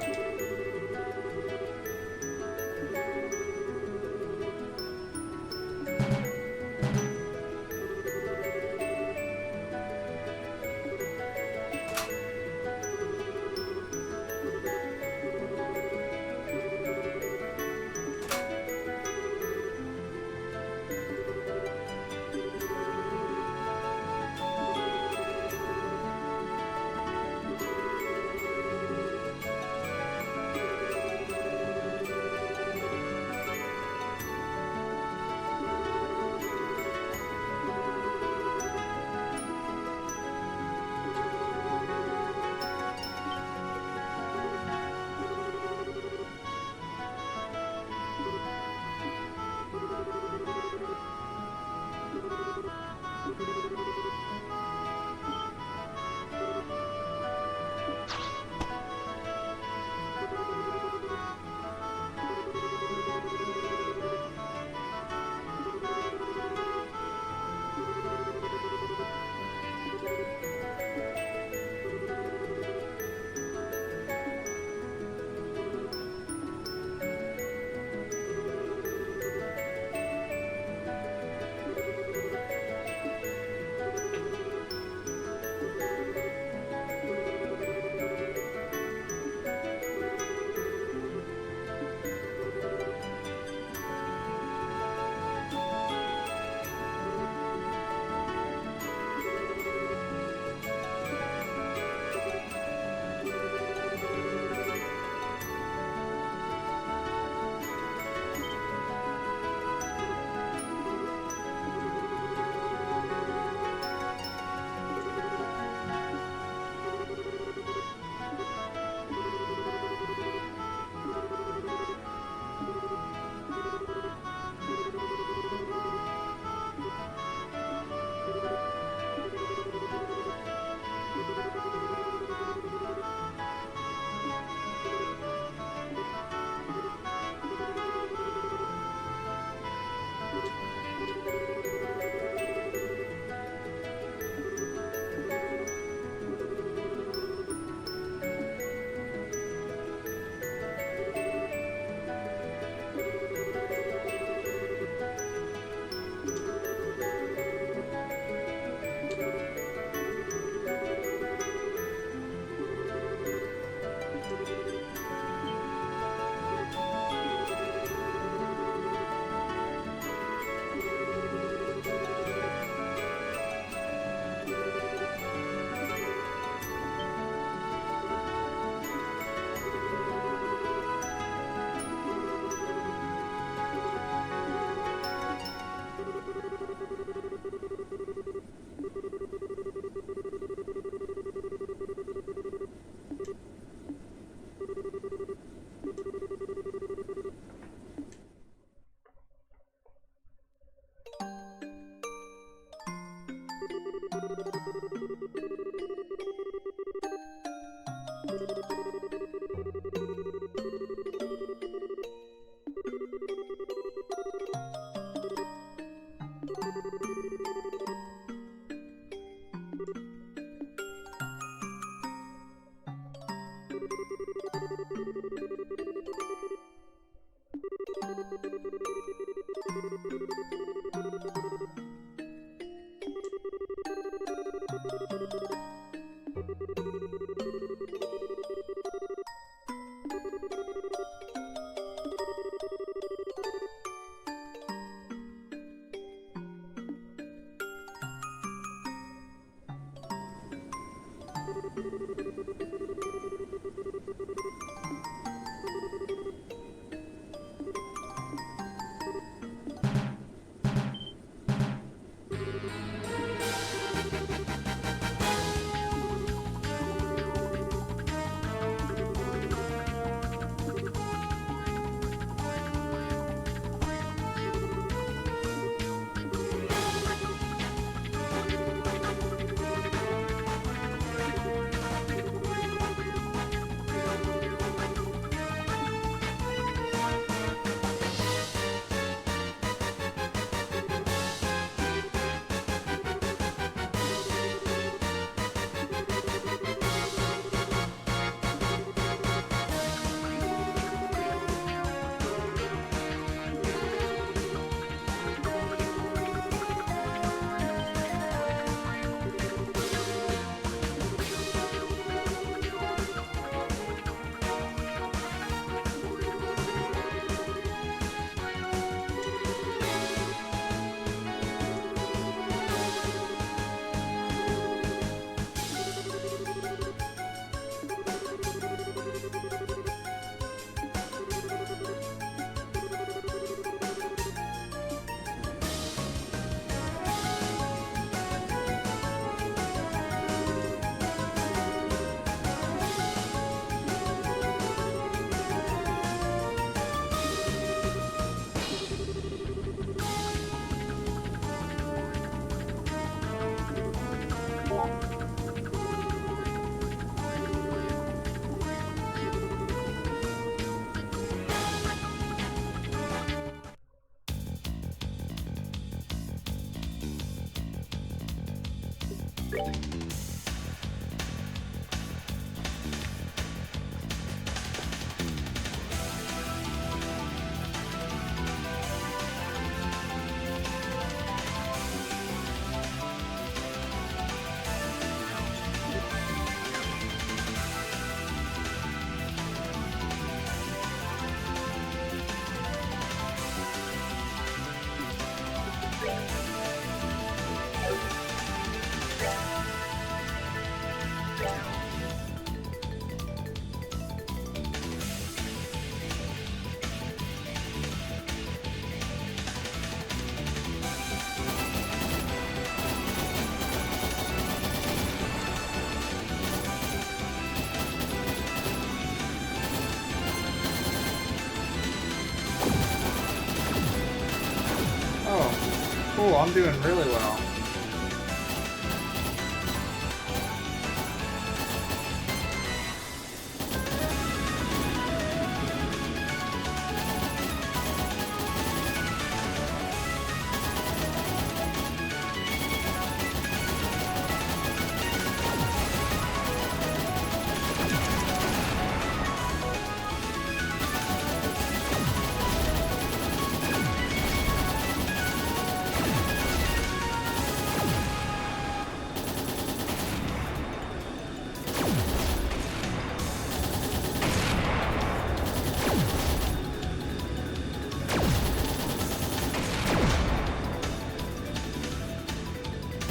Cool, I'm doing really well.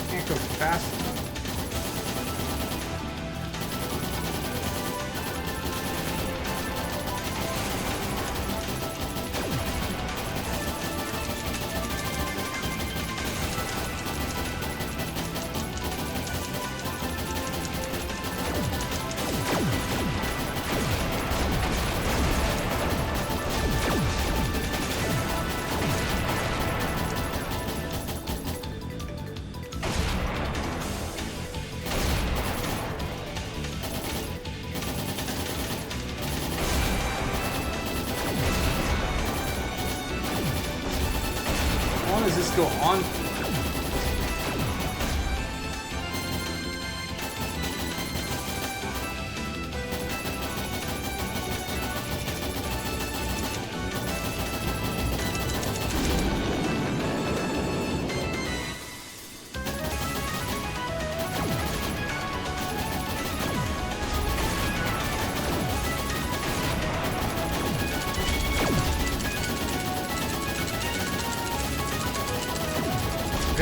Can't go fast enough. How long does this go on for?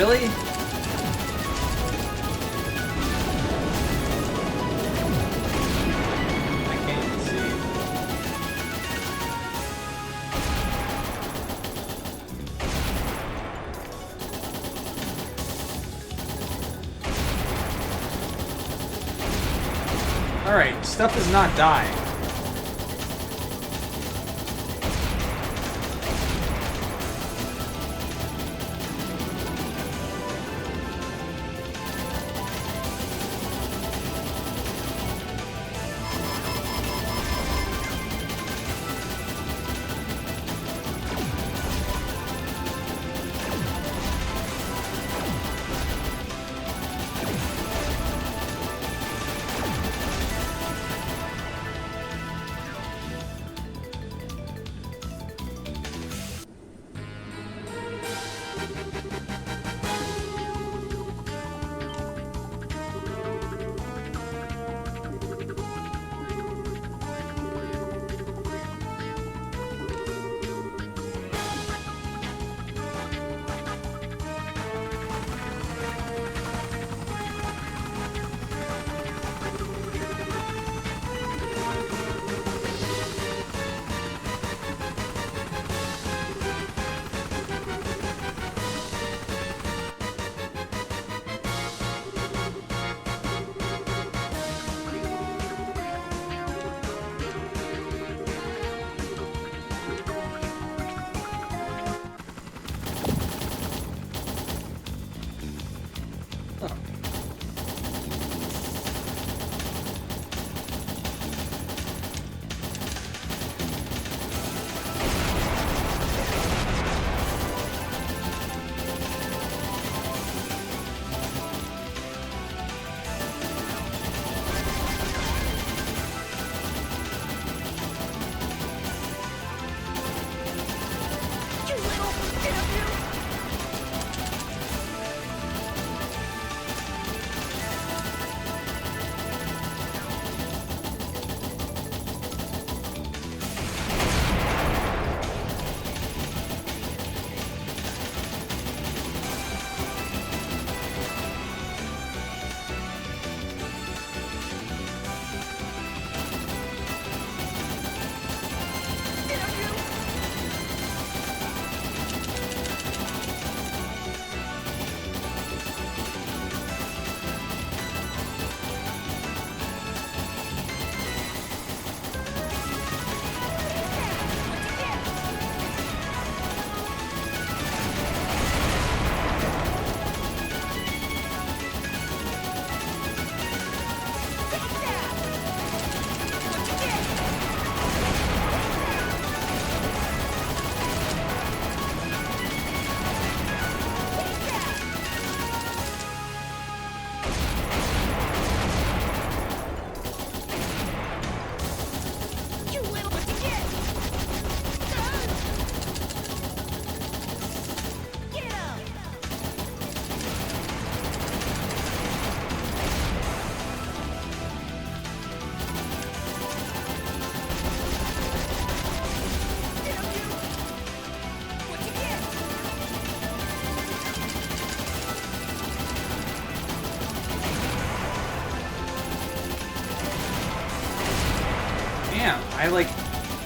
Really? I can't even see. Alright, stuff is not dying.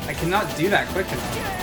I cannot do that quick enough.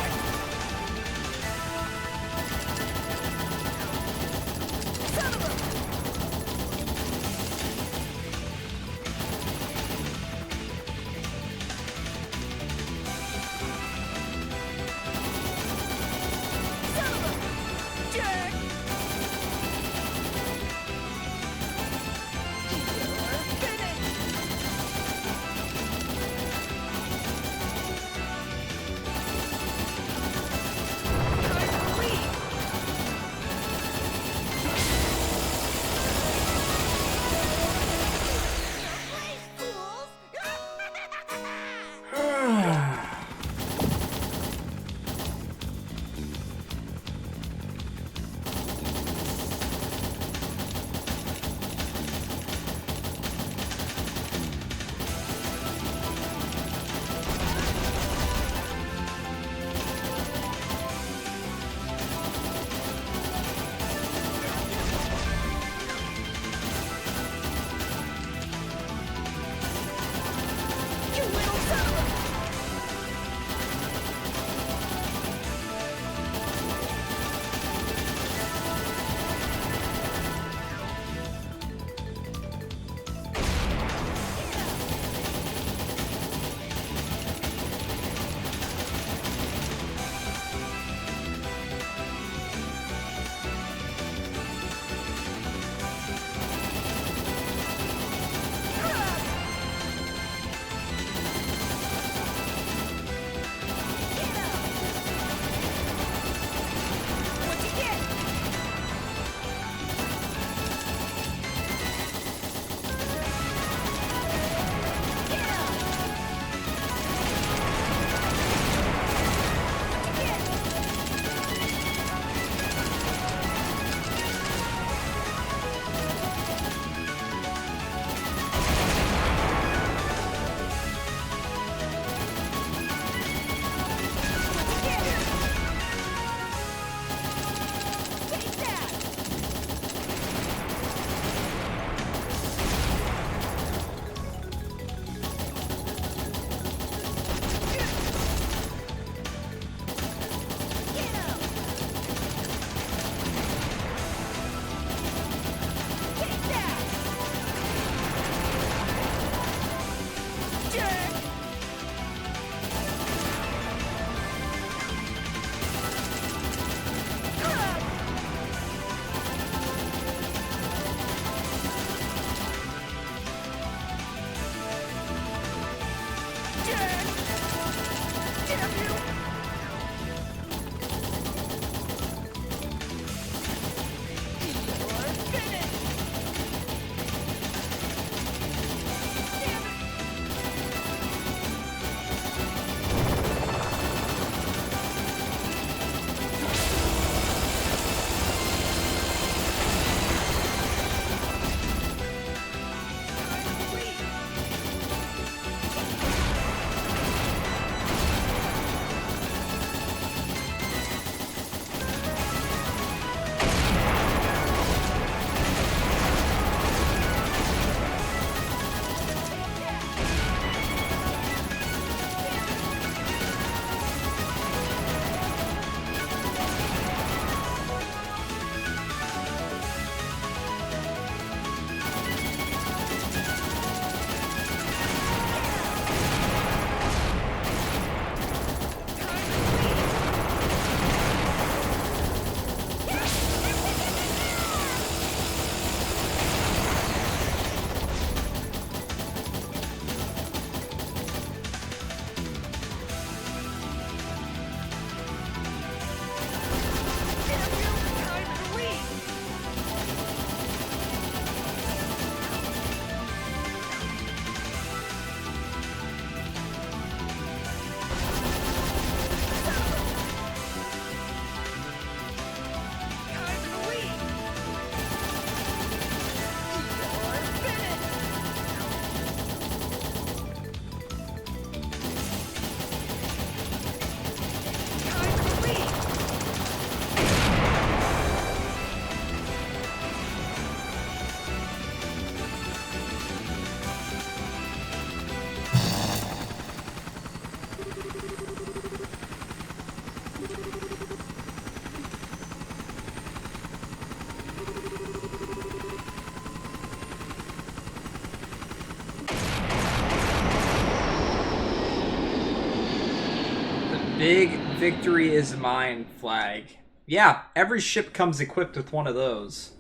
Big victory is mine flag. Yeah, every ship comes equipped with one of those.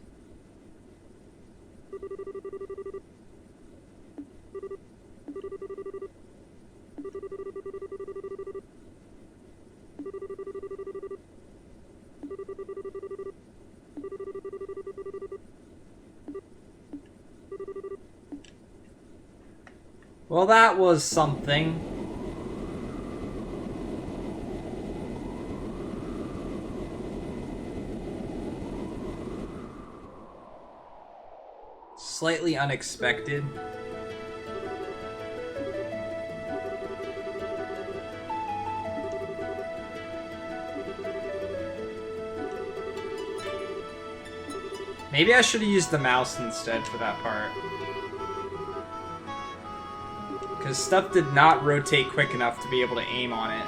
Well, that was something. Slightly unexpected. Maybe I should have used the mouse instead for that part. Because stuff did not rotate quick enough to be able to aim on it.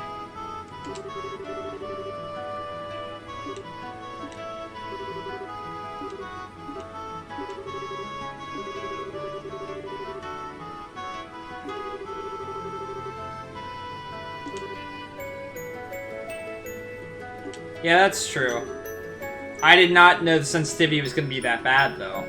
Yeah, that's true. I did not know the sensitivity was going to be that bad, though.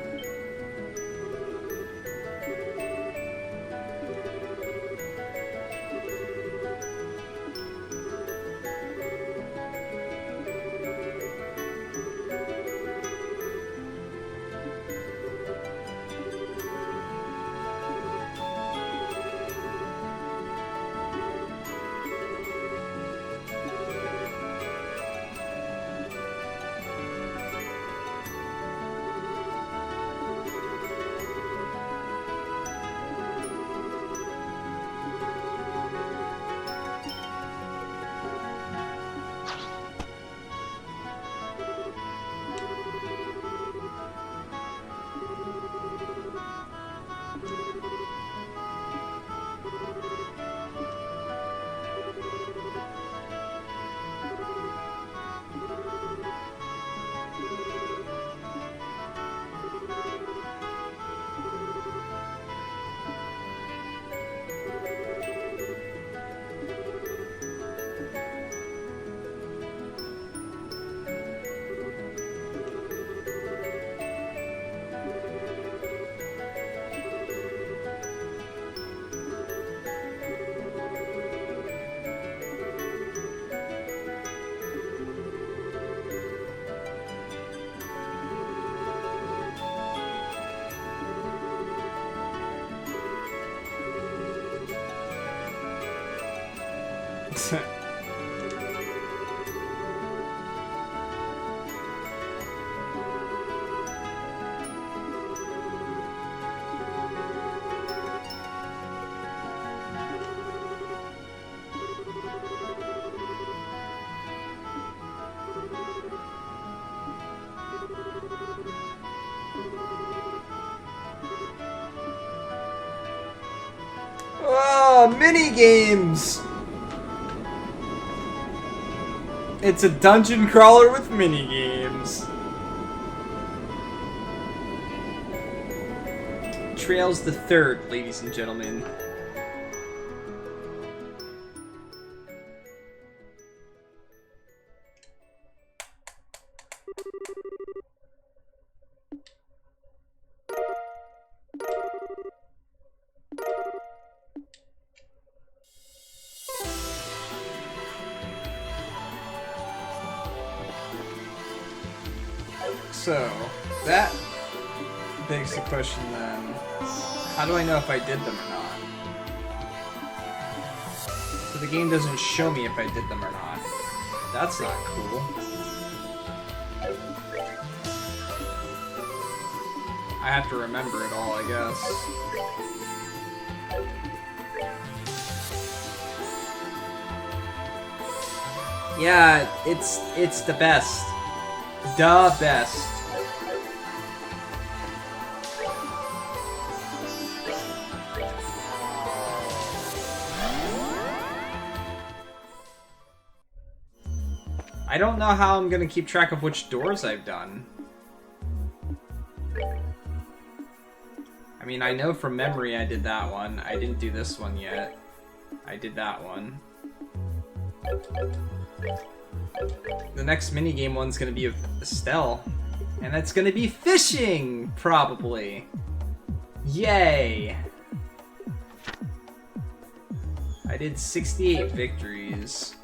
Oh, mini games. It's a dungeon crawler with mini games. Trails the Third, ladies and gentlemen. So, that begs the question then, how do I know if I did them or not? So the game doesn't show me if I did them or not. That's not cool. I have to remember it all, I guess. Yeah, it's the best. The best. I don't know how I'm gonna keep track of which doors I've done. I mean, I know from memory I did that one. I didn't do this one yet. I did that one. The next minigame one's gonna be of Estelle. And that's gonna be fishing! Probably. Yay! I did 68 victories.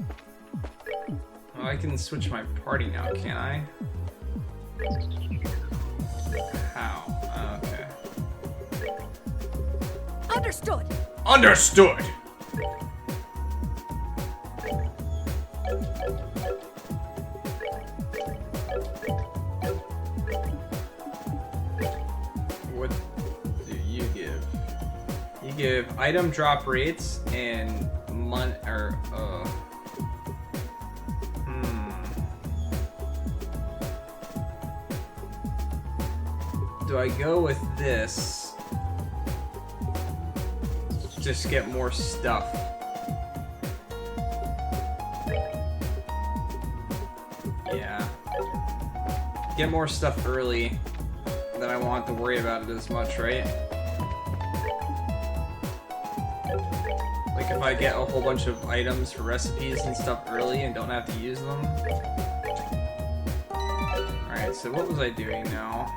Oh, I can switch my party now, can't I? How? Oh, okay. Understood. Understood! What do you give? You give item drop rates and Do I go with this? Just get more stuff. Yeah. Get more stuff early, then I won't have to worry about it as much, right? Like if I get a whole bunch of items for recipes and stuff early and don't have to use them. Alright, so what was I doing now?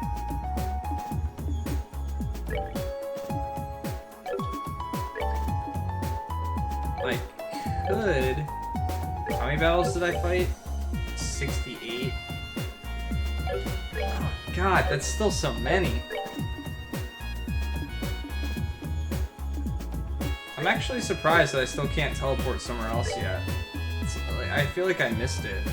I could... How many battles did I fight? 68. Oh, God, that's still so many. I'm actually surprised that I still can't teleport somewhere else yet. I feel like I missed it.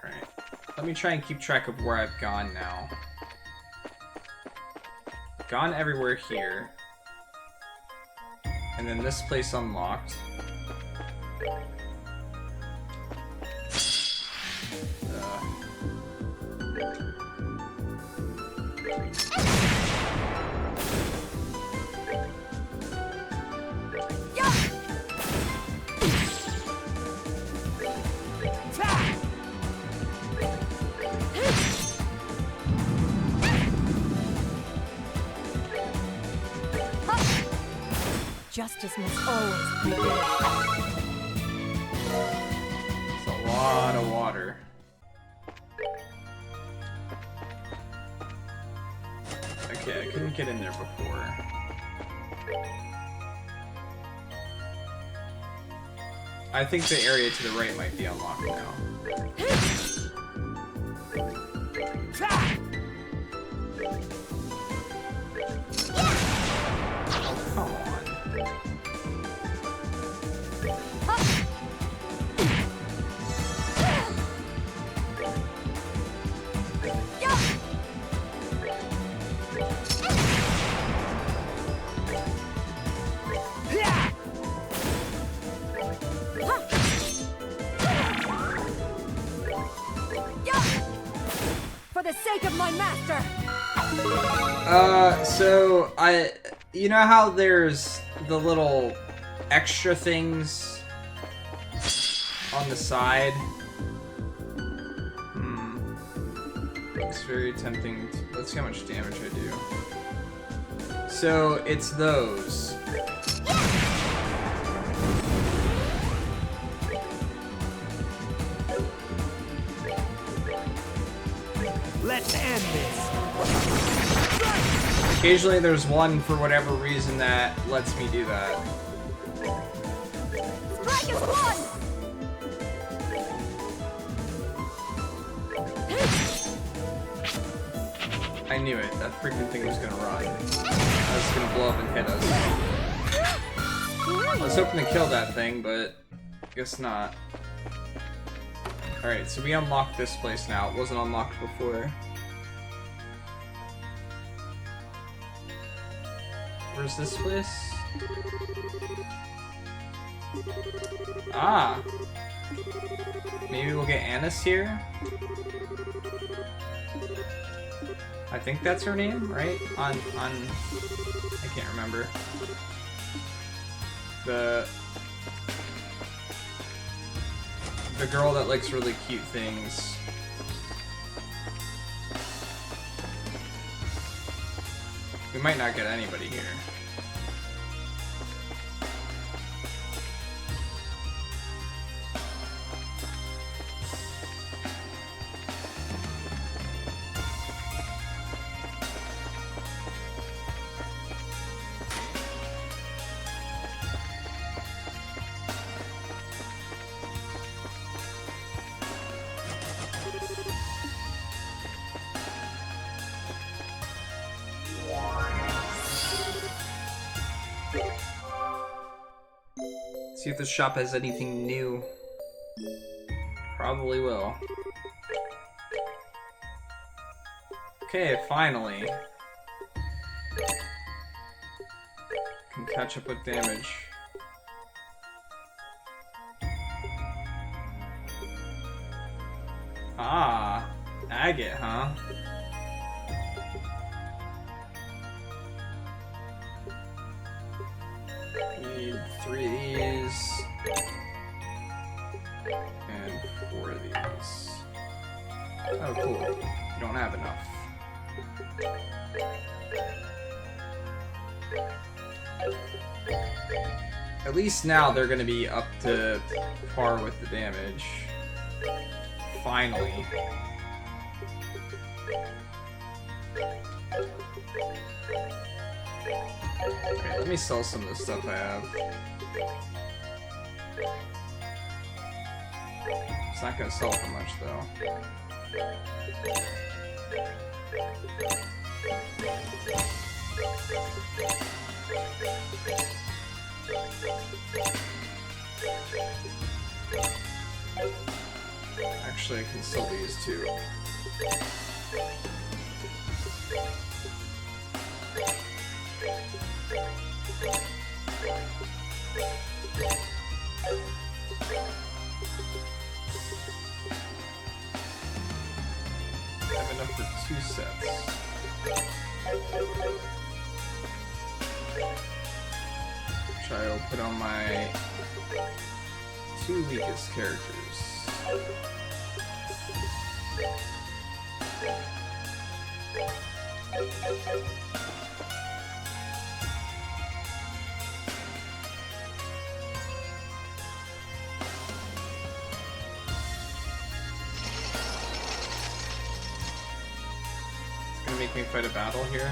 Alright. Let me try and keep track of where I've gone now. Gone everywhere here. And then this place unlocked. Justice must always prevail. It's a lot of water. Okay, I couldn't get in there before. I think the area to the right might be unlocked now. the sake of my master. So you know how there's the little extra things on the side? It's very tempting. Let's see how much damage I do. So it's those. Let's end this. Occasionally there's one for whatever reason that lets me do that. Strike is one. I knew it. That freaking thing was gonna run. I was gonna blow up and hit us. I was hoping to kill that thing, but guess not. Alright, so we unlocked this place now. It wasn't unlocked before. Where's this place? Ah! Maybe we'll get Annis here? I think that's her name, right? I can't remember. The girl that likes really cute things. We might not get anybody here. See if the shop has anything new. Probably will. Okay, finally. Can catch up with damage. Ah, agate, huh? Need 3 of these and 4 of these. Oh, cool. You don't have enough. At least now they're gonna be up to par with the damage. Finally. Okay, let me sell some of the stuff I have. It's not gonna sell for much though. Actually, I can sell these too. I have enough for 2 sets. Which I will put on my 2 weakest characters. It's gonna make me fight a battle here.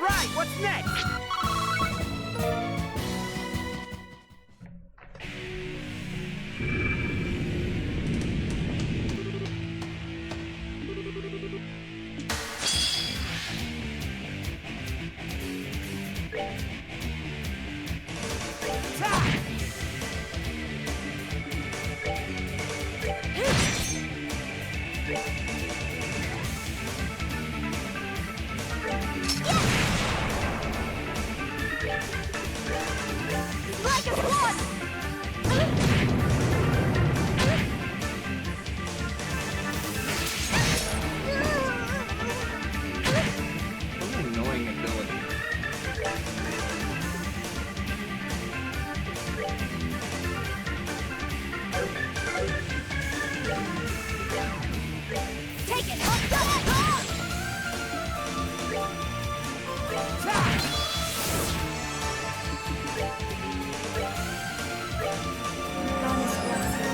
right, what's next? Strike as one! What an annoying ability. Take it! Up, Goddess bless you.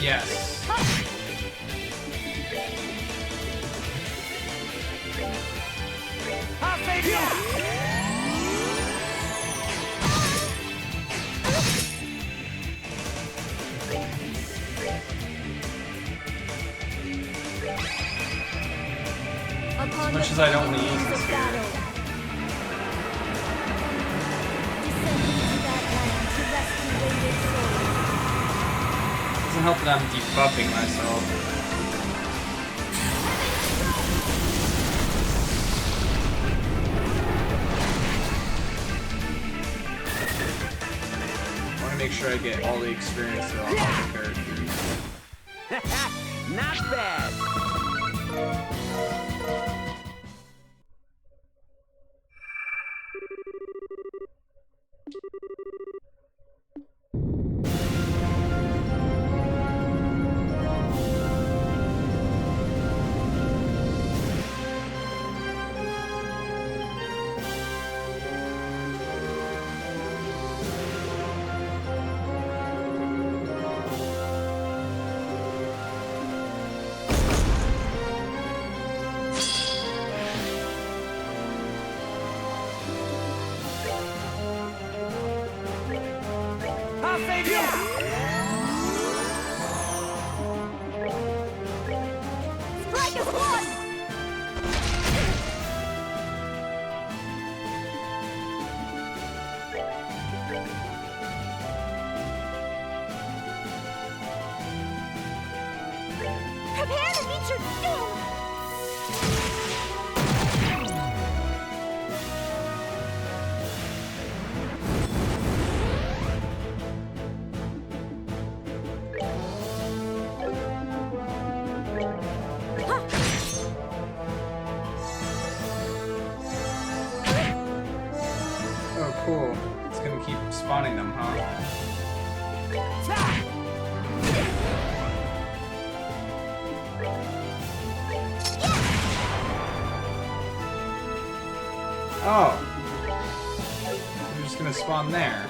Yes. I'll save you! Upon Much the as I don't wanna use fires this of here. battle. Descending to that land to rescue wayward souls. Doesn't help that I'm debuffing myself. I want to make sure I get all the experience of all the characters. Not bad. I'll save you! strike as one! Prepare to meet your doom! Oh, cool. It's gonna keep spawning them, huh? Oh. They're just gonna spawn there.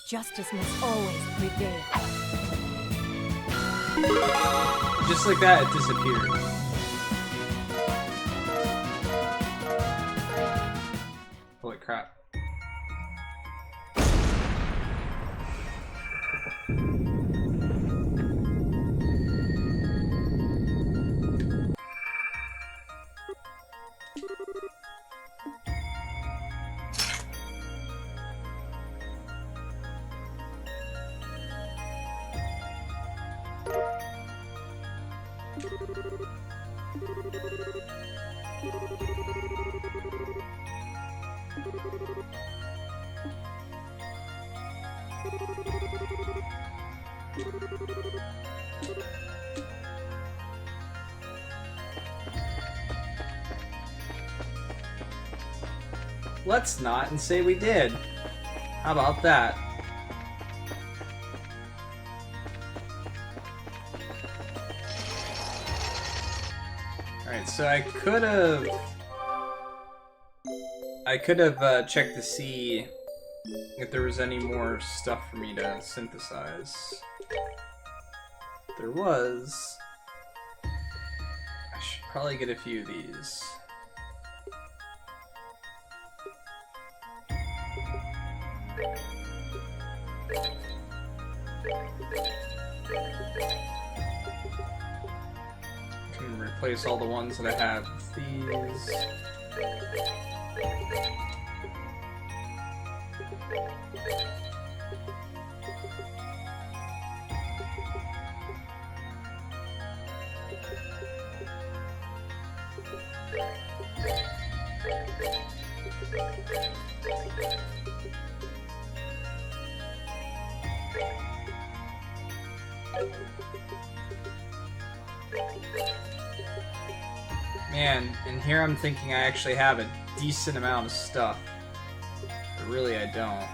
Justice must always prevail. Just like that, it disappeared. Holy crap. Let's not and say we did. How about that? Alright, so I could have checked to see if there was any more stuff for me to synthesize. There was. I should probably get a few of these. Can replace all the ones that I have with these. Man, and here I'm thinking I actually have a decent amount of stuff. But really I don't.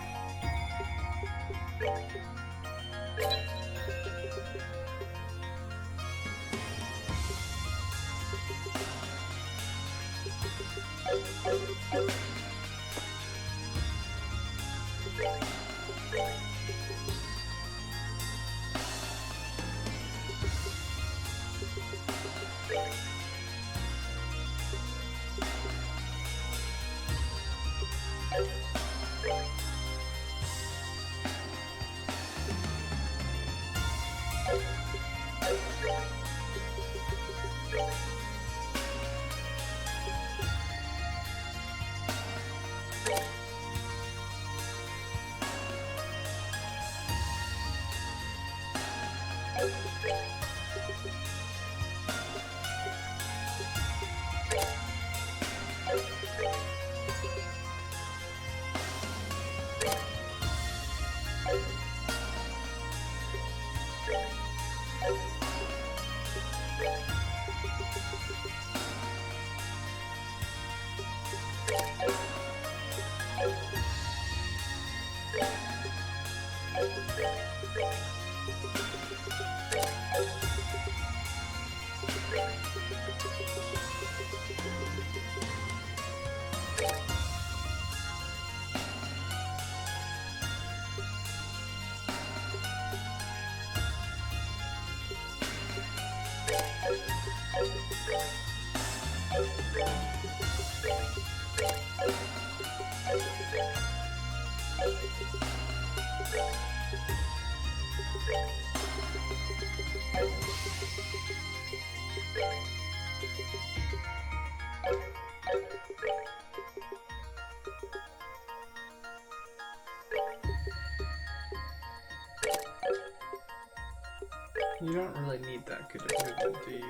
You don't really need that good of movement, do you?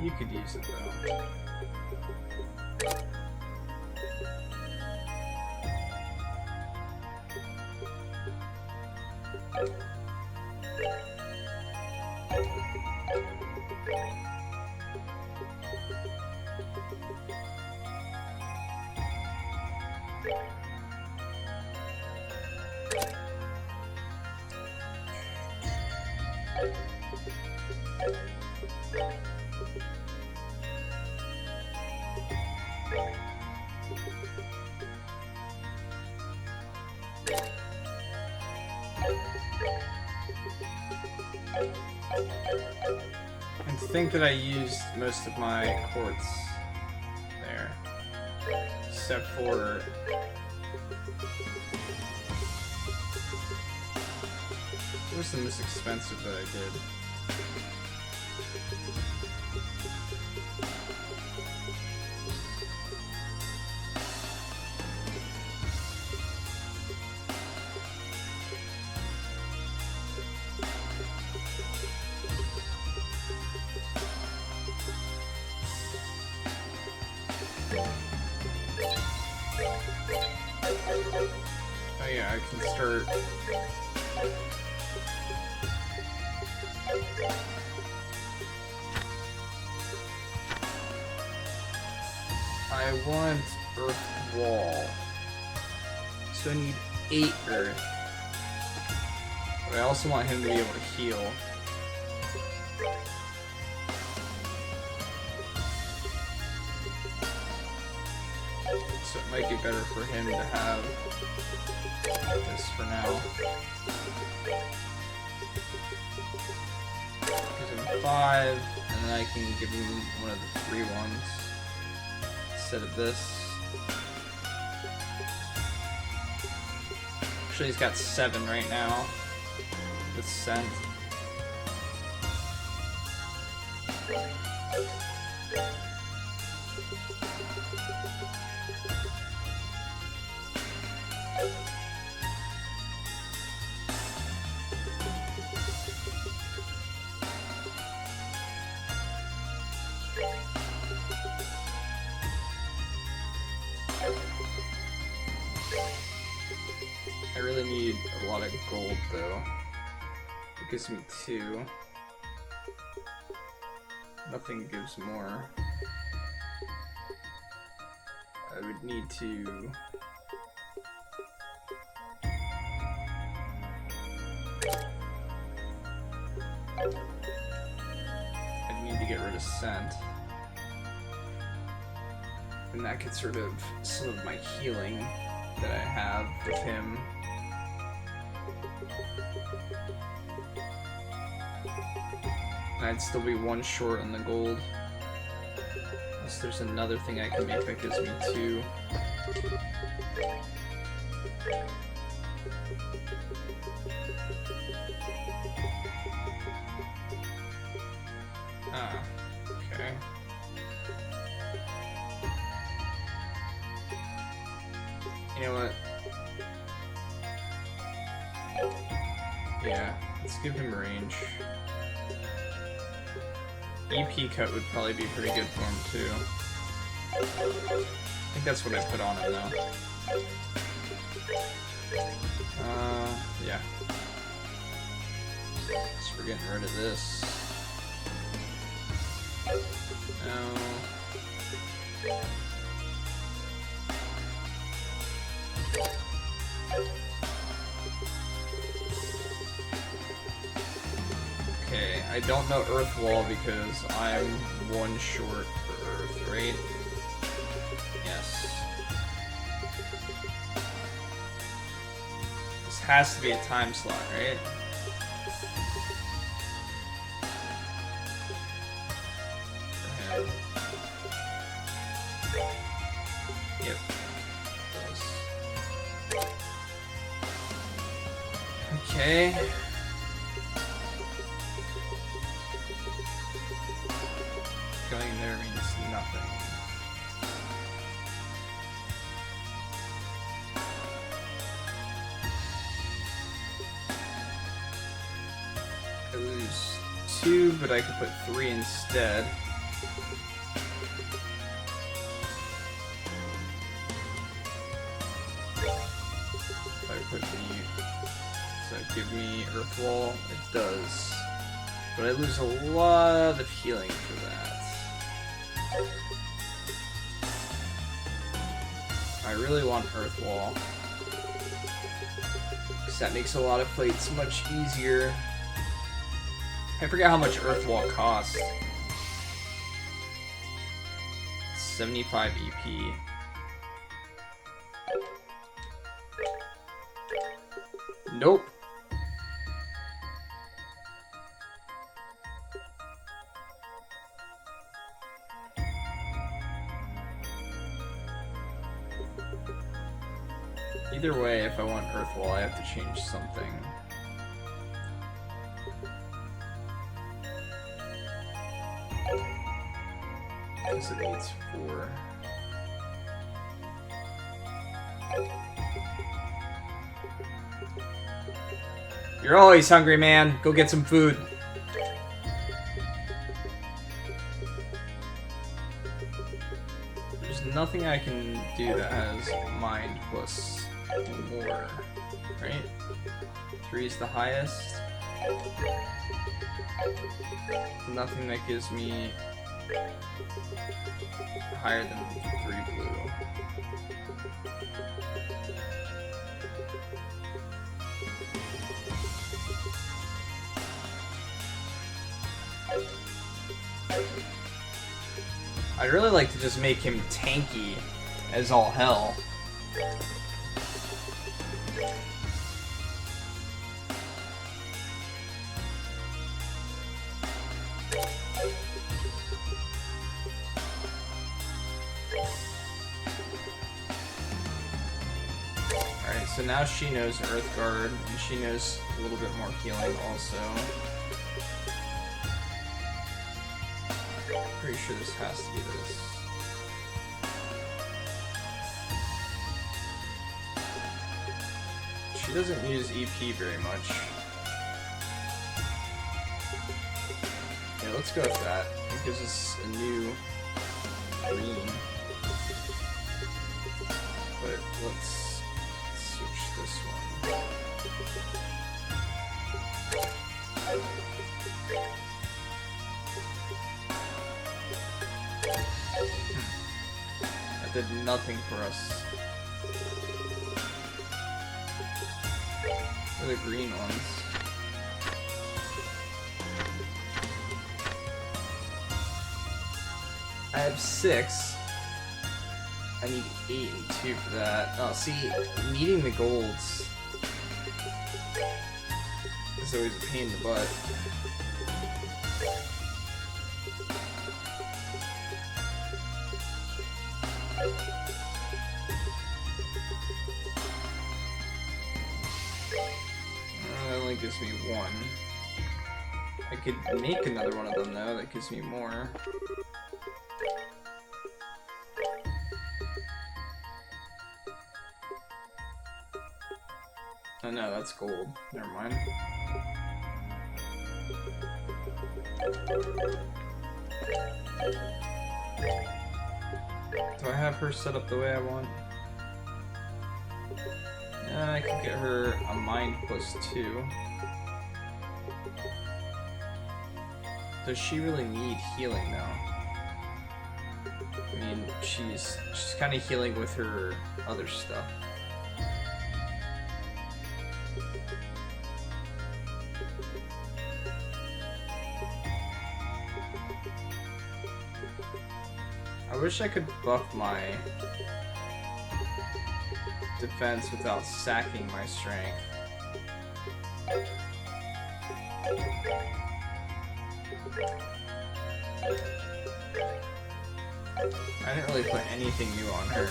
You could use it though. And to think that I used most of my quartz there, except for it was the most expensive that I did. Oh yeah, I can start. I want Earth Wall. So I need 8 Earth. But I also want him to be able to heal. So it might be better for him to have this for now. Gives him 5, and then I can give him one of the 3 ones instead of this. Actually, he's got 7 right now with Scent. I really need a lot of gold though. It gives me 2. Nothing gives more. I would need to... I'd need to get rid of Scent. And that could sort of some of my healing that I have with him. And I'd still be 1 short on the gold. Unless there's another thing I can make that gives me 2. Ah, okay. You know what? Yeah, let's give him range. EP cut would probably be pretty good for him too. I think that's what I put on him though. Yeah. So we're getting rid of this. No. Okay, I don't know Earth Wall because I'm 1 short for Earth, right? Yes. This has to be a time slot, right? For him. Yep. Okay. Going there means nothing. I lose 2, but I could put 3 instead. If I put the... Does that give me Earth Wall? It does. But I lose a lot of healing for that. I really want Earth Wall. Because that makes a lot of fights much easier. I forget how much Earth Wall costs. 75 EP. Nope. Either way, if I want Earth Wall, I have to change something. Because it needs 4. You're always hungry, man. Go get some food. There's nothing I can do that has mind plus more, right? 3 is the highest. Nothing that gives me higher than 3 blue. I'd really like to just make him tanky as all hell. Alright, so now she knows Earth Guard, and she knows a little bit more healing also. Pretty sure this has to be this. She doesn't use EP very much. Yeah, let's go with that. It gives us a new green. But let's switch this one. That did nothing for us. For the green ones. I have 6. I need 8 and 2 for that. Oh, see, needing the golds is always a pain in the butt. That only gives me 1. I could make another one of them though, that gives me more. Oh no, that's gold. Never mind. Do I have her set up the way I want? I could get her a mind +2. Does she really need healing though? I mean, she's kind of healing with her other stuff. I wish I could buff my defense without sacking my strength. I didn't really put anything new on her.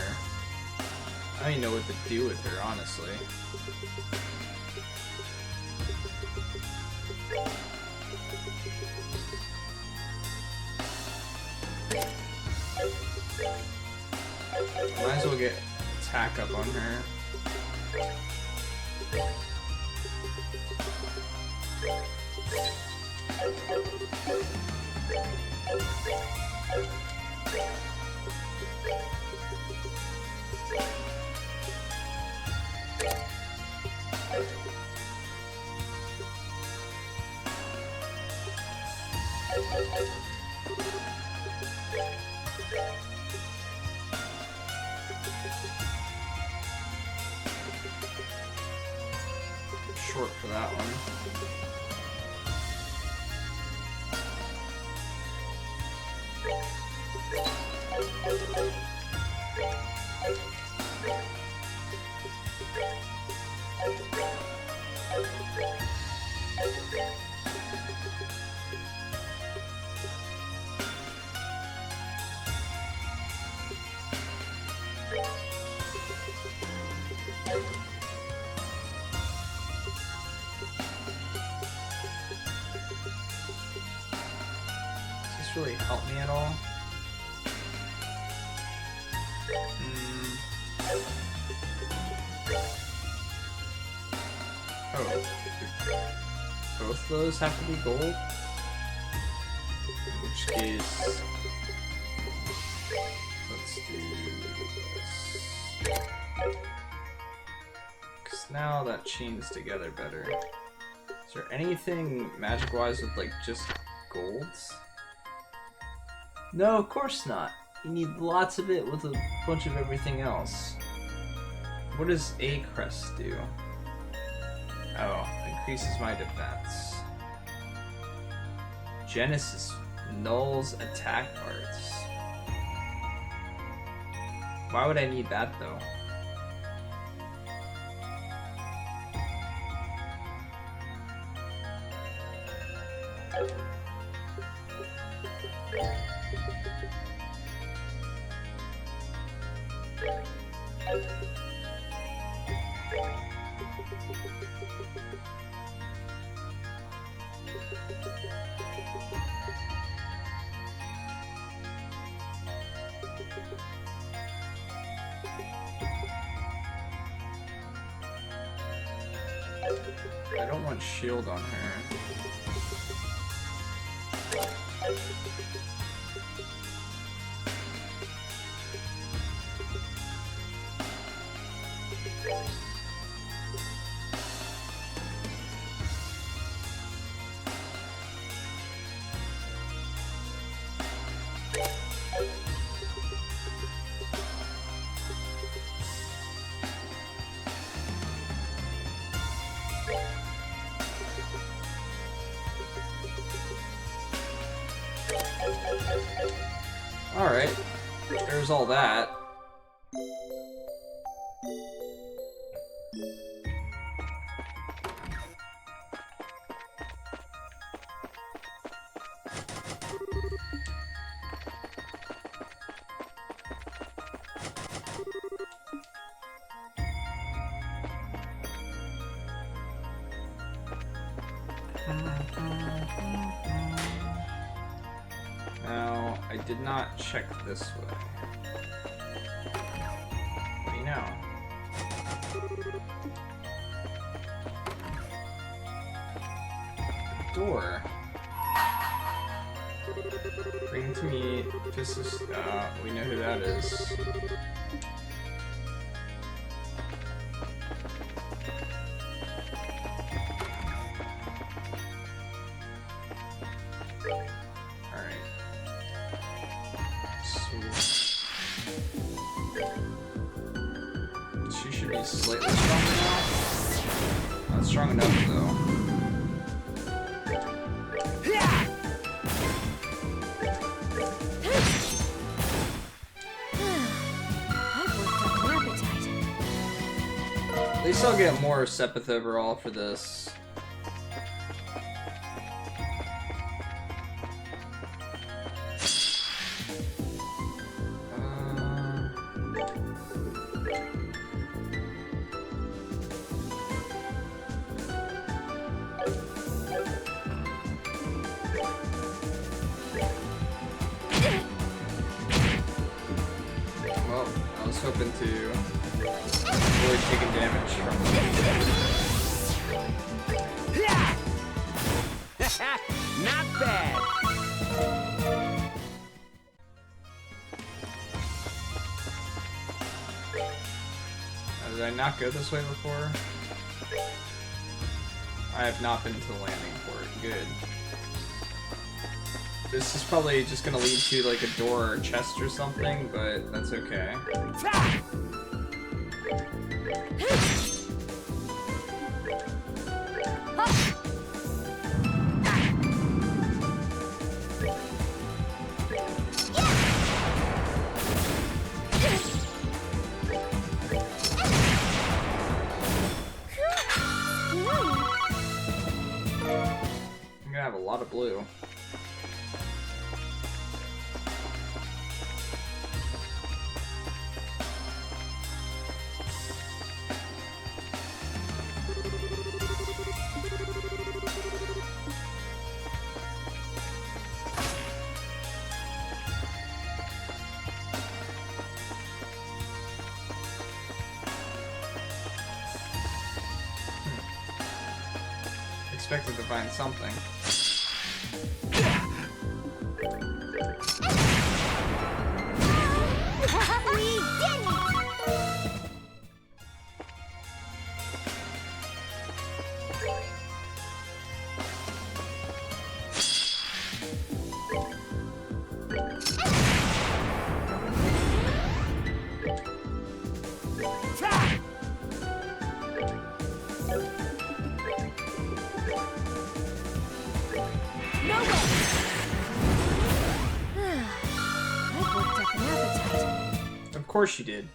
I don't even know what to do with her, honestly. Might as well get attack up on her. Short for that one. Does this really help me at all? Oh, both those have to be gold? In which case, let's do this. So now that chains together better. Is there anything magic-wise with, like, just golds? No, of course not. You need lots of it with a bunch of everything else. What does A crest do? Oh, increases my defense. Genesis nulls attack arts. Why would I need that though? I don't want shield on her. Alright, there's all that. Now, I did not check this way. What do you know? Door. Bring to me. This is. We know who that is. Slightly stronger now. Not strong enough though. At least I'll get more Sepith overall for this. Hoping to avoid taking damage from Not bad. Did I not go this way before? I have not been to the landing port. Good. This is probably just gonna lead to like a door or a chest or something, but that's okay. I'm gonna have a lot of blue. Expected to find something. We did it! No way! That worked up an appetite. Of course you did.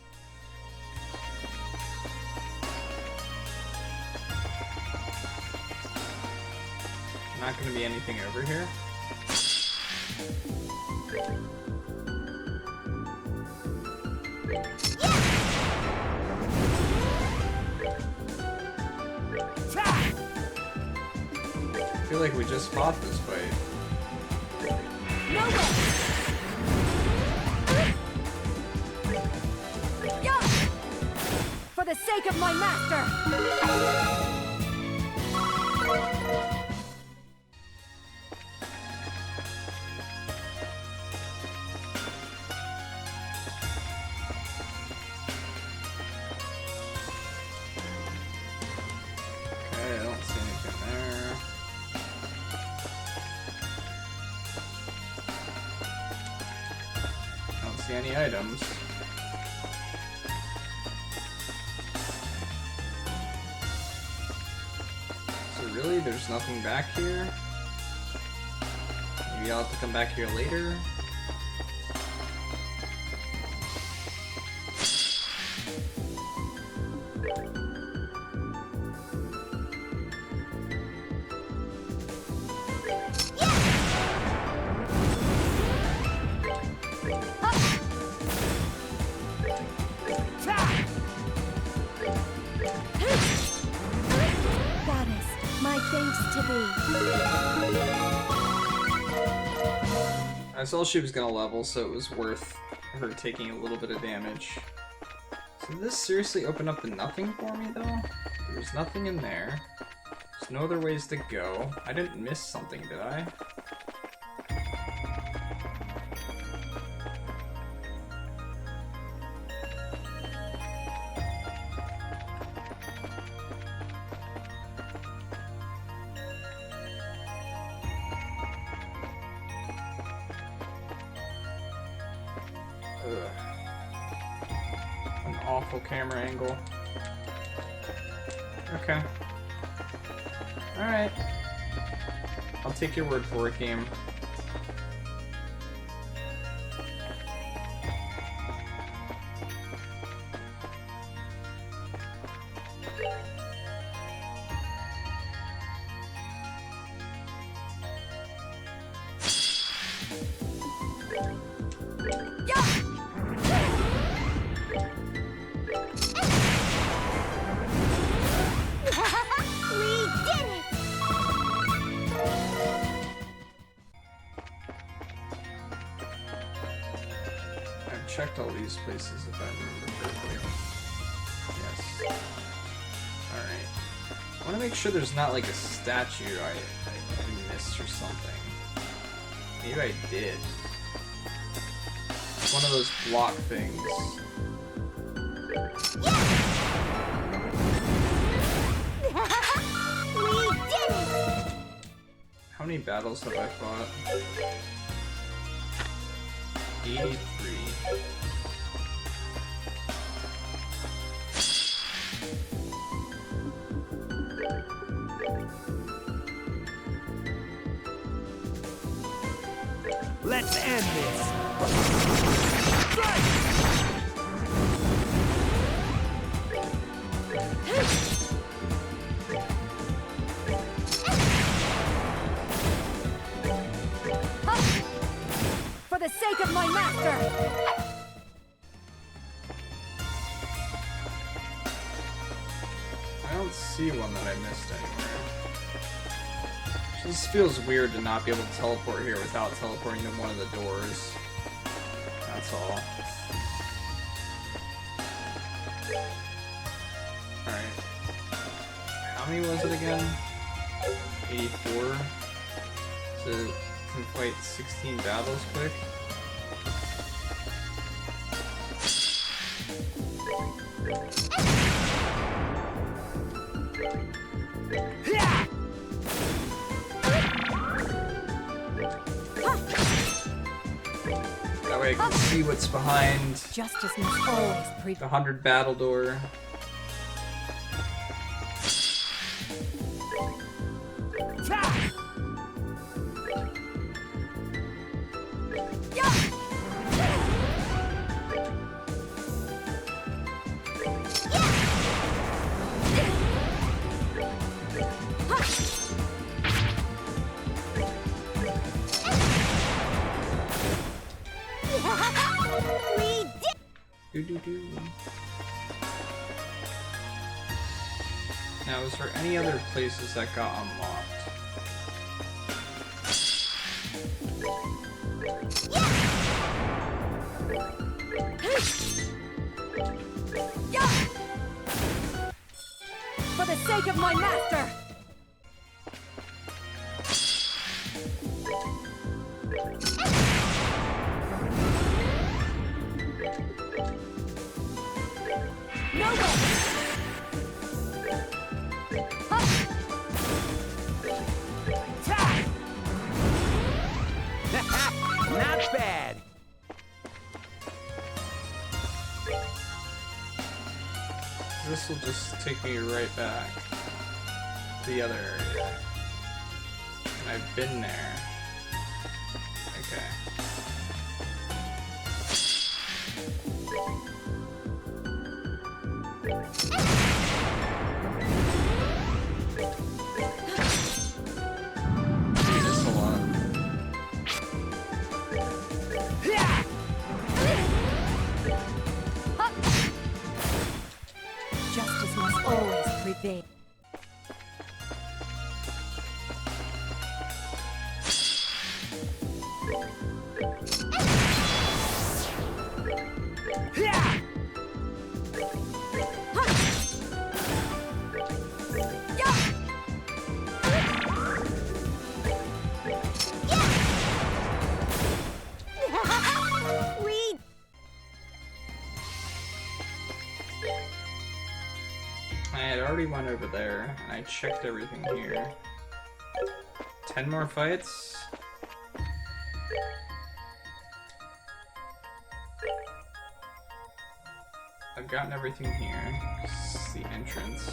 Not gonna be anything over here. I feel like we just fought this fight. No way! Yeah! For the sake of my master! Okay, I don't see anything there. I don't see any items. So really, there's nothing back here? Maybe I'll have to come back here later? Goddess, my thanks to thee. I saw she was gonna level, so it was worth her taking a little bit of damage. So did this seriously open up to nothing for me, though? There's nothing in there. There's no other ways to go. I didn't miss something, did I? Ugh. An awful camera angle. Okay. Alright. I'll take your word for it, game. We did it! I've checked all these places if I remember correctly. Yes. Alright. I want to make sure there's not like a statue I missed or something. Maybe I did. It's one of those block things. We did it! How many battles have I fought? 83. Let's end this. For the sake of my master! I don't see one that I missed anywhere. It just feels weird to not be able to teleport here without teleporting to one of the doors. That's all. Alright. How many was it again? 84? So, can fight 16 battles quick? That way I can see what's behind Justice must always the prevail. 100 battle door. Do. Now, is there any other places that got unlocked? For the sake of my master! No way! Not bad. This will just take me right back to the other area. I've been there. Okay. See this a lot. Justice must always prevail. I had already went over there, and I checked everything here. 10 more fights? I've gotten everything here. This is the entrance.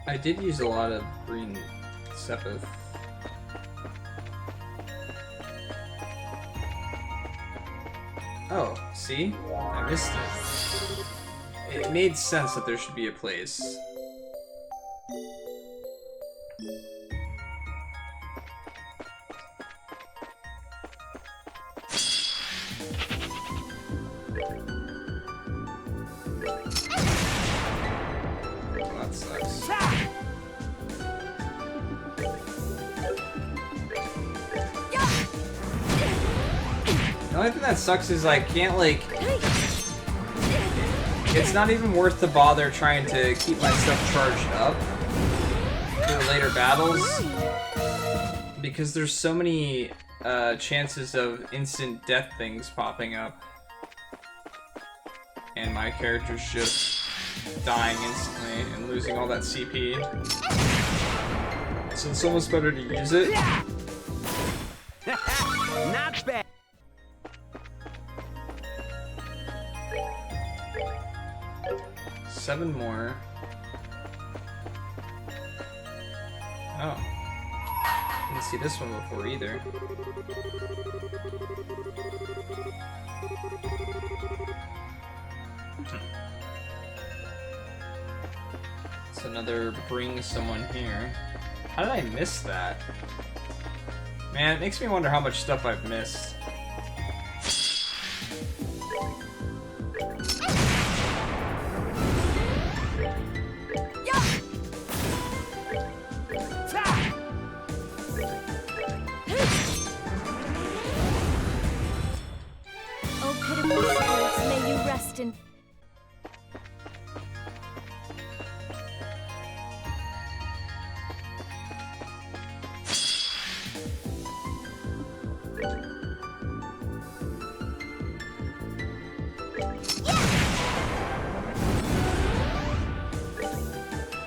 I did use a lot of green Sepith. Oh, see? I missed it. It made sense that there should be a place. That sucks. The only thing that sucks is I can't, like... It's not even worth the bother trying to keep my stuff charged up for later battles, because there's so many chances of instant death things popping up, and my character's just dying instantly and losing all that CP. So it's almost better to use it. Not bad. 7 more. Oh. Didn't see this one before either. It's another bring someone here. How did I miss that? Man, it makes me wonder how much stuff I've missed. Oh, pitiful spirits, may you rest in...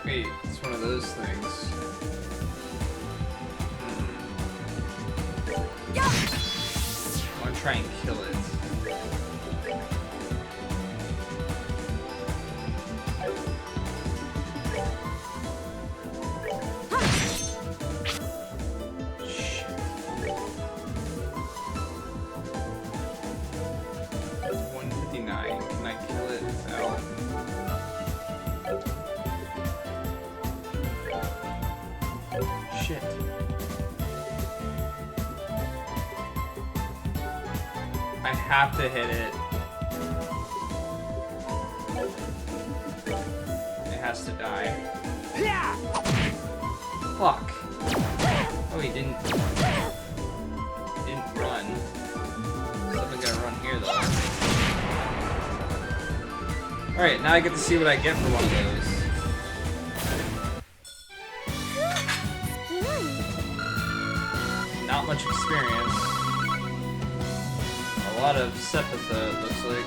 Wait, it's one of those things. I want to try and kill it. I have to hit it. It has to die. Fuck. Oh, he didn't run. Something gotta run here though. Alright, now I get to see what I get for one of those. Not much experience. A lot of Sepitha, it looks like.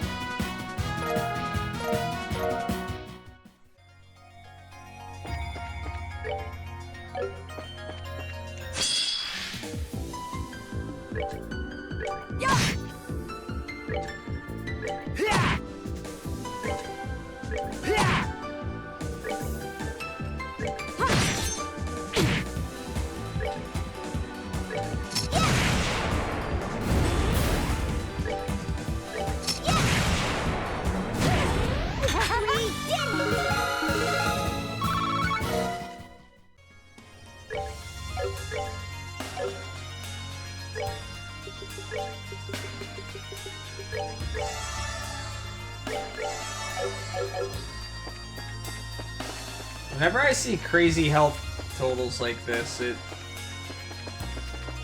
Whenever I see crazy health totals like this,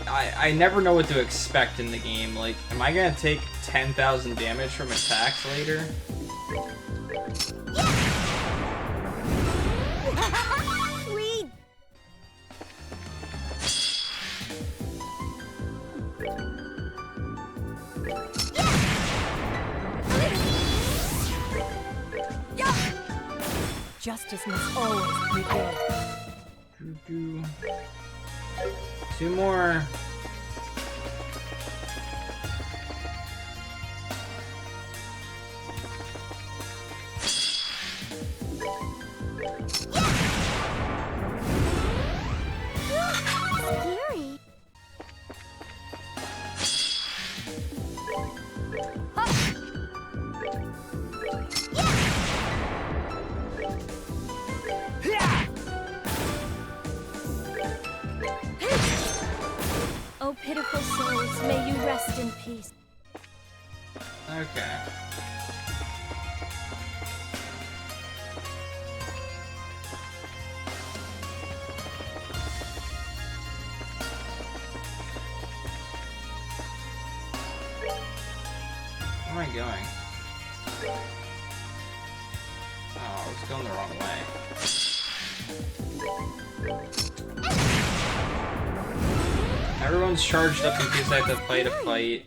I never know what to expect in the game. Like, am I gonna take 10,000 damage from attacks later? Justice must always prevail. Two more. Scary. Oh, pitiful souls, may you rest in peace. Okay. Where am I going? Oh, I was going the wrong way. Everyone's charged up in case I have to fight a fight.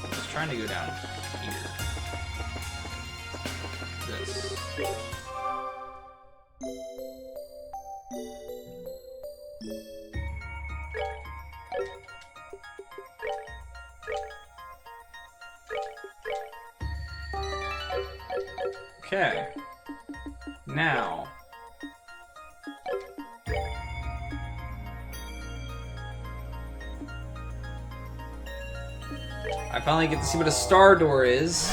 I was trying to go down here. This. Okay. Now. I finally get to see what a star door is.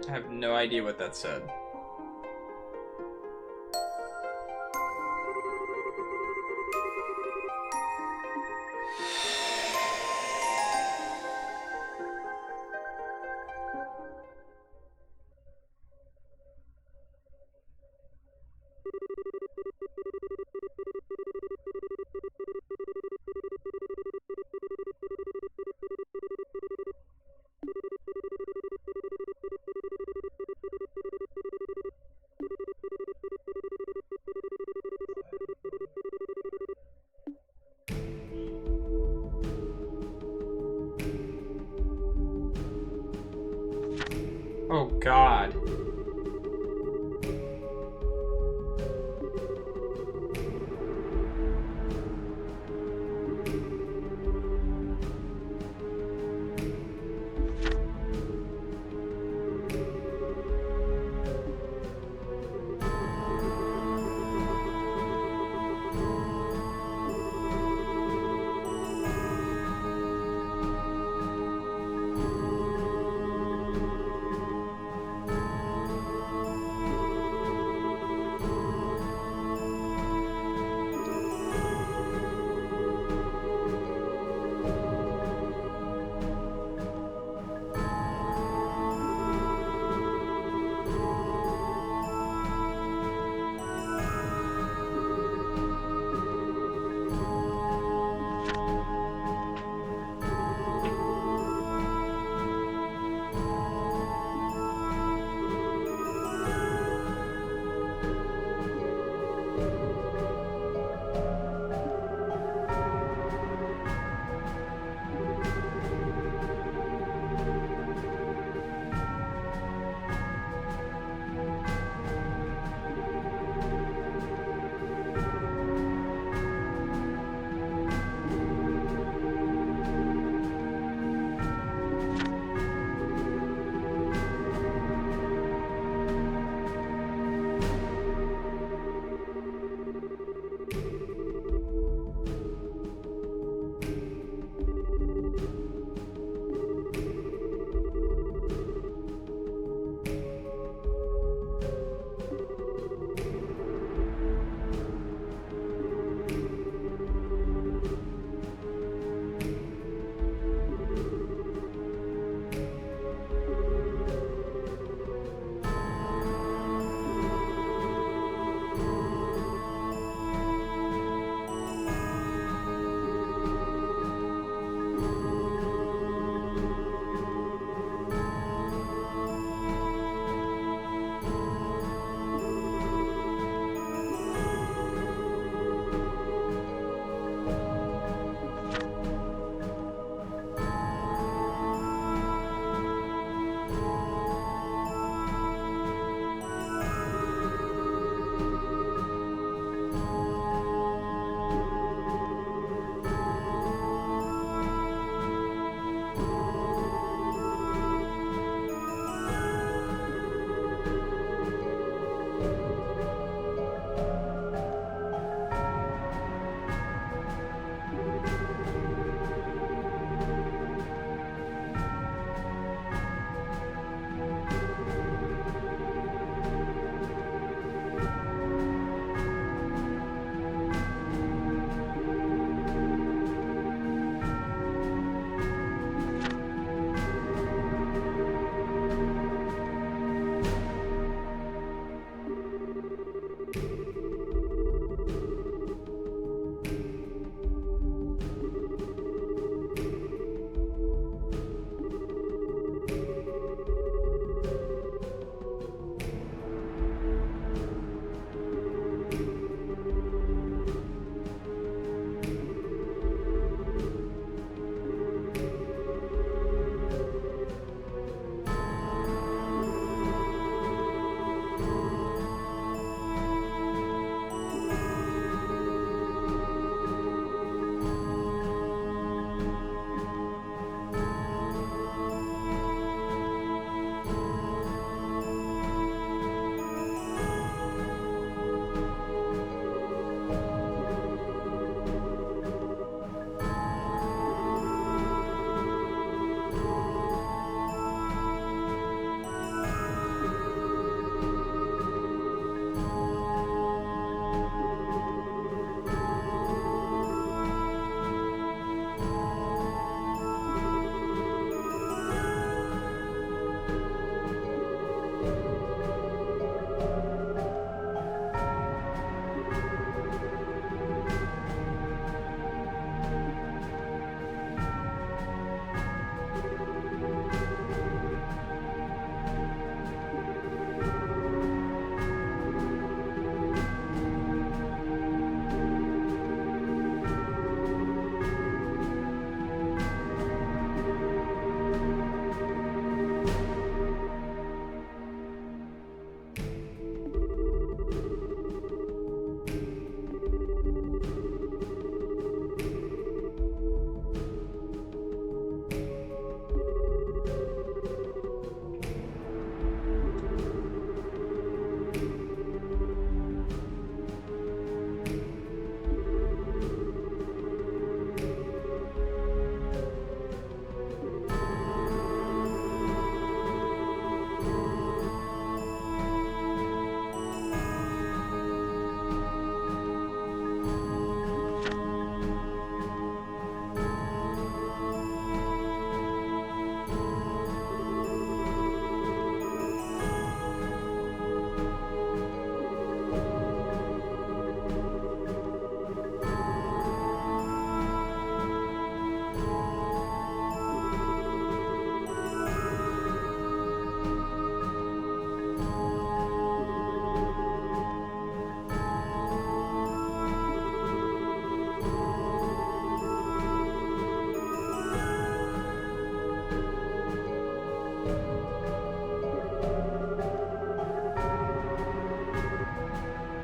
I have no idea what that said. Oh God.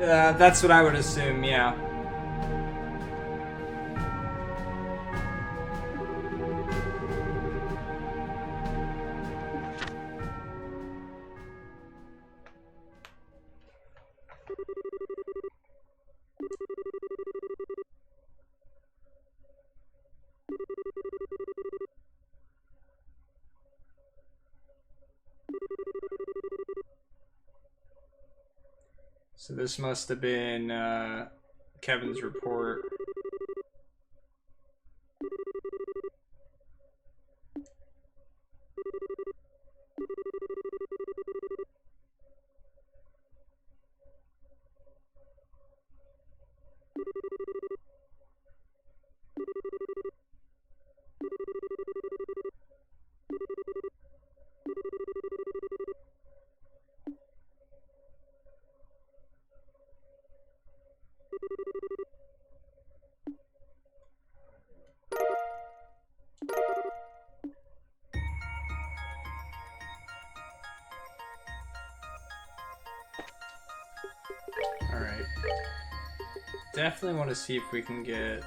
That's what I would assume, yeah. So this must have been Kevin's report. Alright. Definitely want to see if we can get...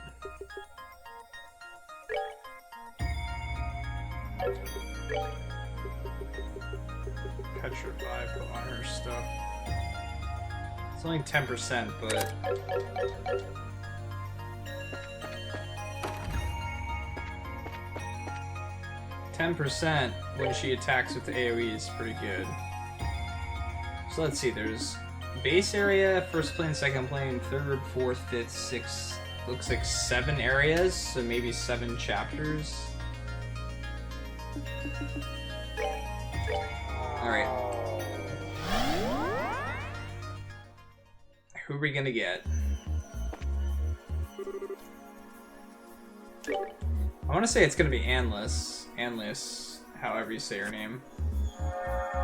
Petrify put on her stuff. It's only 10%, but... %, when she attacks with the AoE is pretty good. So let's see, there's base area, first plane, second plane, third, fourth, fifth, sixth, looks like 7 areas, so maybe 7 chapters. Alright. Who are we gonna get? I want to say it's gonna be Anlis, however you say her name.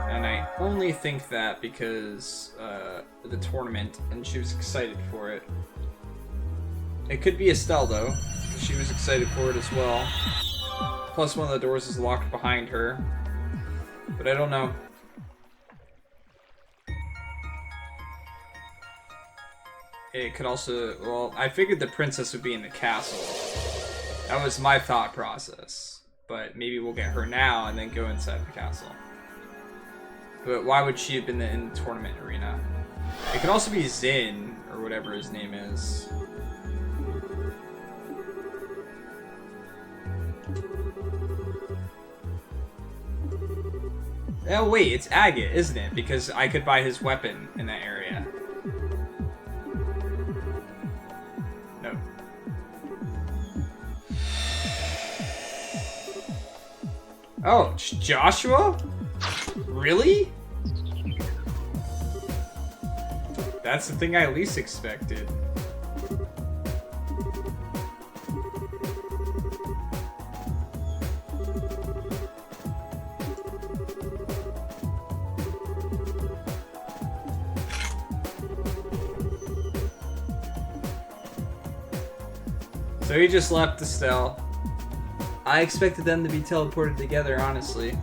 And I only think that because the tournament, and she was excited for it. It could be Estelle though, she was excited for it as well. Plus one of the doors is locked behind her. But I don't know. It could also, well, I figured the princess would be in the castle. That was my thought process. But maybe we'll get her now and then go inside the castle. But why would she have been in the tournament arena? It could also be Zin, or whatever his name is. Oh wait, it's Agate, isn't it? Because I could buy his weapon in that area. No. Oh, Joshua? Really? That's the thing I least expected. So he just left Estelle. I expected them to be teleported together, honestly.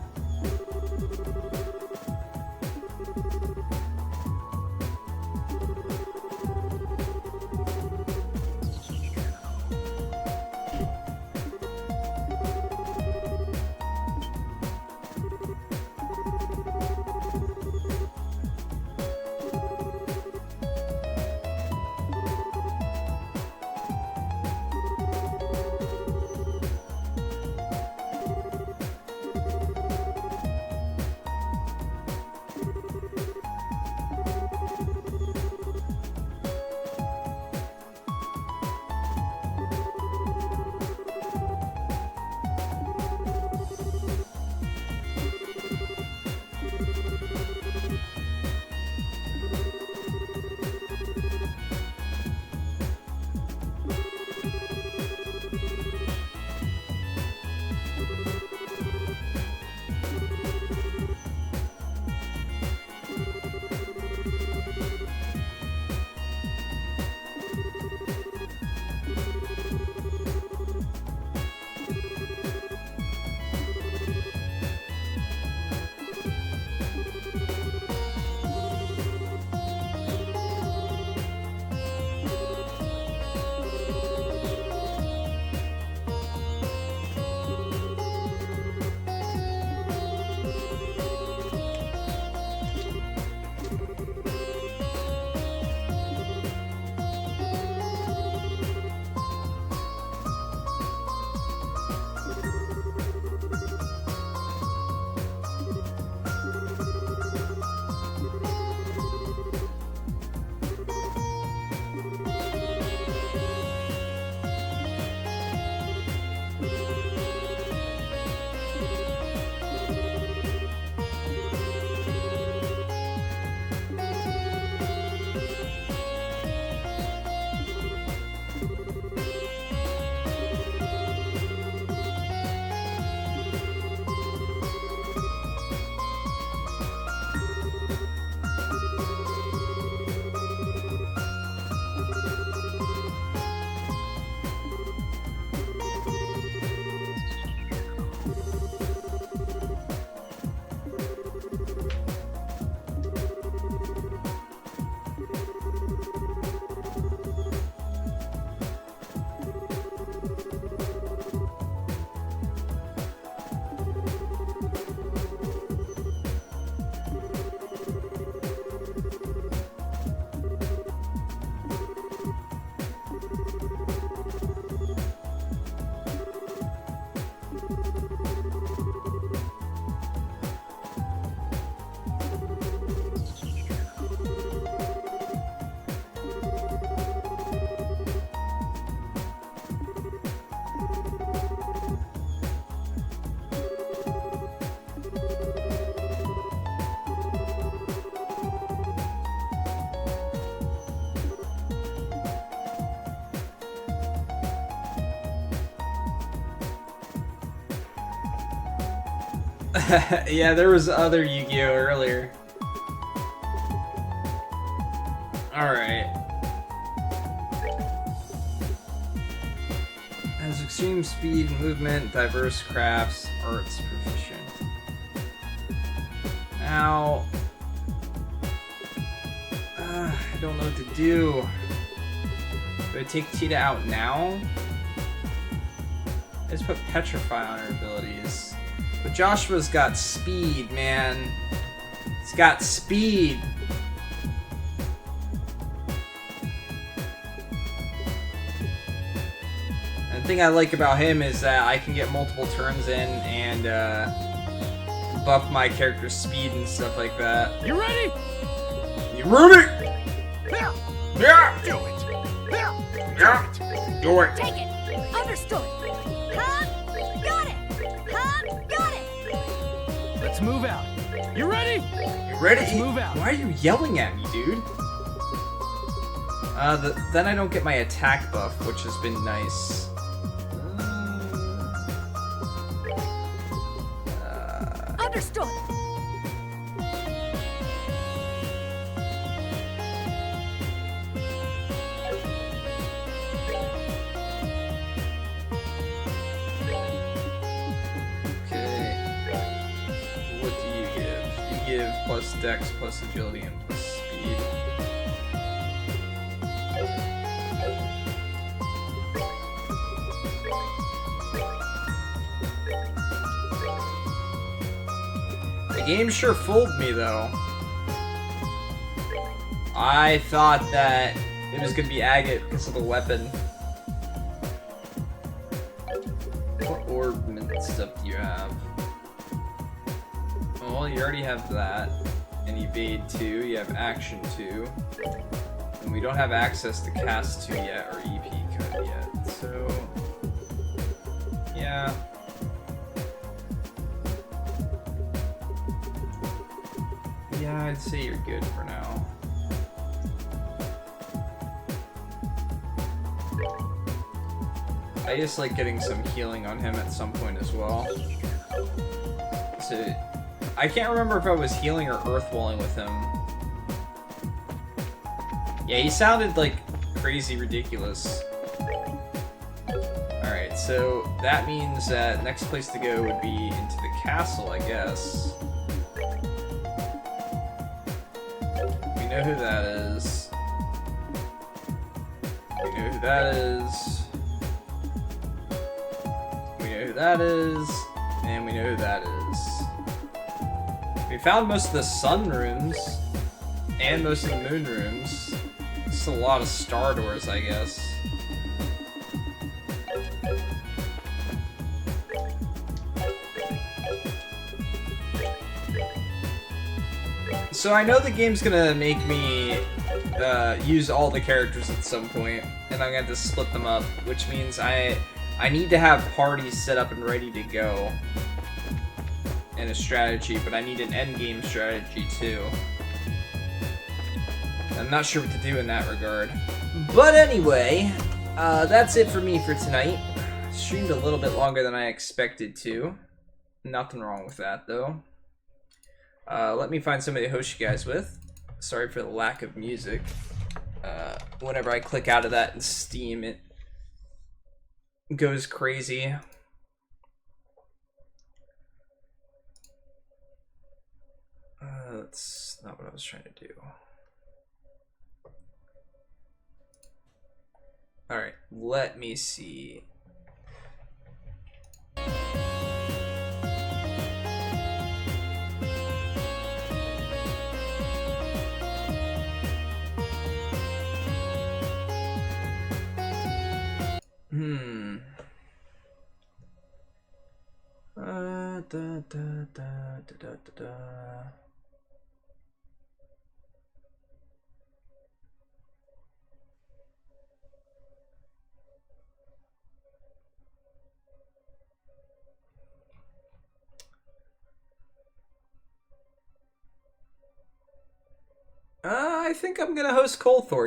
Yeah, there was other Yu-Gi-Oh! Earlier. Alright. Has extreme speed, movement, diverse crafts, arts proficient. Now... I don't know what to do. Do I take Tita out now? Let's put Petrify on her abilities. But Joshua's got speed, man. He's got speed. And the thing I like about him is that I can get multiple turns in and buff my character's speed and stuff like that. You ready? You ready? Yeah. Yeah! Do it. Yeah! Do it! Take it! Understood! Huh? Got it! Huh? Got it! Let's move out. You ready? You ready? Let's move out. Why are you yelling at me, dude? Then I don't get my attack buff, which has been nice. Understood! Okay. What do you give? You give plus dex, plus agility, and plus speed. The game sure fooled me, though. I thought that it was gonna be agate because of the weapon. What ornament stuff do you have? Well, you already have that. And evade 2, you have action 2. And we don't have access to cast 2 yet, or EP code yet. So... yeah. Yeah, I'd say you're good for now. I just like getting some healing on him at some point as well. So, I can't remember if I was healing or earthwalling with him. Yeah, he sounded like crazy ridiculous. Alright, so that means that next place to go would be into the castle, I guess. We know who that is. We know who that is. We know who that is. And we know who that is. We found most of the sun rooms. And most of the moon rooms. Just a lot of star doors, I guess. So I know the game's gonna make me use all the characters at some point, and I'm gonna have to split them up, which means I need to have parties set up and ready to go, and a strategy, but I need an endgame strategy too. I'm not sure what to do in that regard. But anyway, that's it for me for tonight. Streamed a little bit longer than I expected to. Nothing wrong with that, though. Let me find somebody to host you guys with. Sorry for the lack of music. Whenever I click out of that in Steam, it goes crazy. That's not what I was trying to do. Alright, let me see. I think I'm gonna host Colthor.